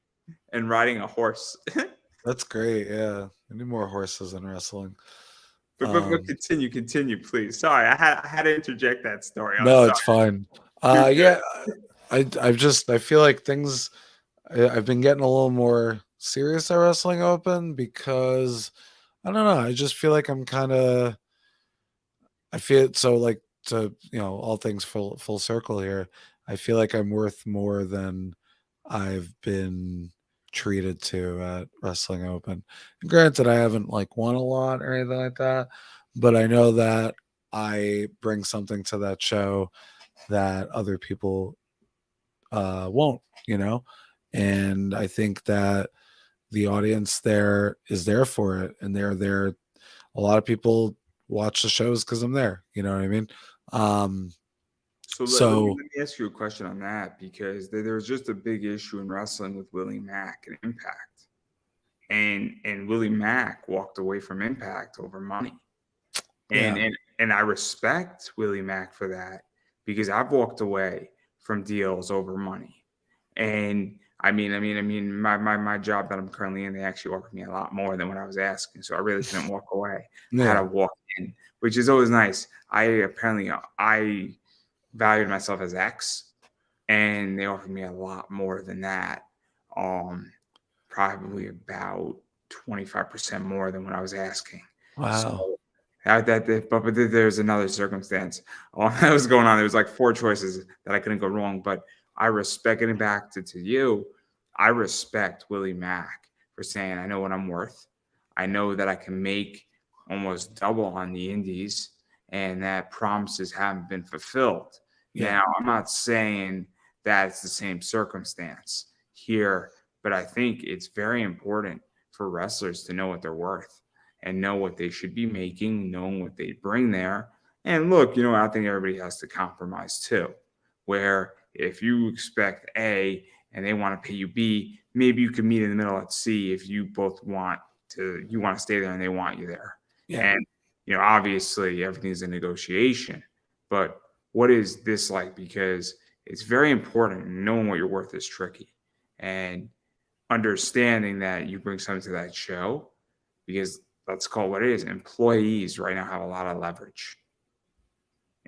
and riding a horse. That's great. Yeah, I need more horses in wrestling. But continue, please. Sorry, I had to interject that story. It's fine. Yeah, I feel like things. I've been getting a little more serious at Wrestling Open because I don't know. I just feel like I'm kind of. I feel so like to all things full circle here. I feel like I'm worth more than I've been treated to at Wrestling Open. And granted, I haven't like won a lot or anything like that, but I know that I bring something to that show that other people won't, and I think that the audience there is there for it, and they're there. A lot of people watch the shows because I'm there. You know what I mean? So let me ask you a question on that, because there was just a big issue in wrestling with Willie Mack and Impact, and Willie Mack walked away from Impact over money, and I respect Willie Mack for that, because I've walked away from deals over money, and I mean my job that I'm currently in, they actually offered me a lot more than what I was asking, so I really couldn't walk away. I had to walk in, which is always nice. I valued myself as X, and they offered me a lot more than that. Probably about 25% more than what I was asking. Wow. So but there's another circumstance that was going on. There was like 4 choices that I couldn't go wrong, but I respect, getting back to you, I respect Willie Mack for saying, I know what I'm worth. I know that I can make almost double on the indies, and that promises haven't been fulfilled. Yeah. Now, I'm not saying that it's the same circumstance here, but I think it's very important for wrestlers to know what they're worth and know what they should be making, knowing what they bring there. And look, I think everybody has to compromise too, where if you expect A and they want to pay you B, maybe you can meet in the middle at C if you both want to stay there and they want you there. Yeah. And obviously everything's a negotiation, but what is this like? Because it's very important. Knowing what you're worth is tricky, and understanding that you bring something to that show, because let's call it what it is. Employees right now have a lot of leverage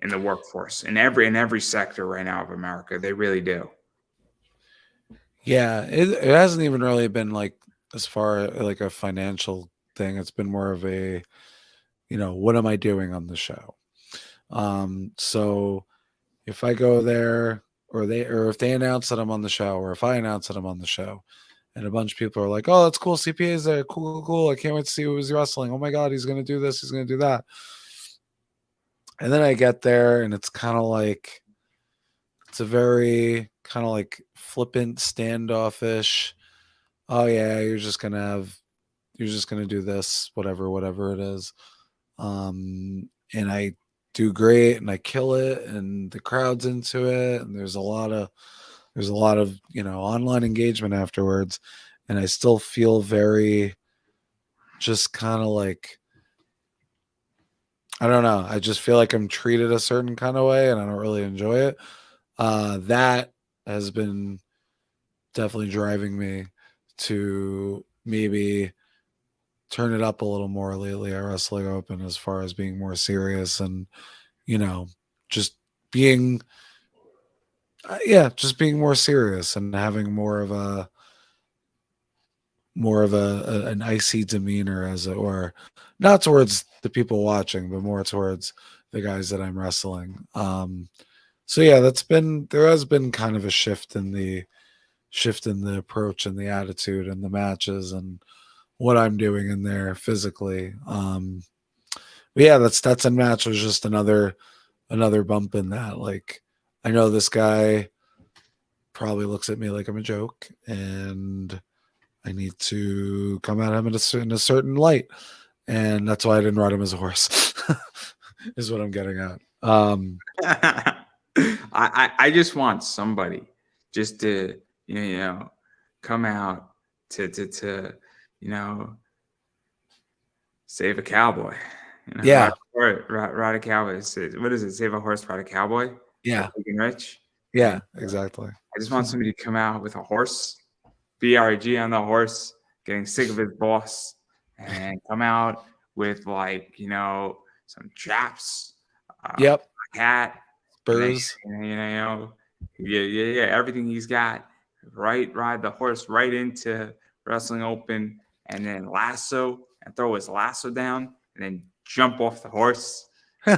in the workforce in every sector right now of America. They really do. Yeah, it hasn't even really been like as far like a financial thing. It's been more of a, what am I doing on the show? So if I go there or if they announce that I'm on the show, or if I announce that I'm on the show, and a bunch of people are like, "Oh, that's cool. CPA's there. Cool, cool. I can't wait to see who's wrestling. Oh my God, he's going to do this. He's going to do that." And then I get there and it's kind of like, it's a very kind of like flippant, standoffish. Oh yeah, you're just going to do this, whatever it is. And I do great and I kill it and the crowd's into it. And there's a lot of, online engagement afterwards. And I still feel very just kind of like, I don't know. I just feel like I'm treated a certain kind of way and I don't really enjoy it. That has been definitely driving me to maybe turn it up a little more lately at Wrestling Open, as far as being more serious and, just being, just being more serious and having more of an icy demeanor, as it were, not towards the people watching, but more towards the guys that I'm wrestling. So yeah, there has been kind of a shift in the approach and the attitude and the matches and what I'm doing in there physically. But yeah, that's match was just another bump in that. Like, I know this guy probably looks at me like I'm a joke, and I need to come at him in a certain light, and that's why I didn't ride him as a horse. Is what I'm getting at. I just want somebody just to come out to save a cowboy. Yeah. Ride a cowboy. What is it? Save a horse, ride a cowboy. Yeah. Big and rich. Yeah. Exactly. I just want somebody to come out with a horse, BRG on the horse, getting sick of his boss, and come out with some chaps. Yep. A hat. Spurs. Yeah. Everything he's got. Ride the horse right into Wrestling Open, and then lasso and throw his lasso down, and then jump off the horse. No.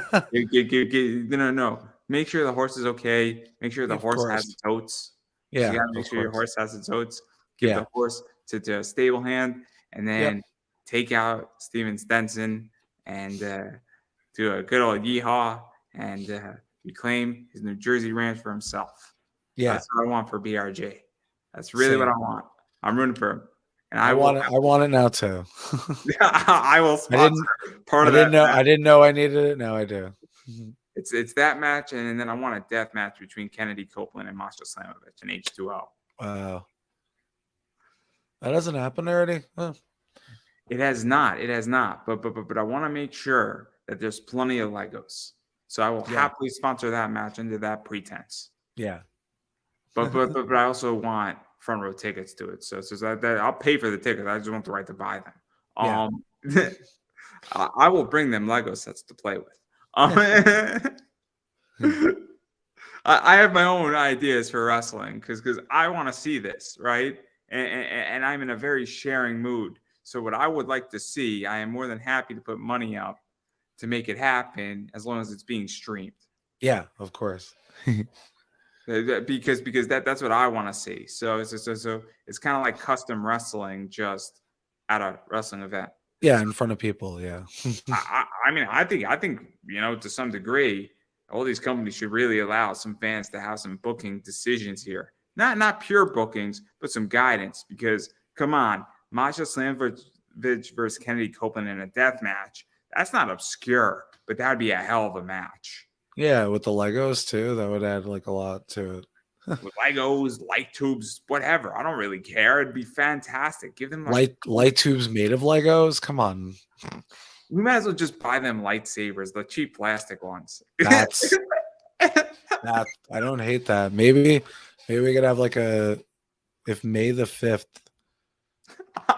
Make sure the horse is okay. Make sure the horse has its oats. Yeah, you gotta make sure your horse has its oats. Give the horse to a stable hand, and then take out Steven Stenson and do a good old yeehaw and reclaim his New Jersey ranch for himself. Yeah, that's what I want for BRJ. That's really what I want. I'm rooting for him, and I want it now too. I will sponsor part of that. I didn't know I needed it. Now I do. It's that match, and then I want a death match between Kennedy Copeland and Masha Slamovich in H2O. Wow, that hasn't happened already. Huh. It has not. But I want to make sure that there's plenty of Legos, so I will happily sponsor that match under that pretense. Yeah, but I also want front row tickets to it. So that I'll pay for the tickets. I just want the right to buy them. I will bring them Lego sets to play with. I have my own ideas for wrestling because I want to see this, right? And I'm in a very sharing mood. So what I would like to see, I am more than happy to put money up to make it happen, as long as it's being streamed. Yeah, of course. because that's what I want to see. So it's kind of like custom wrestling, just at a wrestling event. Yeah, in front of people. Yeah. I think to some degree, all these companies should really allow some fans to have some booking decisions here. Not pure bookings, but some guidance. Because come on, Masha Slamovich versus Kennedy Copeland in a death match. That's not obscure, but that'd be a hell of a match. Yeah, with the Legos too, that would add like a lot to it. With Legos, light tubes, whatever. I don't really care. It'd be fantastic. Give them like light tubes made of Legos. Come on, we might as well just buy them lightsabers, the cheap plastic ones. that's that. I don't hate that. Maybe we could have like if May the 5th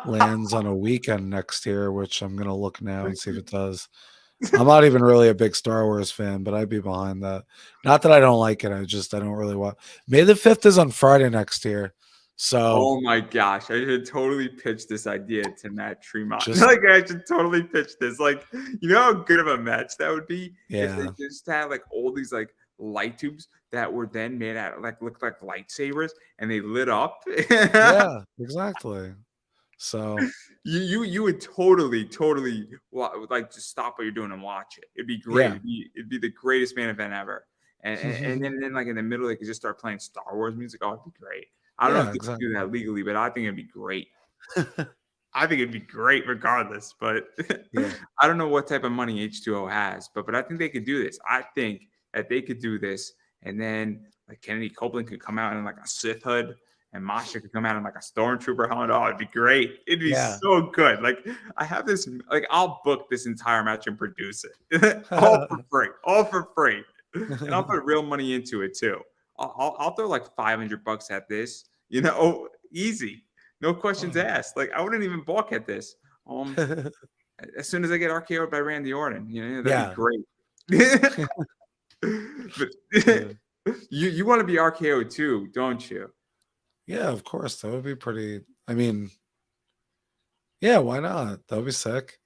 lands on a weekend next year, which I'm gonna look now and see if it does. I'm not even really a big Star Wars fan, but I'd be behind that. Not that I don't like it. I don't really want. May the 5th is on Friday next year. So oh my gosh, I should totally pitch this idea to Matt Tremont. Just- Like I should totally pitch this. Like, you know how good of a match that would be if yeah, they just had like all these like light tubes that were then made out like looked like lightsabers and they lit up. yeah, exactly. So you would totally like just stop what you're doing and watch it. It'd be great. Yeah. It'd be the greatest main event ever. And then like in the middle they could just start playing Star Wars music. Oh, it'd be great. I don't know if they can do that legally, but I think it'd be great. I think it'd be great regardless. But Yeah. I don't know what type of money H2O has, but I think they could do this. I think that they could do this, and then like Kennedy Copeland could come out in like a Sith hood, and Masha could come out in like a stormtrooper helmet. Oh, it'd be great. It'd be so good. Like I have this, like I'll book this entire match and produce it all for free. And I'll put real money into it too. I'll throw like $500 at this, you know, easy. No questions asked. Like I wouldn't even balk at this. As soon as I get RKO'd by Randy Orton, you know, that'd be great. But you want to be RKO'd too, don't you? Yeah, of course. That would be pretty. I mean, yeah, why not? That would be sick.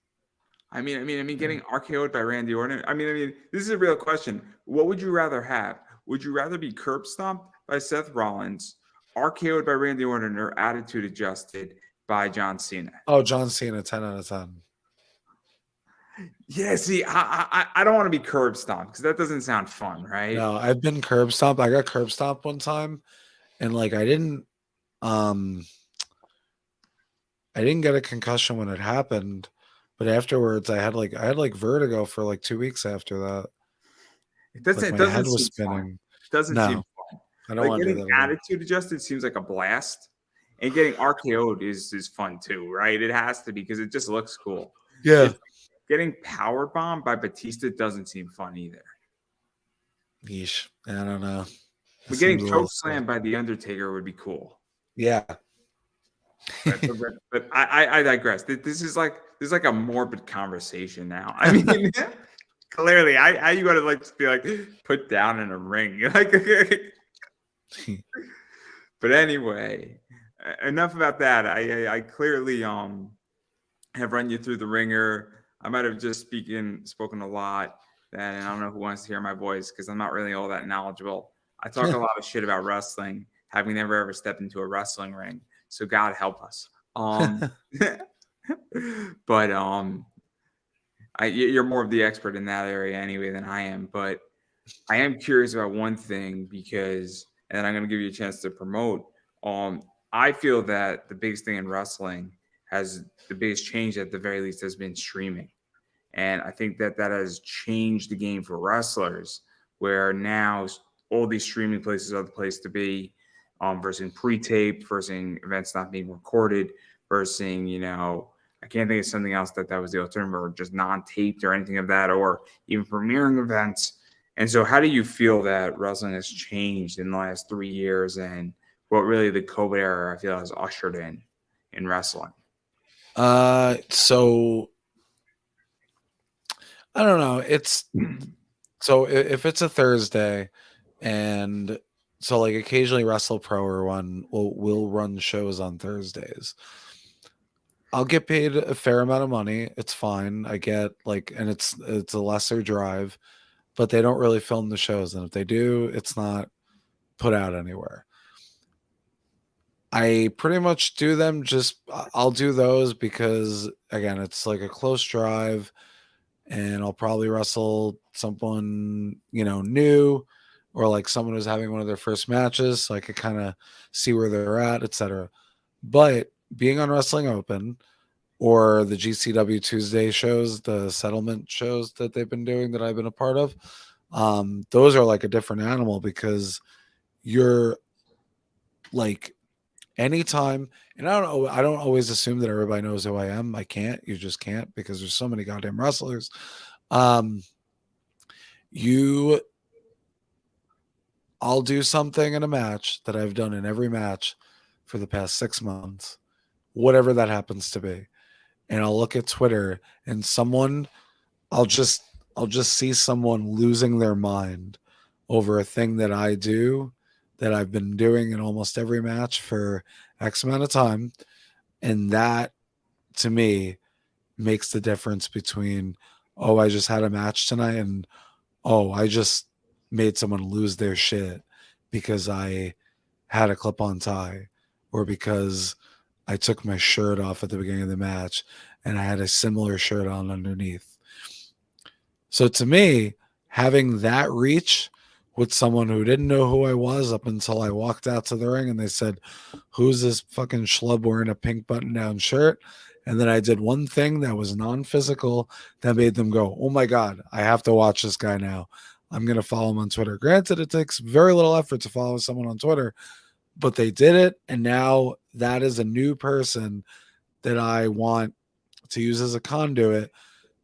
I mean, getting RKO'd by Randy Orton. I mean, this is a real question. What would you rather have? Would you rather be curb stomped by Seth Rollins, RKO'd by Randy Orton, or attitude adjusted by John Cena? Oh, John Cena, 10 out of 10. Yeah, see, I don't want to be curb stomped because that doesn't sound fun, right? No, I've been curb stomped. I got curb stomped one time, and like I didn't get a concussion when it happened, but afterwards I had like vertigo for like 2 weeks after that. It doesn't. Like It my head doesn't was seem spinning. fun. It doesn't No, seem fun. I don't Like want to do getting that again. attitude adjusted seems like a blast, and getting RKO'd is fun too, right? It has to be because it just looks cool. Yeah. Getting power bombed by Batista doesn't seem fun either. Yeesh. I don't know. But getting choke slammed by The Undertaker would be cool. Yeah. But I digress. This is like a morbid conversation now. I mean, clearly, you got to like just be like put down in a ring. Like, but anyway, enough about that. I clearly have run you through the ringer. I might have just spoken a lot, and I don't know who wants to hear my voice because I'm not really all that knowledgeable. I talk a lot of shit about wrestling, having never ever stepped into a wrestling ring. So God help us. But you're more of the expert in that area anyway than I am. But I am curious about one thing because, and then I'm going to give you a chance to promote. I feel that the biggest thing in wrestling the biggest change at the very least has been streaming. And I think that has changed the game for wrestlers, where now all these streaming places are the place to be, versus pre-taped, versus events not being recorded, versus, I can't think of something else that was the alternative, or just non-taped or anything of that, or even premiering events. And so how do you feel that wrestling has changed in the last 3 years, and what really the COVID era, I feel, has ushered in wrestling? So I don't know. It's so if it's a Thursday, and so like occasionally Wrestle Pro or one will run shows on Thursdays. I'll get paid a fair amount of money. It's fine. I get and it's a lesser drive, but they don't really film the shows, and if they do, it's not put out anywhere. I pretty much do them I'll do those because again, it's like a close drive, and I'll probably wrestle someone, new, or like someone who's having one of their first matches, so I could kind of see where they're at, etc. But being on Wrestling Open or the GCW Tuesday shows, the settlement shows that they've been doing that I've been a part of, those are like a different animal because you're like anytime, and I don't always assume that everybody knows who I am. I can't. You just can't because there's so many goddamn wrestlers. You I'll do something in a match that I've done in every match for the past 6 months, whatever that happens to be. And I'll look at Twitter and I'll just I'll just see someone losing their mind over a thing that I do that I've been doing in almost every match for X amount of time. And that to me makes the difference between, oh, I just had a match tonight, and oh, I just made someone lose their shit because I had a clip-on tie, or because I took my shirt off at the beginning of the match and I had a similar shirt on underneath. So to me, having that reach with someone who didn't know who I was up until I walked out to the ring and they said, "Who's this fucking schlub wearing a pink button-down shirt?" And then I did one thing that was non-physical that made them go, "Oh my God, I have to watch this guy now. I'm going to follow him on Twitter." Granted, it takes very little effort to follow someone on Twitter, but they did it. And now that is a new person that I want to use as a conduit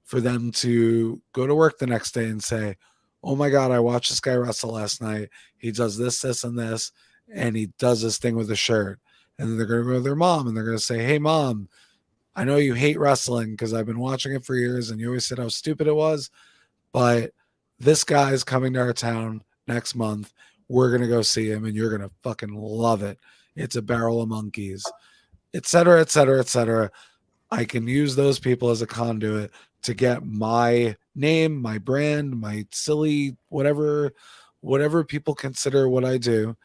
for them to go to work the next day and say, "Oh my God, I watched this guy wrestle last night. He does this, this, and this, and he does this thing with a shirt." And then they're going to go to their mom and they're going to say, "Hey, mom, I know you hate wrestling because I've been watching it for years and you always said how stupid it was, but this guy's coming to our town next month. We're going to go see him and you're going to fucking love it. It's a barrel of monkeys," et cetera, et cetera, et cetera. I can use those people as a conduit to get my name, my brand, my silly, whatever people consider what I do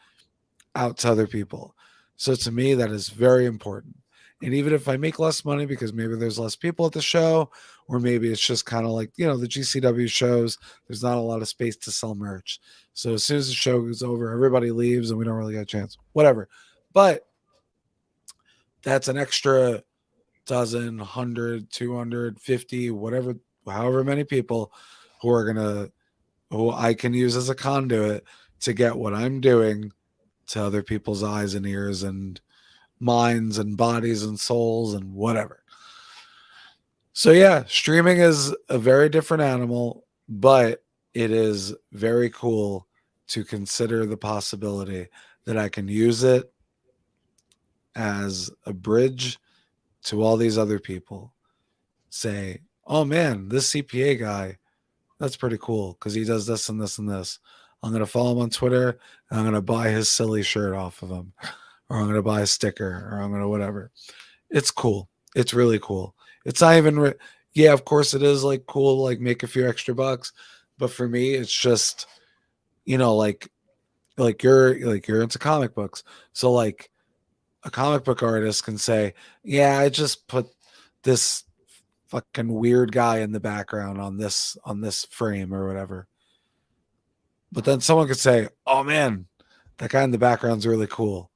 out to other people. So to me, that is very important. And even if I make less money because maybe there's less people at the show, or maybe it's just kind of like, the GCW shows, there's not a lot of space to sell merch. So as soon as the show is over, everybody leaves and we don't really get a chance, whatever. But that's an extra dozen, 100, 250, whatever, however many people who I can use as a conduit to get what I'm doing to other people's eyes and ears and minds and bodies and souls and whatever. So yeah, streaming is a very different animal, but it is very cool to consider the possibility that I can use it as a bridge to all these other people. Say, "Oh man, this CPA guy, that's pretty cool because he does this and this and this. I'm going to follow him on Twitter and I'm going to buy his silly shirt off of him, or I'm going to buy a sticker, or I'm going to whatever." It's cool. It's really cool. It's not even, yeah, of course it is like cool, like make a few extra bucks. But for me, it's just, you're into comic books. So like a comic book artist can say, "Yeah, I just put this fucking weird guy in the background on this frame or whatever." But then someone could say, "Oh man, that guy in the background's really cool.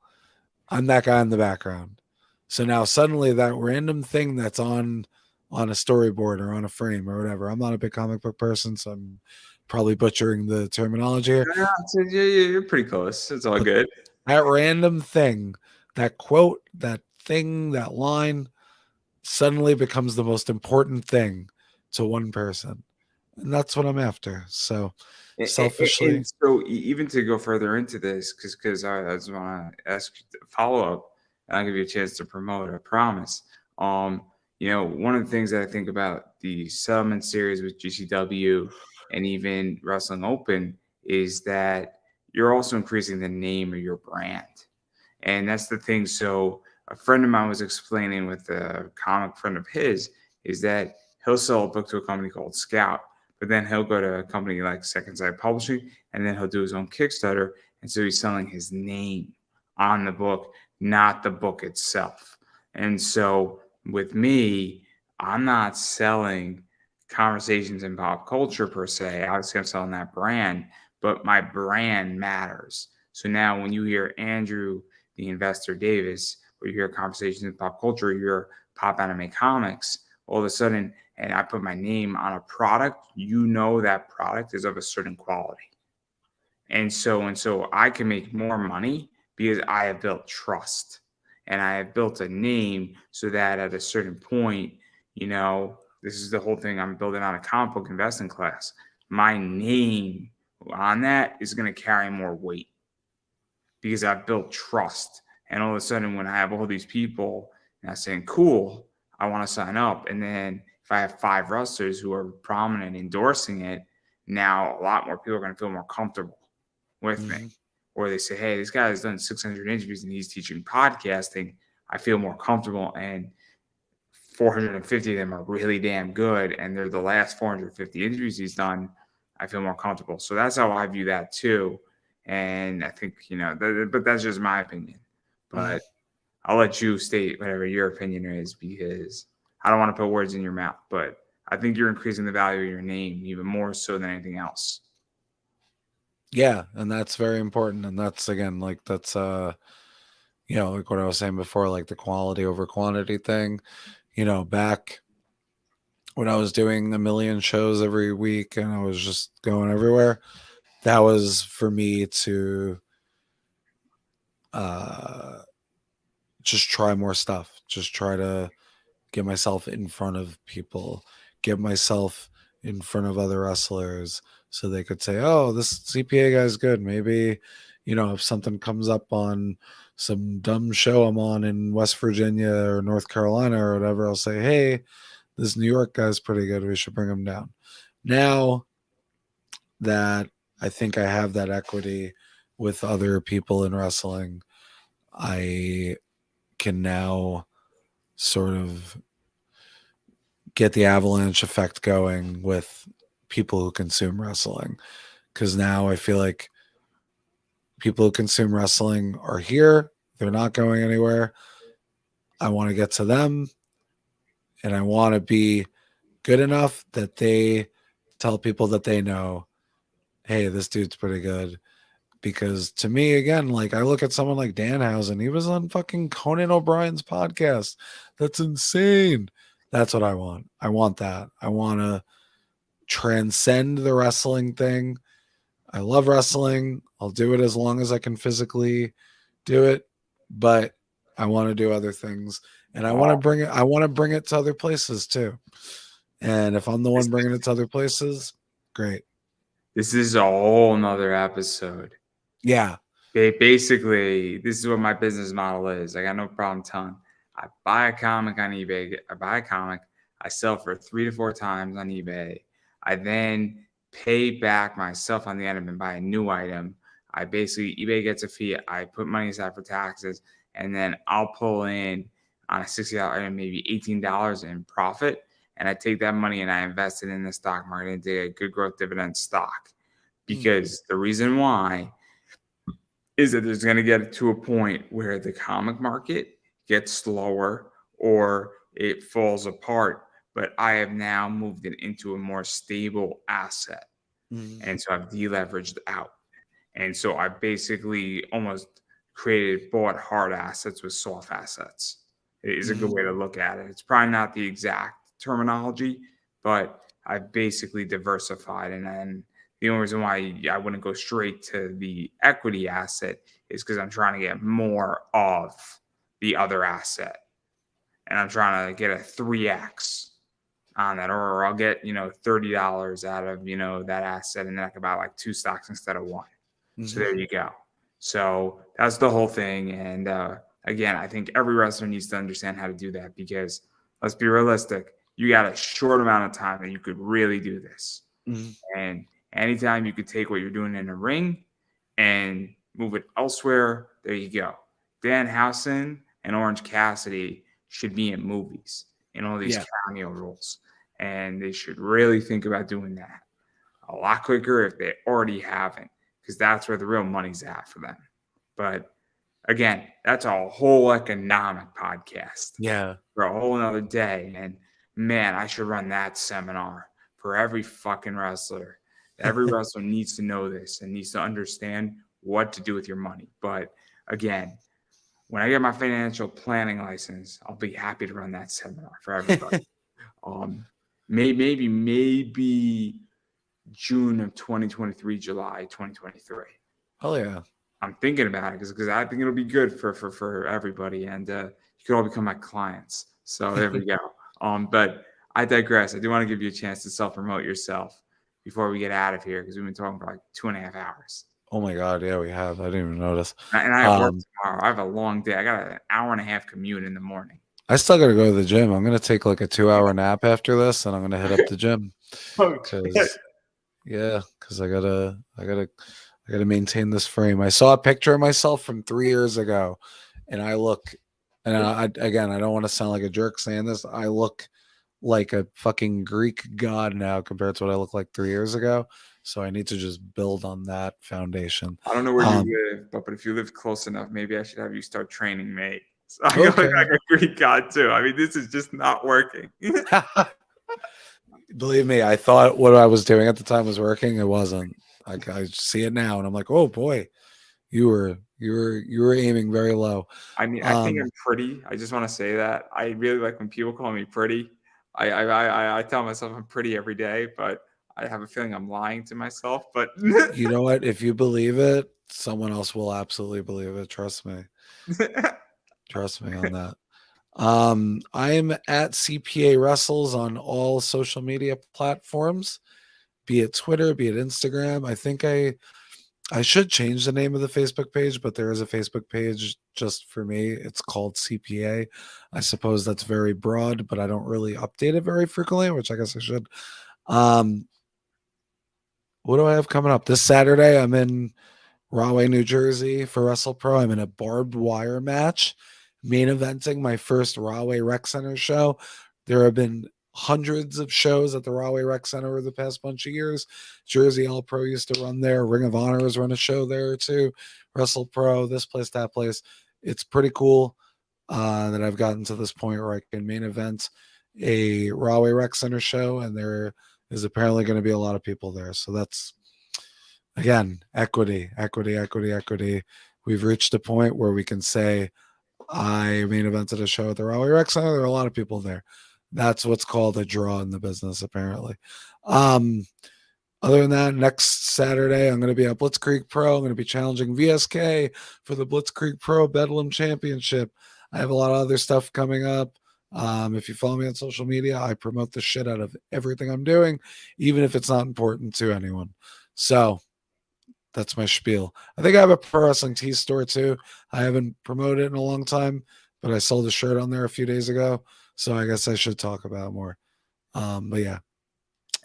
I'm that guy in the background." So now suddenly that random thing that's on a storyboard or on a frame or whatever. I'm not a big comic book person, so I'm probably butchering the terminology here. Yeah, you're pretty close. It's all good. That random thing, that quote, that thing, that line suddenly becomes the most important thing to one person. And that's what I'm after. So selfishly. And so even to go further into this, because I just want to ask you a follow up, and I'll give you a chance to promote. I promise. One of the things that I think about the settlement series with GCW and even Wrestling Open is that you're also increasing the name of your brand, and that's the thing. So a friend of mine was explaining with a comic friend of his is that he'll sell a book to a company called Scout, but then he'll go to a company like Second Sight Publishing, and then he'll do his own Kickstarter. And so he's selling his name on the book, not the book itself. And so with me, I'm not selling conversations in pop culture per se. Obviously, I'm selling that brand, but my brand matters. So now when you hear Andrew, the investor Davis, or you hear conversations in pop culture, you hear pop anime comics, all of a sudden, and I put my name on a product, that product is of a certain quality. And so I can make more money because I have built trust and I have built a name so that at a certain point, this is the whole thing I'm building on a comic book investing class. My name on that is going to carry more weight because I've built trust. And all of a sudden, when I have all these people and I'm saying, cool, I want to sign up. And then if I have 5 wrestlers who are prominent endorsing it, now a lot more people are going to feel more comfortable with me. Or they say, hey, this guy has done 600 interviews and he's teaching podcasting. I feel more comfortable. And 450 of them are really damn good. And they're the last 450 interviews he's done. I feel more comfortable. So that's how I view that too. And I think, but that's just my opinion. But I'll let you state whatever your opinion is because I don't want to put words in your mouth. But I think you're increasing the value of your name even more so than anything else. Yeah, and that's very important. And that's, again, like that's like what I was saying before, like the quality over quantity thing. Back when I was doing a million shows every week and I was just going everywhere, that was for me to just try more stuff, just try to get myself in front of people, get myself in front of other wrestlers so they could say, oh, this CPA guy's good. Maybe, if something comes up on some dumb show I'm on in West Virginia or North Carolina or whatever, I'll say, hey, this New York guy's pretty good. We should bring him down. Now that I think I have that equity with other people in wrestling, I can now sort of get the avalanche effect going with people who consume wrestling. Because now I feel like people who consume wrestling are here. They're not going anywhere. I want to get to them. And I want to be good enough that they tell people that they know, hey, this dude's pretty good. Because to me, again, like I look at someone like Danhausen, he was on fucking Conan O'Brien's podcast. That's insane. That's what I want. I want that. I want to transcend the wrestling thing. I love wrestling. I'll do it as long as I can physically do it, but I want to do other things, and I want to bring it. I want to bring it to other places too. And if I'm the one bringing it to other places, great. This is a whole nother episode. Yeah. Basically, this is what my business model is. I got no problem telling. I buy a comic on eBay. I buy a comic. I sell for 3 to 4 times on eBay. I then pay back myself on the item and buy a new item. eBay gets a fee. I put money aside for taxes, and then I'll pull in on a $60 item, maybe $18 in profit. And I take that money and I invest it in the stock market and take a good growth dividend stock. Because the reason why is that there's going to get to a point where the comic market gets slower or it falls apart. But I have now moved it into a more stable asset. And so I've deleveraged out. And so I basically almost bought hard assets with soft assets. It is a good way to look at it. It's probably not the exact terminology, but I've basically diversified. And then the only reason why I wouldn't go straight to the equity asset is because I'm trying to get more of the other asset. And I'm trying to get a 3x on that, or I'll get, $30 out of, that asset. And then I can buy like 2 stocks instead of 1. So there you go. So that's the whole thing. And again, I think every wrestler needs to understand how to do that because let's be realistic. You got a short amount of time that you could really do this. And anytime you could take what you're doing in a ring and move it elsewhere, there you go. Danhausen and Orange Cassidy should be in movies in all these cameo roles. And they should really think about doing that a lot quicker if they already haven't, because that's where the real money's at for them. But again, that's a whole economic podcast. Yeah. For a whole another day. And man, I should run that seminar for every fucking wrestler. Every wrestler needs to know this and needs to understand what to do with your money. But again, when I get my financial planning license, I'll be happy to run that seminar for everybody. Maybe June of 2023, July 2023. Oh yeah. I'm thinking about it because I think it'll be good for everybody, and you could all become my clients. So there we go. But I digress. I do want to give you a chance to self-promote yourself before we get out of here because we've been talking for like 2.5 hours. Oh my God, yeah, we have. I didn't even notice. And I have work tomorrow. I have a long day. I got an hour and a half commute in the morning. I still gotta go to the gym. I'm gonna take like a 2-hour nap after this, and I'm gonna hit up the gym. Oh, Because I gotta maintain this frame. I saw a picture of myself from 3 years ago, and I look, and I don't want to sound like a jerk saying this. I look like a fucking Greek god now compared to what I looked like 3 years ago. So I need to just build on that foundation. I don't know where you live, but if you live close enough, maybe I should have you start training me. So I look like a Greek god too. I mean, this is just not working. Believe me, I thought what I was doing at the time was working. It wasn't. I see it now, and I'm like, oh boy, you were aiming very low. I mean, I think I'm pretty. I just want to say that I really like when people call me pretty. I tell myself I'm pretty every day, but I have a feeling I'm lying to myself. But you know what? If you believe it, someone else will absolutely believe it. Trust me. Trust me on that. I'm at CPA Wrestles on all social media platforms, be it Twitter, be it Instagram. I think I should change the name of the Facebook page, but there is a Facebook page just for me. It's called CPA. I suppose that's very broad, but I don't really update it very frequently, which I guess I should. What do I have coming up? This Saturday, I'm in Rahway, New Jersey for WrestlePro. I'm in a barbed wire match, main eventing my first Rahway Rec Center show. There have been hundreds of shows at the Rahway Rec Center over the past bunch of years. Jersey All Pro used to run there. Ring of Honor has run a show there too. WrestlePro, this place, that place. It's pretty cool that I've gotten to this point where I can main event a Rahway Rec Center show, and there is apparently going to be a lot of people there. So that's, again, equity. We've reached a point where we can say, I main evented a show at the Rahway Rec Center. There are a lot of people there. That's what's called a draw in the business, apparently. Other than that, next Saturday, I'm going to be at Blitzkrieg Pro. I'm going to be challenging VSK for the Blitzkrieg Pro Bedlam Championship. I have a lot of other stuff coming up. If you follow me on social media, I promote the shit out of everything I'm doing, even if it's not important to anyone. So that's my spiel. I think I have a pro wrestling tee store too. I haven't promoted it in a long time, but I sold a shirt on there a few days ago. So I guess I should talk about it more. But yeah,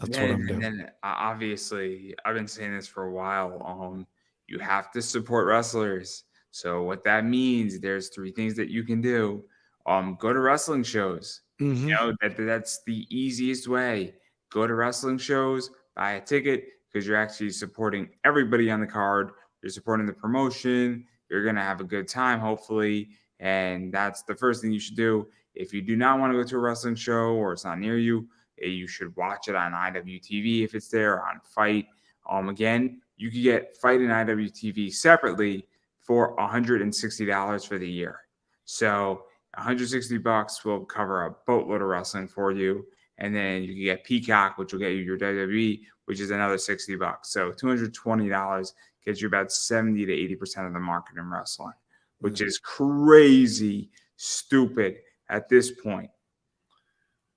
that's what I'm doing. And then obviously, I've been saying this for a while. You have to support wrestlers. So what that means, there's 3 things that you can do. Go to wrestling shows. Mm-hmm. You know, that's the easiest way. Go to wrestling shows, buy a ticket, because you're actually supporting everybody on the card. You're supporting the promotion. You're going to have a good time, hopefully. And that's the first thing you should do. If you do not want to go to a wrestling show or it's not near you, you should watch it on IWTV if it's there, on Fight. Again, you can get Fight and IWTV separately for $160 for the year. So $160 will cover a boatload of wrestling for you. And then you can get Peacock, which will get you your WWE, which is another $60. So $220 gets you about 70 to 80% of the market in wrestling, which is crazy stupid at this point.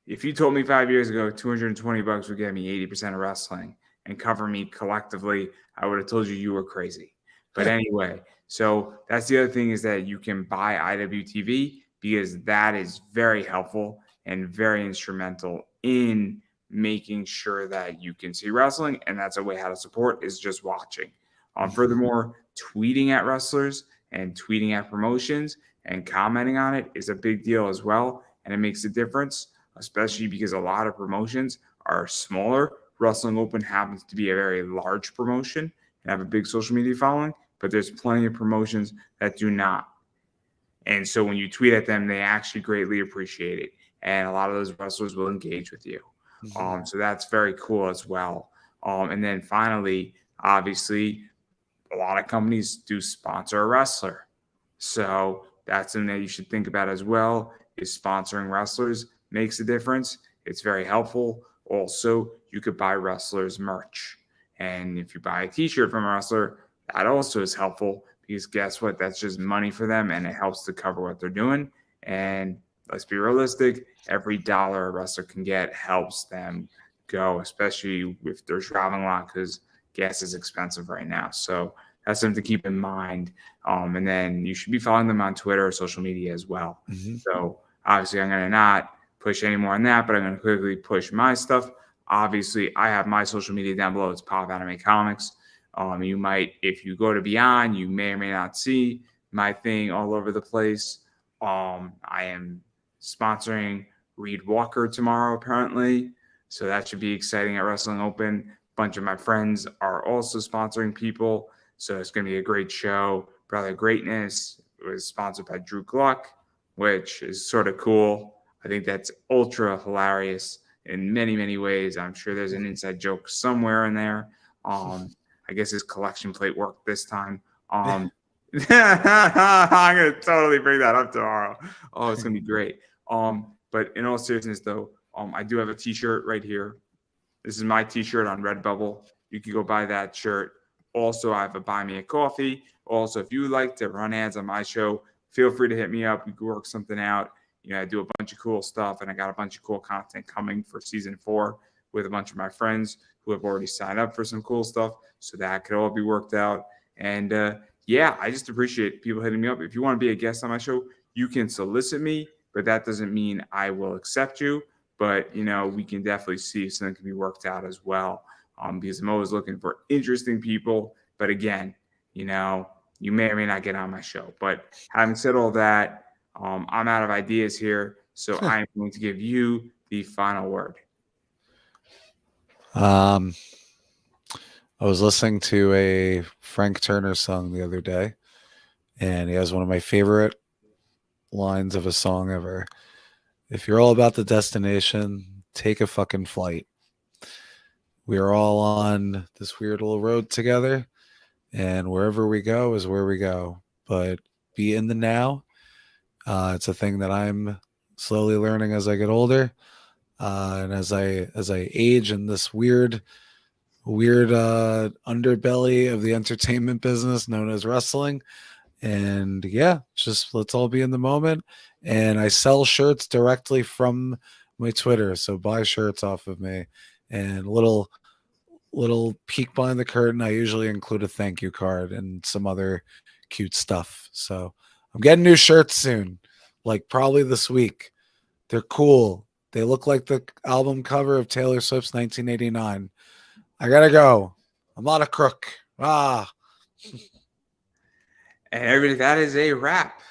If you told me 5 years ago $220 would get me 80% of wrestling and cover me collectively, I would have told you were crazy. But anyway, so that's the other thing, is that you can buy IWTV, because that is very helpful and very instrumental in making sure that you can see wrestling. And that's a way how to support, is just watching. Furthermore, tweeting at wrestlers and tweeting at promotions and commenting on it is a big deal as well. And it makes a difference, especially because a lot of promotions are smaller. Wrestling Open happens to be a very large promotion and have a big social media following, but there's plenty of promotions that do not. And so when you tweet at them, they actually greatly appreciate it. And a lot of those wrestlers will engage with you. So that's very cool as well. And then finally, obviously, a lot of companies do sponsor a wrestler. So that's something that you should think about as well. Is sponsoring wrestlers makes a difference. It's very helpful. Also, you could buy wrestlers merch. And if you buy a t-shirt from a wrestler, that also is helpful because guess what? That's just money for them and it helps to cover what they're doing. And let's be realistic, every dollar a wrestler can get helps them go, especially if they're traveling a lot because gas is expensive right now. So that's something to keep in mind. And then you should be following them on Twitter or social media as well. Mm-hmm. So obviously, I'm going to not push any more on that, but I'm going to quickly push my stuff. Obviously, I have my social media down below. It's Pop Anime Comics. You might, if you go to Beyond, you may or may not see my thing all over the place. I am sponsoring Reed Walker tomorrow, apparently. So that should be exciting at Wrestling Open. A bunch of my friends are also sponsoring people. So it's going to be a great show. Brother Greatness was sponsored by Drew Gluck, which is sort of cool. I think that's ultra hilarious in many, many ways. I'm sure there's an inside joke somewhere in there. I guess his collection plate worked this time. I'm going to totally bring that up tomorrow. Oh, it's going to be great. But in all seriousness, though, I do have a t-shirt right here. This is my t-shirt on Redbubble. You can go buy that shirt. Also, I have a Buy Me a Coffee. Also, if you would like to run ads on my show, feel free to hit me up. We can work something out. I do a bunch of cool stuff, and I got a bunch of cool content coming for season 4 with a bunch of my friends who have already signed up for some cool stuff. So that could all be worked out. And I just appreciate people hitting me up. If you want to be a guest on my show, you can solicit me, but that doesn't mean I will accept you. But, we can definitely see if something can be worked out as well. Because I'm always looking for interesting people. But again, you may or may not get on my show. But having said all that, I'm out of ideas here. So I'm going to give you the final word. I was listening to a Frank Turner song the other day, and he has one of my favorite lines of a song ever. If you're all about the destination, take a fucking flight. We are all on this weird little road together, and wherever we go is where we go. But be in the now. It's a thing that I'm slowly learning as I get older, and as I age in this weird underbelly of the entertainment business known as wrestling. And just let's all be in the moment. And I sell shirts directly from my Twitter, so buy shirts off of me. And little peek behind the curtain, I usually include a thank you card and some other cute stuff. So I'm getting new shirts soon, like probably this week. They're cool. They look like the album cover of Taylor Swift's 1989. I gotta go. I'm not a crook. And everybody, that is a wrap.